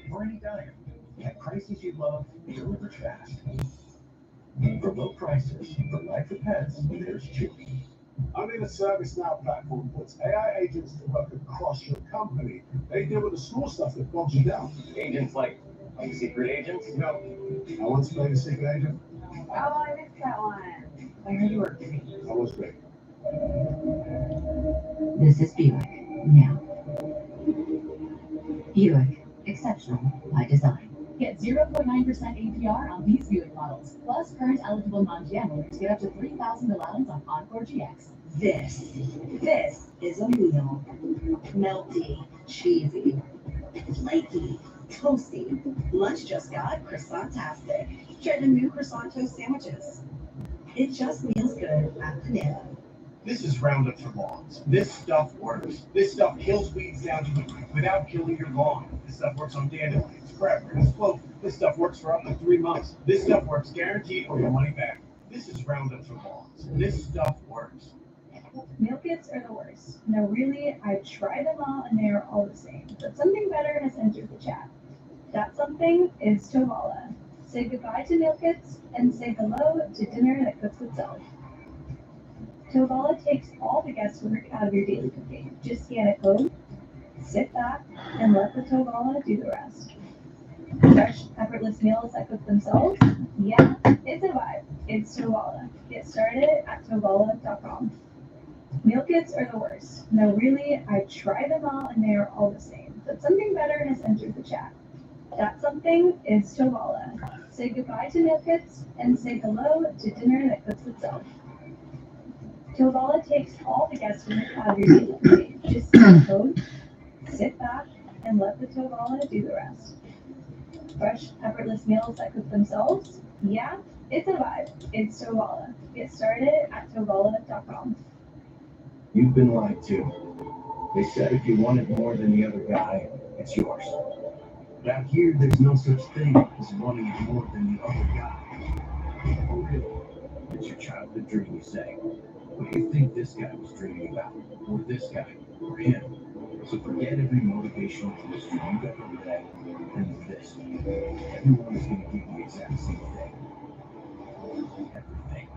for any diner, at prices you love, delivered fast. For low prices, for life with pets, there's Chewy. I'm in a ServiceNow platform that puts AI agents to work across your company. They deal with the small stuff that bogs you down. Agents like secret agents? No. I once played a secret agent. Oh, I missed that one. I heard you were great. I was great. This is Buick. Now. Buick. Exceptional by design. Get 0.9% APR on these Buick models. Plus, current eligible non-GM owners get up to $3,000 allowance on Encore GX. This is a meal. Melty, cheesy, flaky, toasty. Lunch just got croissant-tastic. Try the new croissant toast sandwiches. It just feels good at Panera. This is Roundup for lawns. This stuff works. This stuff kills weeds down to it without killing your lawn. This stuff works on dandelions, cranberries, clover. This stuff works for up to 3 months. This stuff works guaranteed for your money back. This is Roundup for Lawns. This stuff works. Meal kits are the worst. No, really, I tried them all and they are all the same. But something better has entered the chat. That something is Tovala. Say goodbye to meal kits and say hello to dinner that cooks itself. Tovala takes all the guesswork out of your daily cooking. Just scan a code, sit back, and let the Tovala do the rest. Fresh, effortless meals that cook themselves? Yeah, it's a vibe. It's Tovala. Get started at tovala.com. Meal kits are the worst. No, really, I tried them all and they are all the same. But something better has entered the chat. That something is Tovala. Say goodbye to meal kits and say hello to dinner that cooks itself. Tovala takes all the guesswork out of your daily cooking. Just scan the code, sit back, and let the Tovala do the rest. Fresh, effortless meals that cook themselves? Yeah, it's a vibe. It's Tovala. Get started at tovala.com. You've been lied to. They said if you wanted more than the other guy, it's yours. But out here, there's no such thing as wanting it more than the other guy. Oh, really? It's your childhood dream, you say. What do you think this guy was dreaming about? Or this guy? Or him? So forget every motivational poster you ever read and this. Everyone is going to give the exact same thing. Everything.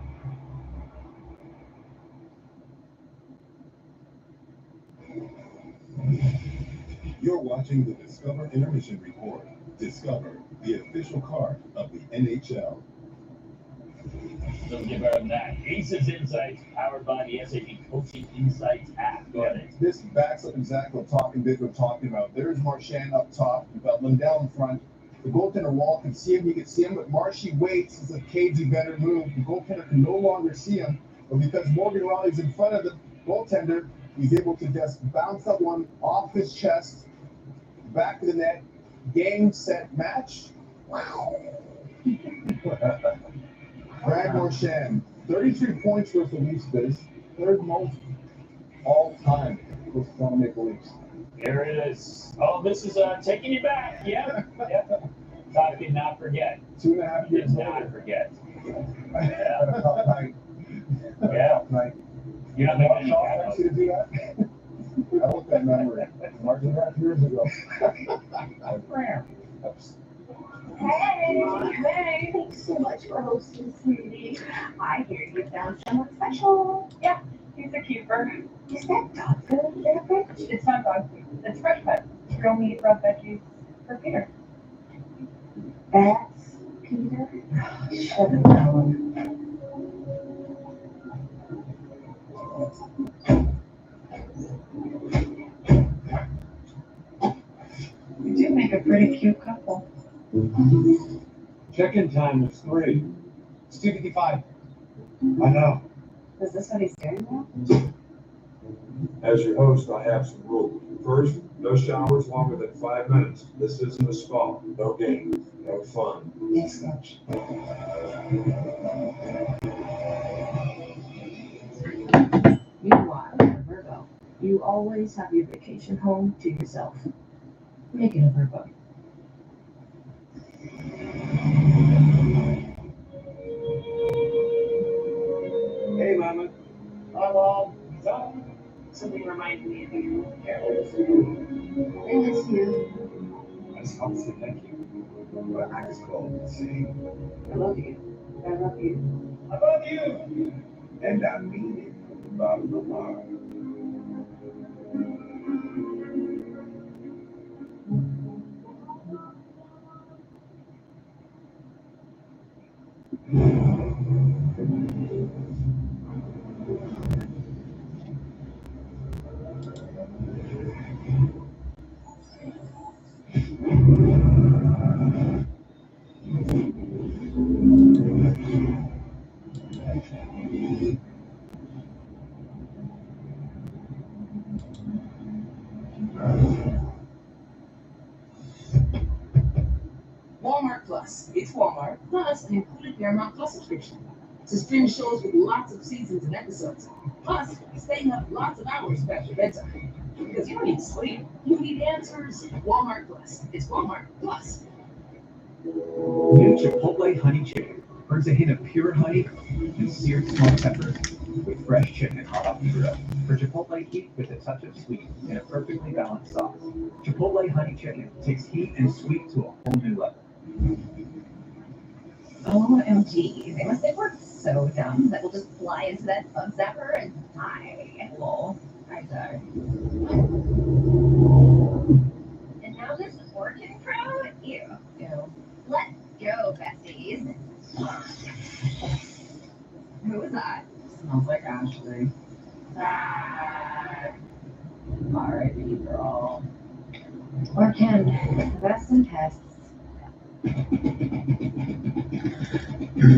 You're watching the Discover Intermission Report. Discover, the official card of the NHL. Doesn't get better than that. Aces Insights, powered by the SAP Coaching Insights app. Go ahead. This backs up exactly what we're talking about. There's Marchment up top. We've got Lindell in front. The goaltender wall can see him. You can see him, but Marshy waits. It's a cagey, better move. The goaltender can no longer see him, but because Morgan Riley's in front of the goaltender, he's able to just bounce that one off his chest, back to the net. Game, set, match. Wow. Brad Marchand, 33 points versus the Leafs this. Third most all time with Toronto Maple Leafs. There it is. Oh, this is taking you back. Yeah. God did not forget. 2.5 years Did later. not forget. Had a tough night. Yeah. Night. You're not making any Sean cat asked you to do that? I want that memory. Marching back years ago. Hey, thanks so much for hosting, sweetie. I hear you found someone special. Yeah, he's a keeper. Is that dog food in the fridge? It's not dog food. It's fresh cut. Real meat, raw veggies for Peter. That's Peter? Shut it down. You do make a pretty cute couple. Check-in time was 3. It's 2:55. I know. Is this what he's doing now? As your host, I have some rules. First, no showers longer than 5 minutes. This isn't a spa. No games. No fun. Yes, Coach. Meanwhile, Virgo, you always have your vacation home to yourself. Make it a Virgo. Hey, Mama. Hi, Mom. Something reminds me of you. I miss you. I miss you. I just want to say thank you. But I just called to say I love you. I love you. I love you. And I mean it from the bottom of my heart. Walmart Plus. It's Walmart Plus an included Paramount Plus subscription to stream shows with lots of seasons and episodes. Plus, staying up lots of hours past your bedtime. Because you don't need sleep, you need answers. Walmart Plus. It's Walmart Plus. New Chipotle Honey Chicken. Burns a hint of pure honey and seared smoked peppers with fresh chicken hot off the grill. For Chipotle heat with a touch of sweet in a perfectly balanced sauce. Chipotle honey chicken takes heat and sweet to a whole new level. OMG, they must think we're so dumb that we'll just fly into that bug zapper and die. Lol. I died. And now this orchid crowd? Ew. Ew. Let's go, besties. Who was that? Smells like Ashley. R.I.P. girl. Or Ken, best in tests.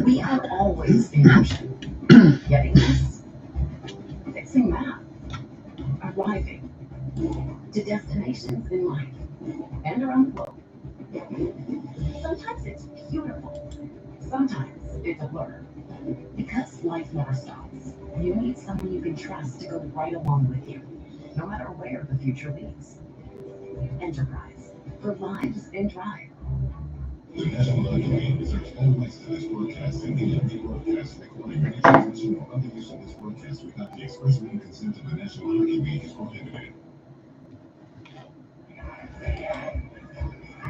We are always in motion. Getting this. Fixing math. Arriving. To destinations in life. And around the globe. Sometimes it's beautiful. Sometimes it's a blur. Because life never stops, you need someone you can trust to go right along with you, no matter where the future leads. Enterprise, for lives in drive. The National Archive reserves all rights to this broadcast and any rebroadcast, recording, or transmission or other use of this broadcast without the express written consent of the National Archive is prohibited.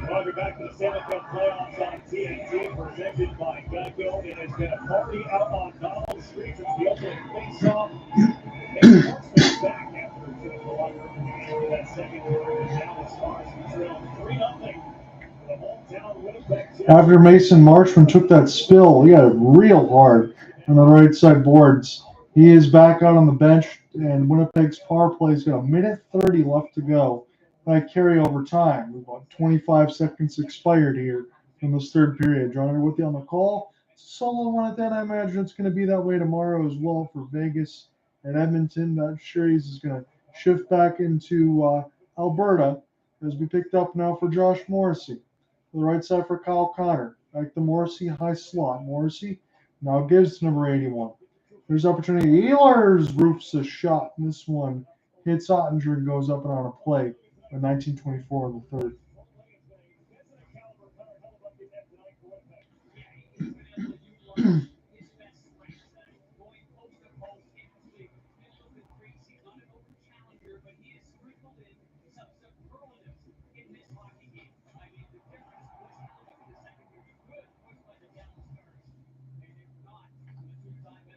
Welcome back to the Stanley Cup playoffs on TNT, presented by Geico. It has been a party out on Donald Street since the opening face-off. Marchment back after the locker room after that second quarter. The Dallas Stars trailed 3-0 for the hometown Winnipeg Jets. After Mason Marchment took that spill, he got it real hard on the right side boards. He is back out on the bench, and Winnipeg's power play's got 1:30 left to go. That carryover time, about 25 seconds expired here in this third period. Johnny with you on the call. Solo one at that. I imagine it's going to be that way tomorrow as well for Vegas and Edmonton. That series is going to shift back into Alberta as we picked up now for Josh Morrissey. To the right side for Kyle Connor. Back to Morrissey, high slot. Morrissey now gives to number 81. There's opportunity. Ehlers roofs a shot. This one hits Ottinger and goes up and on a play. In 1924 in the third.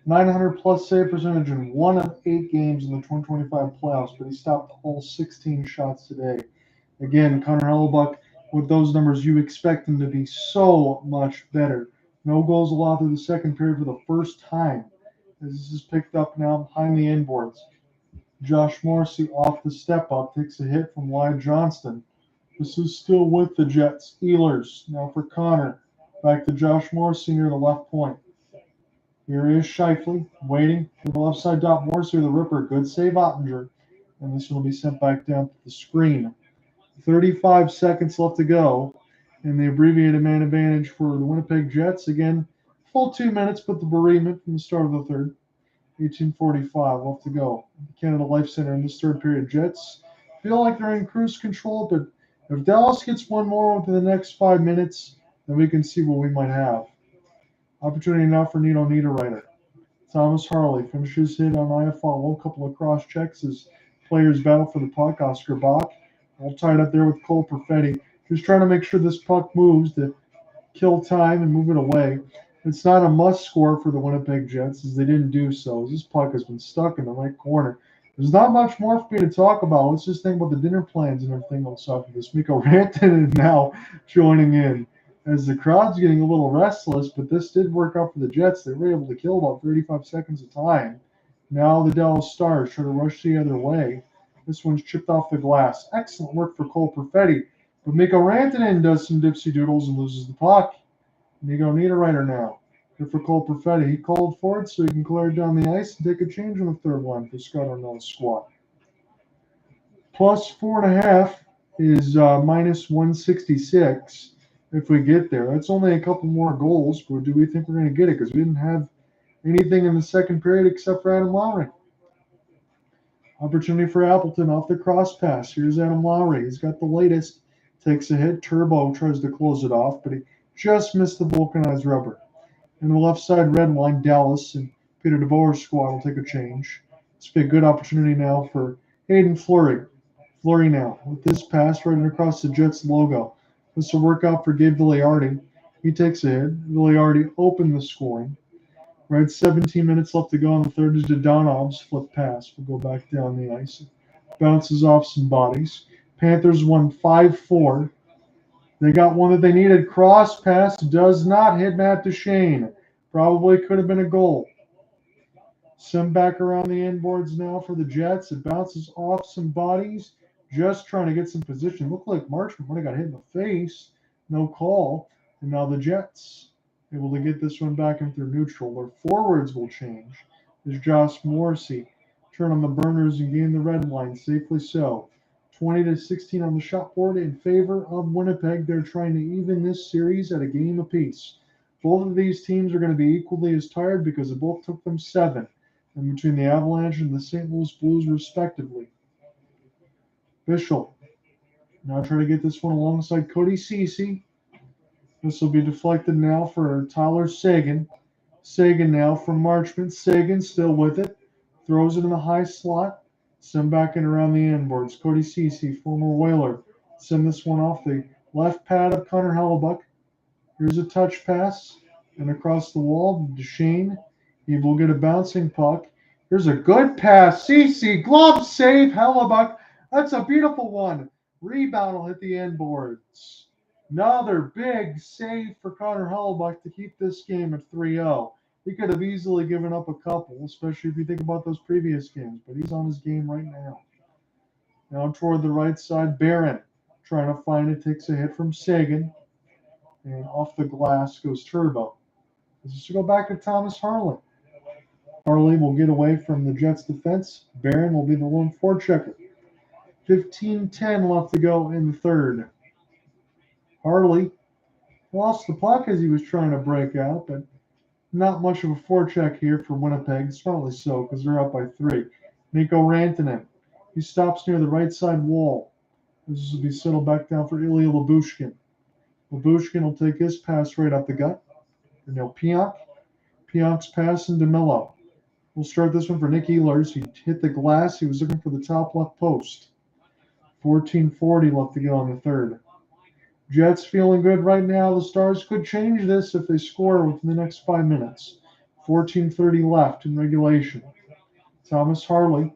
.900+ save percentage in 1 of 8 games in the 2025 playoffs, but he stopped all 16 shots today. Again, Connor Hellebuyck, with those numbers, you expect him to be so much better. No goals allowed through the second period for the first time. As this is picked up now behind the inboards. Josh Morrissey off the step up, takes a hit from Wyatt Johnston. This is still with the Jets. Ehlers now for Connor. Back to Josh Morrissey near the left point. Here is Scheifele waiting for the left side dot. Morrissey the Ripper. Good save, Ottinger. And this one will be sent back down to the screen. 35 seconds left to go. And the abbreviated man advantage for the Winnipeg Jets. Again, full 2 minutes, but the bereavement from the start of the third. 18:45 left to go. Canada Life Center in this third period. Jets feel like they're in cruise control, but if Dallas gets one more within the next 5 minutes, then we can see what we might have. Opportunity now for Nino Niederreiter. Thomas Harley finishes hit on IFL. A couple of cross checks as players battle for the puck. Oscar Bach all tied up there with Cole Perfetti. Just trying to make sure this puck moves to kill time and move it away. It's not a must score for the Winnipeg Jets as they didn't do so. This puck has been stuck in the right corner. There's not much more for me to talk about. Let's just think about the dinner plans and everything else after this. Mikko Rantanen is now joining in as the crowd's getting a little restless, but this did work out for the Jets. They were able to kill about 35 seconds of time. Now the Dallas Stars try to rush the other way. This one's chipped off the glass. Excellent work for Cole Perfetti. But Mikko Rantanen does some dipsy doodles and loses the puck. Nino Niederreiter now. Here for Cole Perfetti. He called for it so he can clear it down the ice and take a change on the third line for Scott Arnold's squad. Plus 4.5 is minus 166 if we get there. That's only a couple more goals, but do we think we're going to get it? Because we didn't have anything in the second period except for Adam Lowry. Opportunity for Appleton off the cross pass. Here's Adam Lowry. He's got the latest. Takes a hit. Turbo tries to close it off, but he just missed the vulcanized rubber. In the left side red line, Dallas and Peter DeBoer's squad will take a change. This will be a good opportunity now for Hayden Fleury. Fleury now with this pass right across the Jets logo. This will work out for Gabe Villiardi. He takes a hit. Villiardi opened the scoring. Right, 17 minutes left to go in the third is Dodonov's flip pass. We'll go back down the ice. Bounces off some bodies. Panthers won 5-4. They got one that they needed. Cross pass does not hit Matt Duchene. Probably could have been a goal. Some back around the inboards now for the Jets. It bounces off some bodies. Just trying to get some position. Looked like Marchment would have got hit in the face. No call. And now the Jets able to get this one back in through neutral. Their forwards will change. There's Josh Morrissey. Turn on the burners and gain the red line. Safely so. 20-16 on the shot board in favor of Winnipeg. They're trying to even this series at a game apiece. Both of these teams are going to be equally as tired because it both took them 7. And between the Avalanche and the St. Louis Blues, respectively. Bischel now trying to get this one alongside Cody Ceci. This will be deflected now for Tyler Seguin. Seguin now from Marchment. Seguin still with it. Throws it in the high slot. Send back in around the inboards. Cody Ceci, former Whaler. Send this one off the left pad of Connor Hellebuyck. Here's a touch pass. And across the wall, Duchene. He will get a bouncing puck. Here's a good pass. Ceci, glove save, Hellebuyck. That's a beautiful one. Rebound will hit the inboards. Another big save for Connor Hellebuyck to keep this game at 3-0. He could have easily given up a couple, especially if you think about those previous games, but he's on his game right now. Now toward the right side, Barron trying to find it, takes a hit from Seguin, and off the glass goes Turbo. This will go back to Thomas Harley. Harley will get away from the Jets' defense. Barron will be the lone forechecker. 15-10 left to go in the third. Harley lost the puck as he was trying to break out, but not much of a forecheck here for Winnipeg. Smartly so, because they're up by 3. Mikko Rantanen. He stops near the right side wall. This will be settled back down for Ilya Lyubushkin. Lyubushkin will take his pass right up the gut. And now Pionk. Pionk's pass into Milo. We'll start this one for Nick Ehlers. He hit the glass. He was looking for the top left post. 14:40 left to go in the third. Jets feeling good right now. The Stars could change this if they score within the next 5 minutes. 14:30 left in regulation. Thomas Harley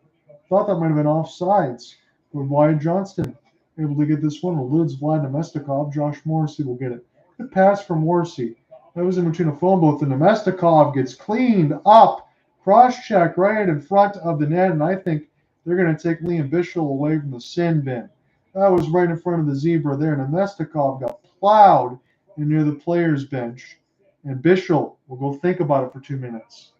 thought that might have been offsides, but Wyatt Johnston able to get this one. Eludes Vlad Nemestikov. Josh Morrissey will get it. Good pass from Morrissey. That was in between a phone booth, and Nemestikov gets cleaned up. Cross-check right in front of the net, and I think they're going to take Liam Bischel away from the sin bin. That was right in front of the zebra there. Nemestikov got plowed in near the players' bench. And Bischel will go think about it for 2 minutes.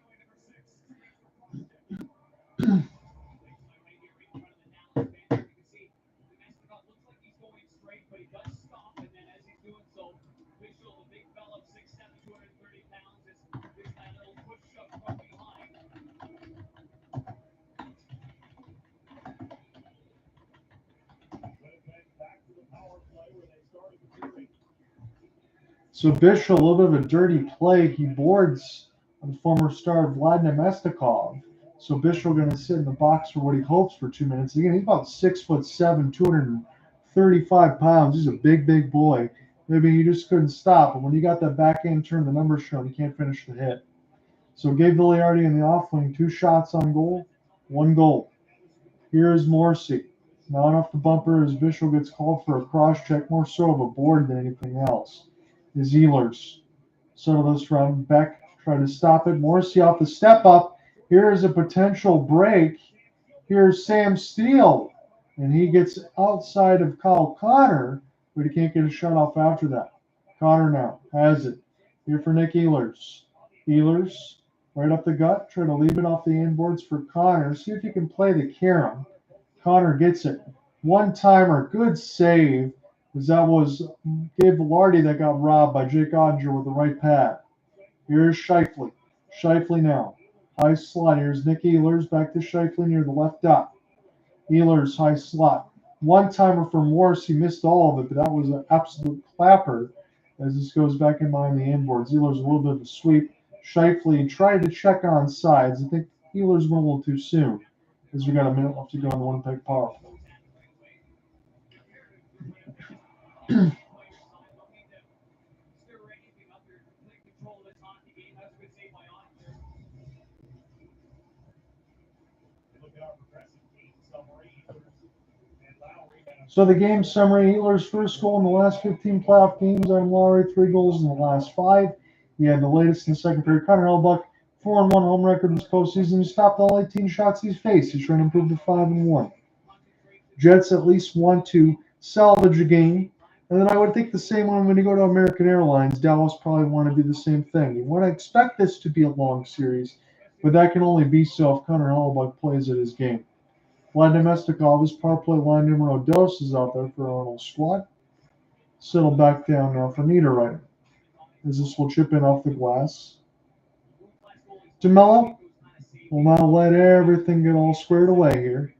So Bischel, a little bit of a dirty play. He boards on the former star Vlad Nemestikov. So Bischel going to sit in the box for what he hopes for 2 minutes. Again, he's about 6'7", 235 pounds. He's a big, big boy. Maybe he just couldn't stop. But when you got that backhand turn, the numbers show you can't finish the hit. So Gabe Villiardi in the off wing, 2 shots on goal, 1 goal. Here is Morrissey. Not off the bumper as Bischel gets called for a cross check, more so of a board than anything else. Is Ehlers. Settle this from Beck. Try to stop it. Morrissey off the step up. Here is a potential break. Here's Sam Steele. And he gets outside of Kyle Connor, but he can't get a shot off after that. Connor now has it. Here for Nick Ehlers. Ehlers right up the gut. Try to leave it off the inboards for Connor. See if he can play the carom. Connor gets it. One-timer. Good save. Because that was Gabe Villardi that got robbed by Jake Ottinger with the right pad. Here's Scheifele. Scheifele now. High slot. Here's Nick Ehlers. Back to Scheifele near the left dot. Ehlers, high slot. One-timer for Morris. He missed all of it, but that was an absolute clapper as this goes back in behind the inboards. Ehlers a little bit of a sweep. Scheifele tried to check on sides. I think Healers went a little too soon, as we got a minute left to go in the Winnipeg power play. So the game summary: Healers' first goal in the last 15 playoff games on Lowry, 3 goals in the last 5. He had the latest in the second period. Connor Hellebuyck, 4-1 home record in this postseason. He stopped all 18 shots he's faced. He's trying to improve to 5-1. Jets at least want to salvage a game. And then I would think the same one when you go to American Airlines. Dallas probably want to do the same thing. You want to expect this to be a long series, but that can only be so if Connor Hellebuyck plays at his game. Vlad Nemestikov, his power play line numero dos, is out there for Arnold's squad. Settle back down now for Niederreiter, as this will chip in off the glass. DeMello will now let everything get all squared away here,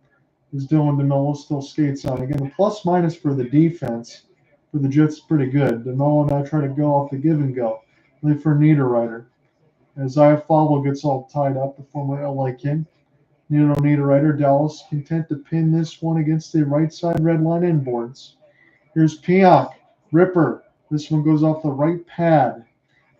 as Dylan DeMello still skates on. Again, the plus-minus for the defense for the Jets is pretty good. DeMello now try to go off the give and go. Only for Niederreiter. As Iafallo gets all tied up, the former LA King. Niederreiter, Dallas content to pin this one against the right side red line inboards. Here's Pionk, Ripper. This one goes off the right pad.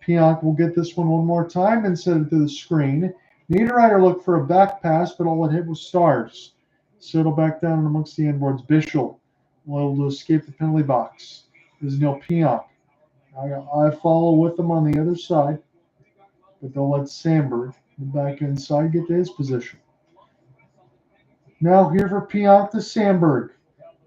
Pionk will get this one more time and set it to the screen. Niederreiter looked for a back pass, but all it hit was Stars. Settle back down amongst the inboards. Bischel will able to escape the penalty box. There's Neil Pionk. I follow with them on the other side, but they'll let Sandberg, the back inside, get to his position. Now here for Pionk to Sandberg.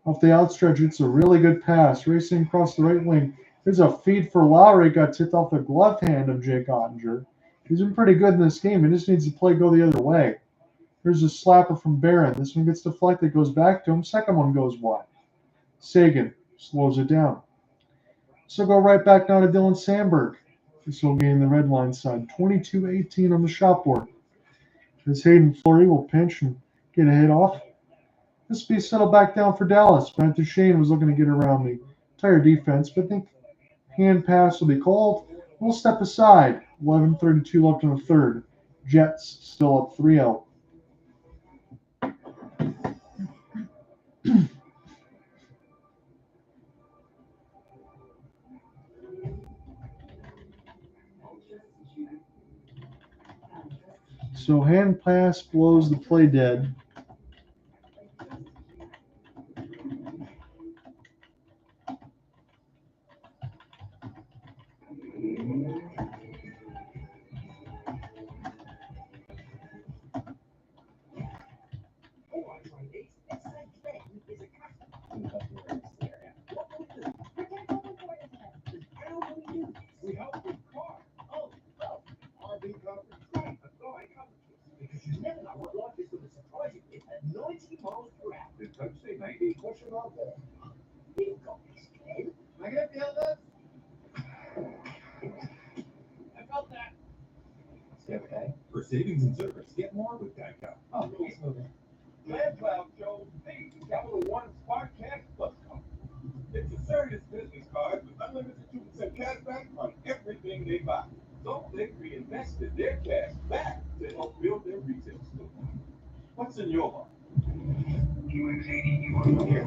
Off the outstretch, it's a really good pass. Racing across the right wing. There's a feed for Lowry. Got tipped off the glove hand of Jake Ottinger. He's been pretty good in this game. He just needs to play go the other way. Here's a slapper from Barron. This one gets deflected, goes back to him. Second one goes wide. Seguin slows it down. So go right back down to Dylan Sandberg. This will gain the red line side. 22-18 on the shot board. As Hayden Fleury will pinch and get a hit off. This will be settled back down for Dallas. Duchene was looking to get around the entire defense, but I think hand pass will be called. We'll step aside. 11:32 left in the third. Jets still up 3-0. So hand pass blows the play dead. For savings and service, get more with DAL. Oh, he's moving. Land Cloud shows the Capital One Smart Cash Plus card. It's a serious business card with unlimited 2% cash back on everything they buy. So they reinvested their cash back to help build their retail store. What's in your heart? UX80, you want to hear?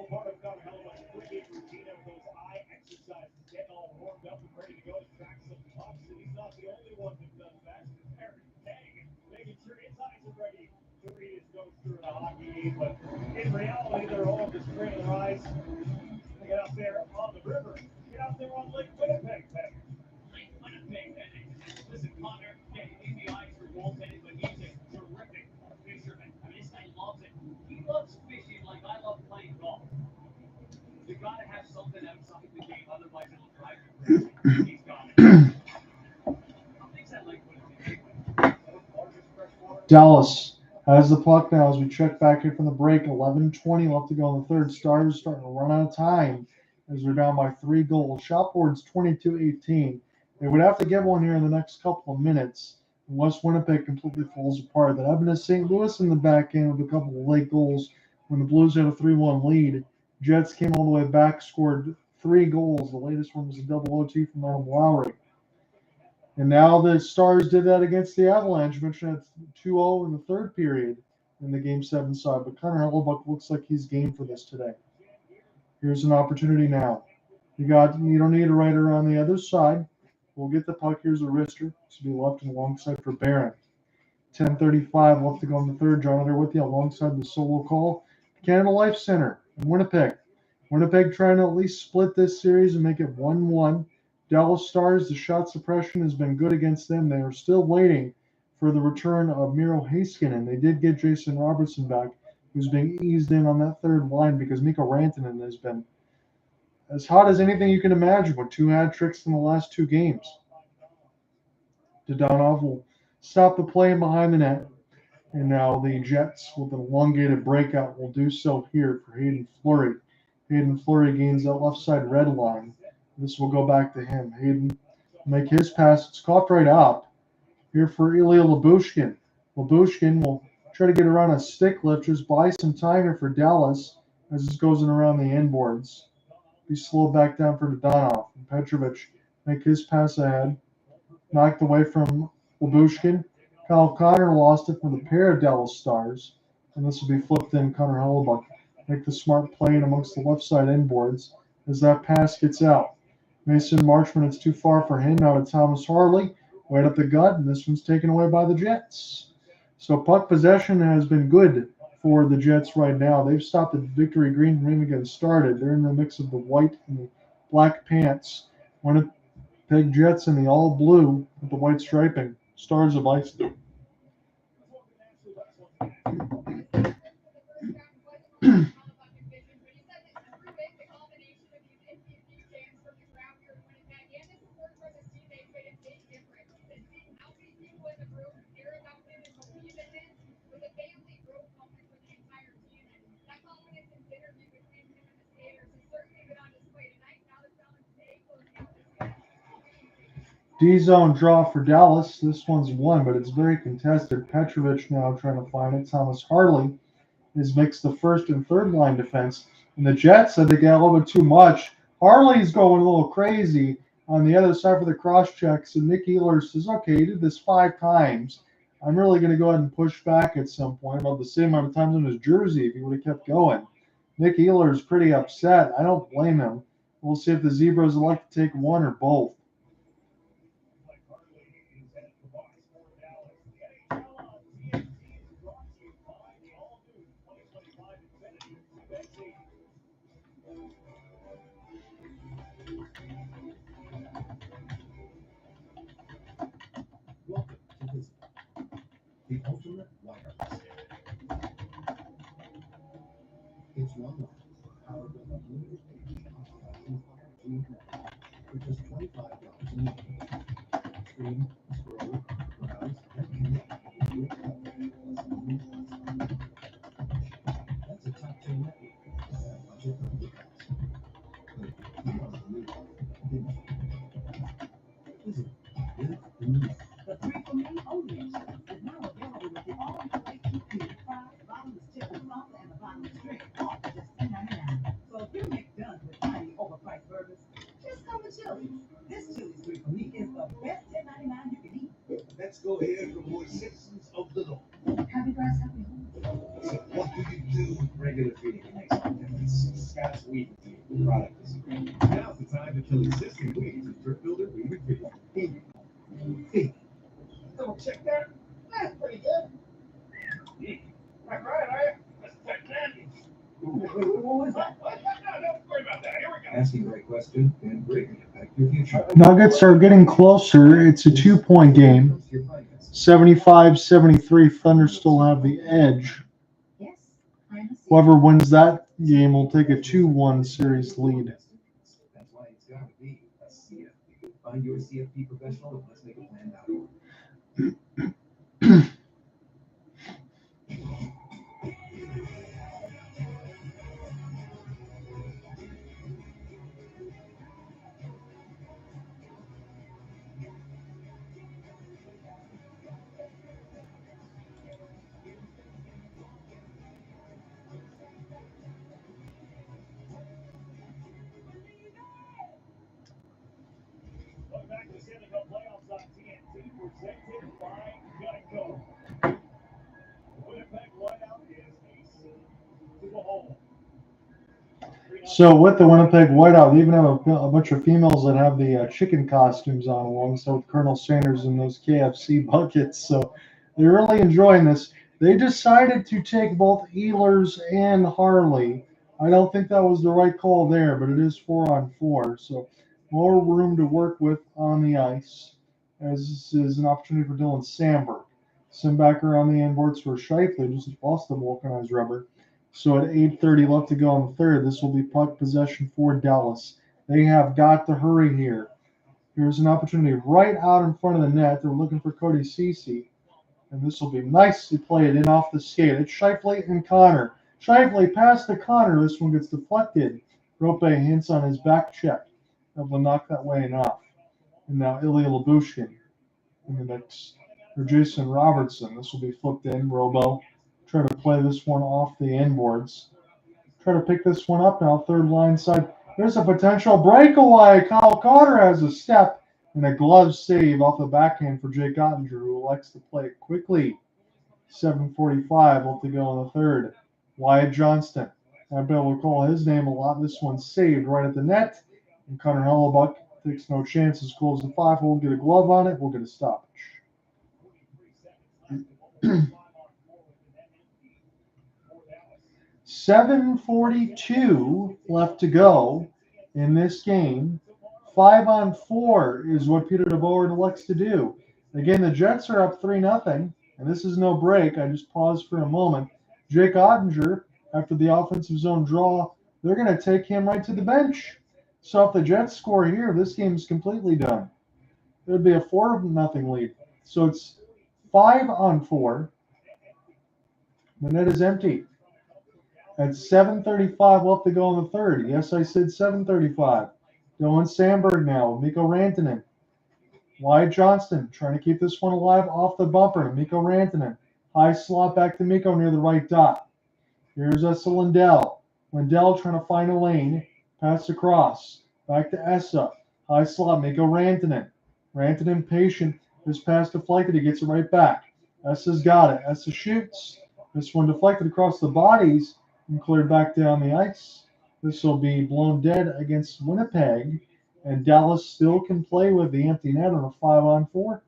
Part of Connor Hellebuyck's pregame routine of those eye exercises, getting all warmed up and ready to go to track some pucks. And he's not the only one that does that. Eric Kang making sure his eyes are ready to read his notes through a hockey game. But in reality, they're all just straining their eyes. Get out there on the river. Get out there on Lake Winnipeg, Peg. Lake Winnipeg, listen, Connor, yeah, he needs the eyes for goaltending, but he's a terrific fisherman. I mean, this guy loves it. He loves fishing like I love playing golf. You gotta have something outside the game, otherwise it'll drive you crazy. He's got it. How big's that Lake Winnipeg? Dallas has the puck now as we check back here from the break. 11:20 left to go in the third. Stars starting to run out of time as they're down by 3 goals. Shot board's 22-18. They would have to get one here in the next couple of minutes. West Winnipeg completely falls apart. That happened to St. Louis in the back end with a couple of late goals when the Blues had a 3-1 lead. Jets came all the way back, scored 3 goals. The latest one was a double OT from Adam Lowry. And now the Stars did that against the Avalanche. Mentioned at 2-0 in the third period in the Game 7 side. But Connor Hellebuyck looks like he's game for this today. Here's an opportunity now. You don't need a writer on the other side. We'll get the puck. Here's a wrister to be left and alongside for Barron. 10:35 left to go in the third. John Under with you alongside the solo call. Canada Life Center in Winnipeg. Winnipeg trying to at least split this series and make it 1-1. Dallas Stars, the shot suppression has been good against them. They are still waiting for the return of Miro Heiskanen. They did get Jason Robertson back, who's being eased in on that third line because Mikko Rantanen has been as hot as anything you can imagine with 2 hat tricks in the last 2 games. Dadonov will stop the play in behind the net. And now the Jets, with an elongated breakout, will do so here for Hayden Fleury. Hayden Fleury gains that left side red line. This will go back to him. Hayden make his pass. It's coughed right up. Here for Ilya Lyubushkin. Lyubushkin will try to get around a stick lift. Just buy some time here for Dallas as this goes in around the inboards. Be slowed back down for Dadonov. And Petrovic make his pass ahead. Knocked away from Lyubushkin. Kyle Connor lost it from the pair of Dallas Stars. And this will be flipped in. Connor Hellebuyck make the smart play in amongst the left side inboards as that pass gets out. Mason Marchment, it's too far for him. Now to Thomas Harley. Right up the gut, and this one's taken away by the Jets. So puck possession has been good for the Jets right now. They've stopped the Victory Green from even getting started. They're in the mix of the white and the black pants. Winnipeg Jets in the all blue with the white striping. Stars of ice. D-zone draw for Dallas. This one's won, but it's very contested. Petrovic now trying to find it. Thomas Harley has mixed the first and third line defense. And the Jets said they got a little bit too much. Harley's going a little crazy on the other side for the cross checks. And Nick Ehlers says, okay, you did this 5 times. I'm really going to go ahead and push back at some point, about the same amount of times on his jersey if he would have kept going. Nick Ehlers is pretty upset. I don't blame him. We'll see if the Zebras elect to take one or both. Welcome to Visit, the ultimate wireless. It's one line, powered with unlimited data on 5G for just $25 a month. Stream, scroll, browse, and connect with your company plus unlimited. That's a top 10 network at a budget of the cost. But you want to move on, didn't you? Visit with The 3 for Me only is now available with the all-new HEP fries, bottomless chicken salsa, and the bottomless drink, all for just $10.99. So if you're McDone with tiny overpriced burgers, just come to Chili's. This Chili's 3 for Me is the best $10.99 you can eat. Let's go ahead for more citizens of the law. Happy grass, happy home. So what do you do? regular feeding makes no difference. Scott's weed feed product is great. Now's the time to kill existing weeds with Drip Builder Weed Retriever. Feed. Double check that. That's pretty good. Right, are you? Let's check that. What was that? No, don't worry about that. Here we go. Asking the right question and greatly impact your future. Nuggets are getting closer. It's a 2-point game. 75-73. Thunder still have the edge. Whoever wins that game will take a 2-1 series lead. That's why it's got to be a CFP. Find your CFP professional at letsmakeaplan.org. So with the Winnipeg Whiteout, they even have a bunch of females that have the chicken costumes on alongside with Colonel Sanders in those KFC buckets. So they're really enjoying this. They decided to take both Ehlers and Harley. I don't think that was the right call there, but it is 4-on-4. So more room to work with on the ice, as this is an opportunity for Dylan Sandberg. Send back around the inboards for Scheifele, just lost the vulcanized rubber. So at 8:30 left to go in the third, this will be puck possession for Dallas. They have got to hurry here. Here's an opportunity right out in front of the net. They're looking for Cody Ceci. And this will be nicely played in off the skate. It's Scheifele and Connor. Scheifele past to Connor. This one gets deflected. Roope Hintz on his back check. Able to knock that way and off. And now Ilya Lyubushkin in the mix. For Jason Robertson. This will be flipped in. Robo. Try to play this one off the inboards. Try to pick this one up now. Third line side. There's a potential breakaway. Kyle Carter has a step and a glove save off the backhand for Jake Ottinger, who likes to play it quickly. 7:45 left to go in the third. Wyatt Johnston. I bet we'll call his name a lot. This one's saved right at the net. And Connor Hellebuyck takes no chances. Close the 5. We'll get a glove on it. We'll get a stoppage. 7:42 left to go in this game. 5-on-4 is what Peter DeBoer elects to do. Again, the Jets are up 3-0, and this is no break. I just paused for a moment. Jake Ottinger, after the offensive zone draw, they're going to take him right to the bench. So if the Jets score here, this game is completely done. It would be a 4-0 lead. So it's 5-on-4. The net is empty. At 7:35 left to go in the third. Yes, I said 7:35. Dylan Sandberg now. Mikko Rantanen. Wyatt Johnston trying to keep this one alive off the bumper. Mikko Rantanen. High slot back to Mikko near the right dot. Here's Essa Lindell. Lindell trying to find a lane. Pass across. Back to Essa. High slot. Mikko Rantanen. Rantanen patient. This pass deflected. He gets it right back. Essa's got it. Essa shoots. This one deflected across the bodies and cleared back down the ice. This will be blown dead against Winnipeg, and Dallas still can play with the empty net on a 5-on-4.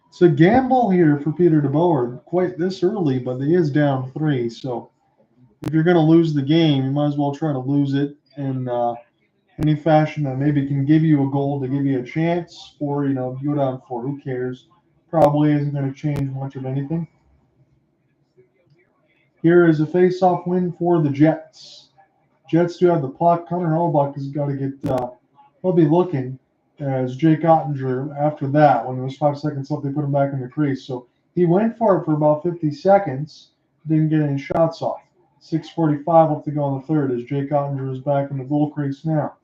It's a gamble here for Peter DeBoer, quite this early, but he is down 3. So if you're going to lose the game, you might as well try to lose it in any fashion that maybe can give you a goal to give you a chance, or, go down 4. Who cares? Probably isn't going to change much of anything. Here is a face-off win for the Jets. Jets do have the puck. Connor Hellebuyck has got to get, he'll be looking as Jake Ottinger after that. When there was 5 seconds left, they put him back in the crease. So he went for it for about 50 seconds, didn't get any shots off. 6:45 left to go in the third as Jake Ottinger is back in the goal crease now.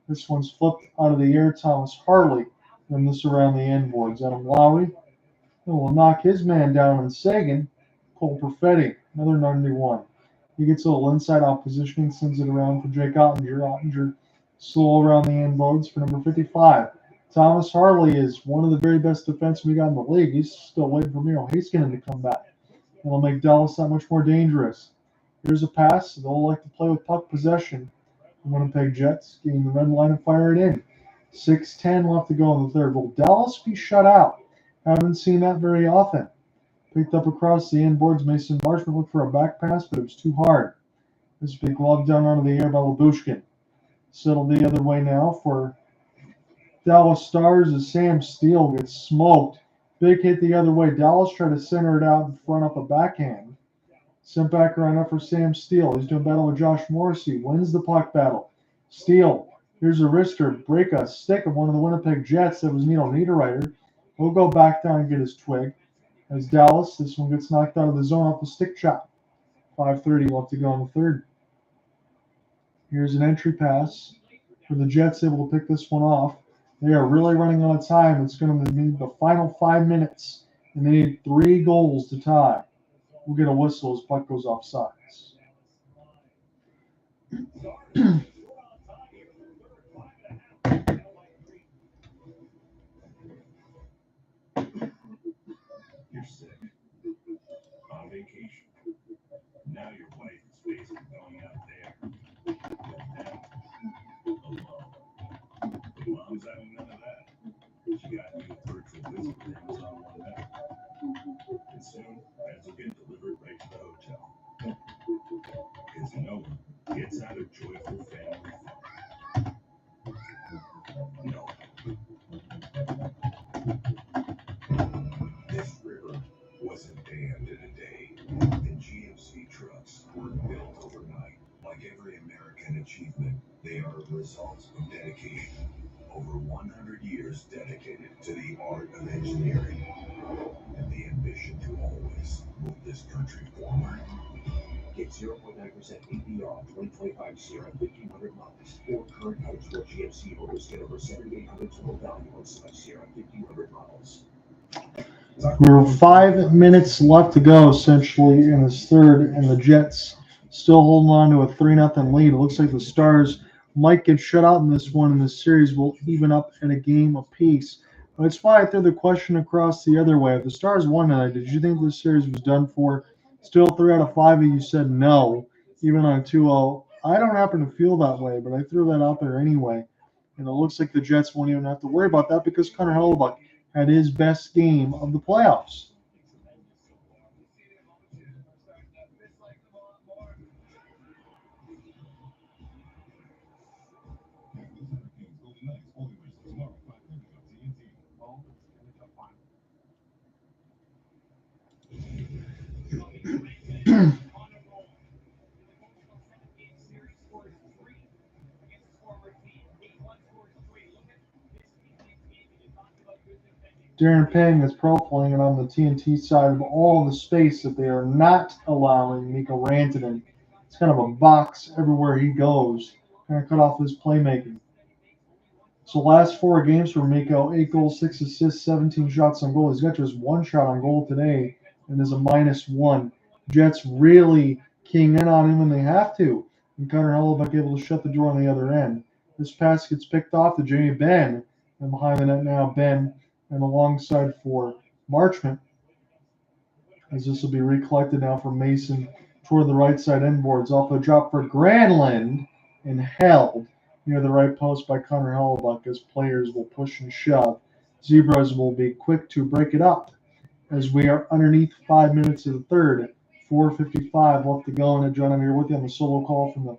This one's flipped out of the air. Thomas Harley. And this around the end boards. Adam Lowry will knock his man down in Seguin. Cole Perfetti, another 91. He gets a little inside out positioning, sends it around for Jake Ottinger. Ottinger slow around the end boards for number 55. Thomas Harley is one of the very best defensemen we got in the league. He's still waiting for Miro Heiskanen to come back. It'll make Dallas that much more dangerous. Here's a pass. They'll like to play with puck possession. The Winnipeg Jets getting the red line and fire it in. 6:10 left to go in the third. Will Dallas be shut out? Haven't seen that very often. Picked up across the end boards. Mason Marchment looked for a back pass, but it was too hard. This big glove down onto the air by Lyubushkin. Settled the other way now for Dallas Stars as Sam Steele gets smoked. Big hit the other way. Dallas tried to center it out and front up a backhand. Sent back around up for Sam Steele. He's doing battle with Josh Morrissey. Wins the puck battle. Steele. Here's a wrister. Break a stick of one of the Winnipeg Jets. That was Nino Niederreiter. He'll go back down and get his twig. As Dallas, this one gets knocked out of the zone off the stick shot. 5:30 left to go in the third. Here's an entry pass for the Jets, able to pick this one off. They are really running out of time. It's going to need the final 5 minutes, and they need 3 goals to tie. We'll get a whistle as puck goes off sides. results of dedication. Over 100 years dedicated to the art of engineering and the ambition to always move this country forward. Get 0.9% APR on 2025 Sierra 1500 models or current Motorsport GMC voters get over 7,800 total value on select Sierra 1500 models. We're 5 minutes left to go, essentially, in this third, and the Jets still holding on to a 3-0 lead. It looks like the Stars might get shut out in this one, and the series will even up in a game apiece. But it's why I threw the question across the other way. If the Stars won tonight, did you think this series was done for? Still 3 out of 5 of you said no, even on a 2-0. I don't happen to feel that way, but I threw that out there anyway. And it looks like the Jets won't even have to worry about that because Connor Hellebuyck had his best game of the playoffs. Darren Pang is profiling it on the TNT side of all the space that they are not allowing Mikko Rantanen. It's kind of a box everywhere he goes, kind of cut off his playmaking. So last 4 games for Mikko, 8 goals, 6 assists, 17 shots on goal. He's got just 1 shot on goal today and is a -1. Jets really keying in on him when they have to. And Connor Hellebuyck able to shut the door on the other end. This pass gets picked off to Jamie Benn. And behind the net now, Benn and alongside for Marchment. As this will be recollected now from Mason toward the right side end boards. Off a drop for Granlund and held near the right post by Connor Hellebuyck as players will push and shove. Zebras will be quick to break it up as we are underneath 5 minutes of the third. 4:55 left to go. And John, I'm here with you on the solo call from the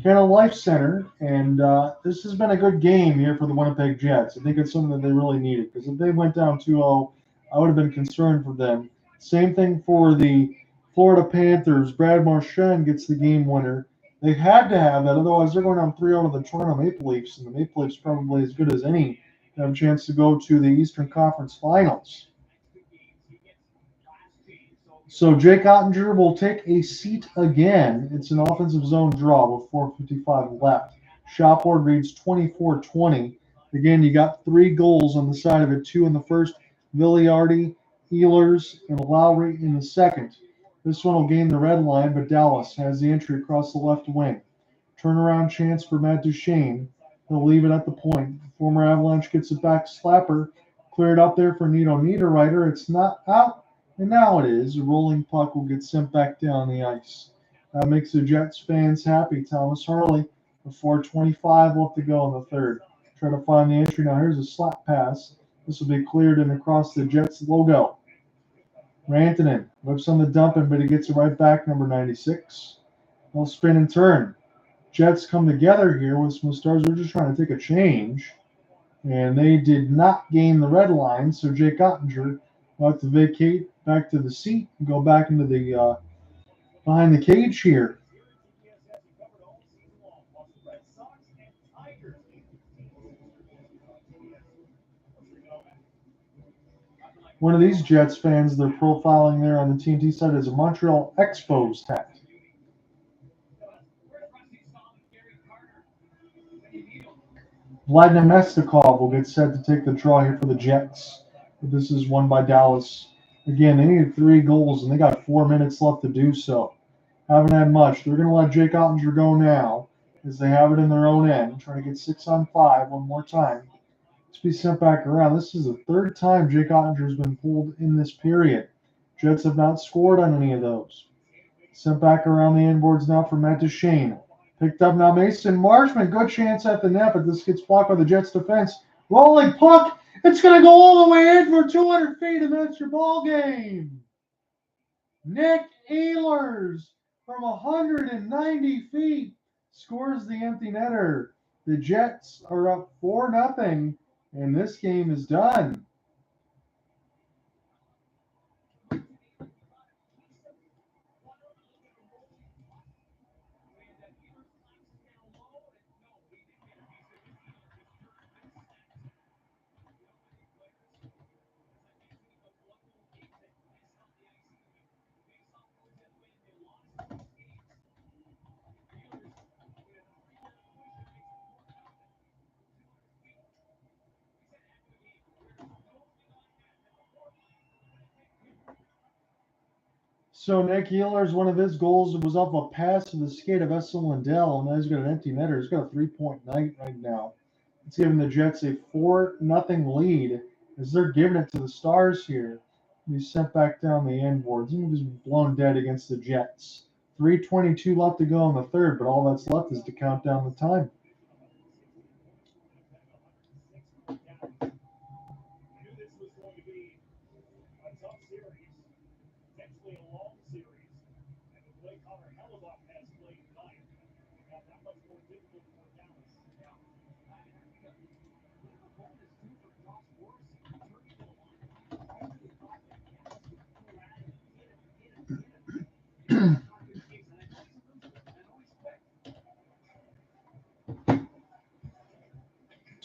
Canada Life Center. And this has been a good game here for the Winnipeg Jets. I think it's something that they really needed because if they went down 2-0, I would have been concerned for them. Same thing for the Florida Panthers. Brad Marchand gets the game winner. They had to have that, otherwise they're going down 3-0 to the Toronto Maple Leafs, and the Maple Leafs probably as good as any to have a chance to go to the Eastern Conference Finals. So Jake Ottinger will take a seat again. It's an offensive zone draw with 4:55 left. Shot board reads 24-20. Again, you got 3 goals on the side of it, 2 in the first. Villiardi, Ehlers, and Lowry in the second. This one will gain the red line, but Dallas has the entry across the left wing. Turnaround chance for Matt Duchene. He'll leave it at the point. Former Avalanche gets it back. Slapper cleared up there for Nito Niederreiter. It's not out, and now it is. A rolling puck will get sent back down the ice. That makes the Jets fans happy. Thomas Harley, with 4:25 left to go in the third. Try to find the entry. Now here's a slap pass. This will be cleared and across the Jets logo. Rantanen whips on the dumping, but he gets it right back, number 96. They'll spin and turn. Jets come together here with some Stars. They're just trying to take a change, and they did not gain the red line, so Jake Ottinger will have to vacate back to the seat and go back into the behind the cage here. One of these Jets fans they're profiling there on the TNT side is a Montreal Expos hat. Vladimir Mestikov will get set to take the draw here for the Jets. But this is won by Dallas. Again, they needed 3 goals, and they got 4 minutes left to do so. Haven't had much. They're going to let Jake Ottinger go now as they have it in their own end. Trying to get 6 on 5 one more time. To be sent back around. This is the 3rd time Jake Ottinger has been pulled in this period. Jets have not scored on any of those. Sent back around the inboards now for Matt Duchene. Picked up now Mason Marchment. Good chance at the net, but this gets blocked by the Jets defense. Rolling puck. It's going to go all the way in for 200 feet, and that's your ball game. Nick Ehlers from 190 feet scores the empty netter. The Jets are up 4-0. And this game is done. So Nick Ehlers, one of his goals was off a pass to the skate of Lindell, and now he's got an empty netter. He's got a 3-point night right now. It's giving the Jets a 4-0 lead as they're giving it to the Stars here. He's sent back down the end boards. He was blown dead against the Jets. 3:22 left to go in the third, but all that's left is to count down the time.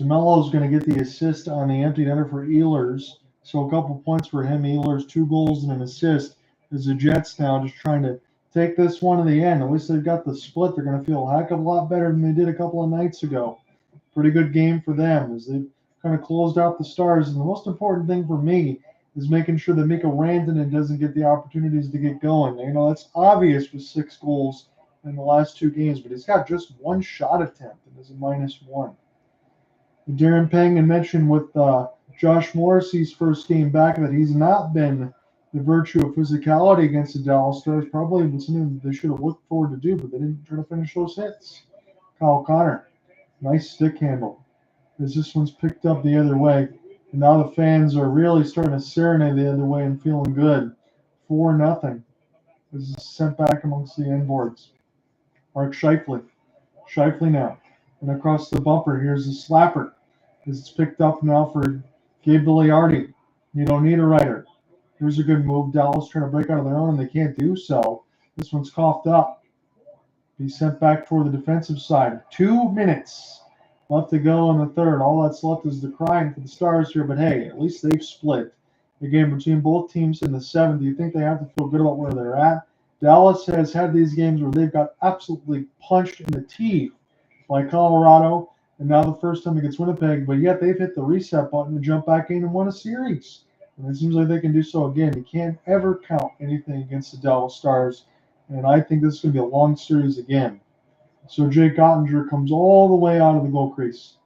DeMello's going to get the assist on the empty netter for Ehlers. So a couple points for him. Ehlers, 2 goals and an assist. As the Jets now just trying to take this one to the end. At least they've got the split. They're going to feel a heck of a lot better than they did a couple of nights ago. Pretty good game for them as they've kind of closed out the Stars. And the most important thing for me is making sure that Mikko Rantanen doesn't get the opportunities to get going. You know, that's obvious with 6 goals in the last 2 games, but he's got just 1 shot attempt and is a -1. Darren Pang had mentioned with Josh Morrissey's first game back that he's not been the virtue of physicality against the Dallas Stars. Probably something that they should have looked forward to do, but they didn't try to finish those hits. Kyle Connor, nice stick handle. As this one's picked up the other way, and now the fans are really starting to serenade the other way and feeling good. 4-0. This is sent back amongst the end boards. Mark Scheifele. Scheifele now. And across the bumper, here's the slapper. It's picked up now for Gabe Villiardi. You don't need a writer. Here's a good move. Dallas trying to break out of their own, and they can't do so. This one's coughed up. He's sent back toward the defensive side. 2 minutes left to go in the third. All that's left is the crying for the Stars here, but hey, at least they've split the game between both teams in the 7th. Do you think they have to feel good about where they're at? Dallas has had these games where they've got absolutely punched in the teeth by Colorado, and now the first time against Winnipeg, but yet they've hit the reset button and jump back in and won a series. And it seems like they can do so again. You can't ever count anything against the Dallas Stars, and I think this is going to be a long series again. So Jake Ottinger comes all the way out of the goal crease.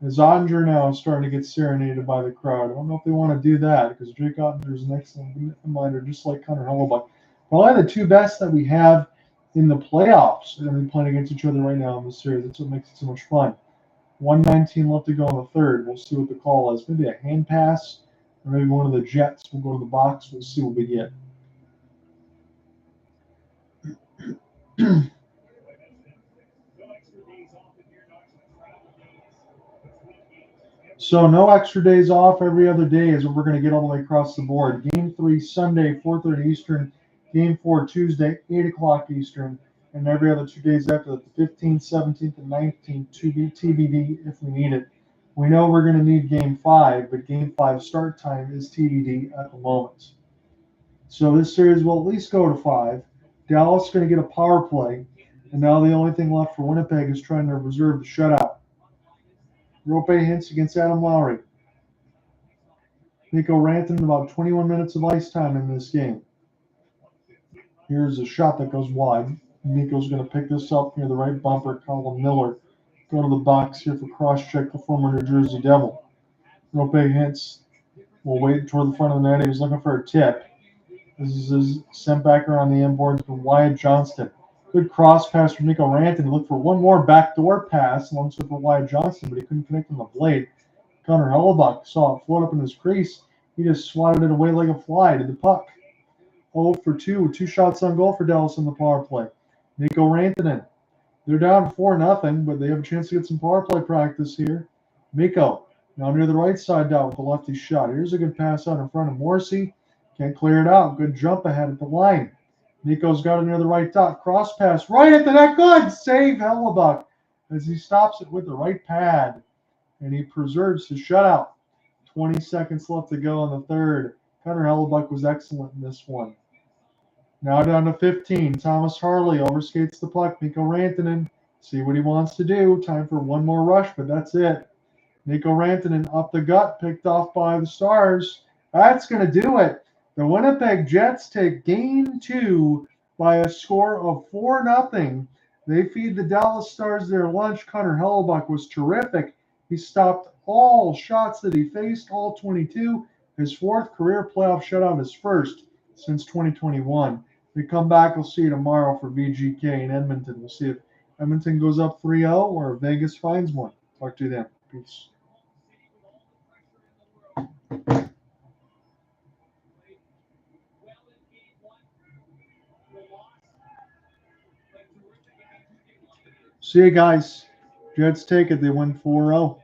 As Ottinger now is starting to get serenaded by the crowd. I don't know if they want to do that because Jake Ottinger is an excellent reminder, just like Connor Hellebuyck. Probably the 2 best that we have in the playoffs. They're going to be playing against each other right now in the series. That's what makes it so much fun. 1:19 left to go in the third. We'll see what the call is. Maybe a hand pass, or maybe one of the Jets will go to the box. We'll see what we get. So no extra days off every other day is what we're going to get all the way across the board. Game 3 Sunday, 4:30 Eastern. Game 4 Tuesday, 8 o'clock Eastern. And every other 2 days after that, the 15th, 17th, and 19th, TBD if we need it. We know we're going to need Game 5, but Game 5 start time is TBD at the moment. So this series will at least go to 5. Dallas is going to get a power play. And now the only thing left for Winnipeg is trying to reserve the shutout. Roope Hintz against Adam Lowry. Mikko Rantanen about 21 minutes of ice time in this game. Here's a shot that goes wide. Mikko's going to pick this up near the right bumper. Colin Miller go to the box here for cross-check, the former New Jersey Devil. Roope Hintz will wait toward the front of the net. He was looking for a tip. This is his sent back around the end boards from Wyatt Johnston. Good cross pass from Mikko Rantanen. Looked for one more backdoor pass. Long for Wyatt Johnston, but he couldn't connect on the blade. Connor Hellebuyck saw it float up in his crease. He just swatted it away like a fly to the puck. 0 for 2 with 2 shots on goal for Dallas on the power play. Mikko Rantanen. They're down 4-0, but they have a chance to get some power play practice here. Mikko now near the right side down with a lefty shot. Here's a good pass out in front of Morrissey. Can't clear it out. Good jump ahead at the line. Mikko's got it near the right dot. Cross pass right at the net. Good save, Hellebuyck, as he stops it with the right pad. And he preserves his shutout. 20 seconds left to go in the third. Connor Hellebuyck was excellent in this one. Now down to 15. Thomas Harley overskates the puck. Mikko Rantanen. See what he wants to do. Time for one more rush, but that's it. Mikko Rantanen up the gut, picked off by the Stars. That's going to do it. The Winnipeg Jets take game 2 by a score of 4-0. They feed the Dallas Stars their lunch. Connor Hellebuyck was terrific. He stopped all shots that he faced, all 22. His 4th career playoff shutout, his first since 2021. We come back, we'll see you tomorrow for VGK in Edmonton. We'll see if Edmonton goes up 3-0 or Vegas finds one. Talk to you then. Peace. See you guys. Jets take it. They win 4-0.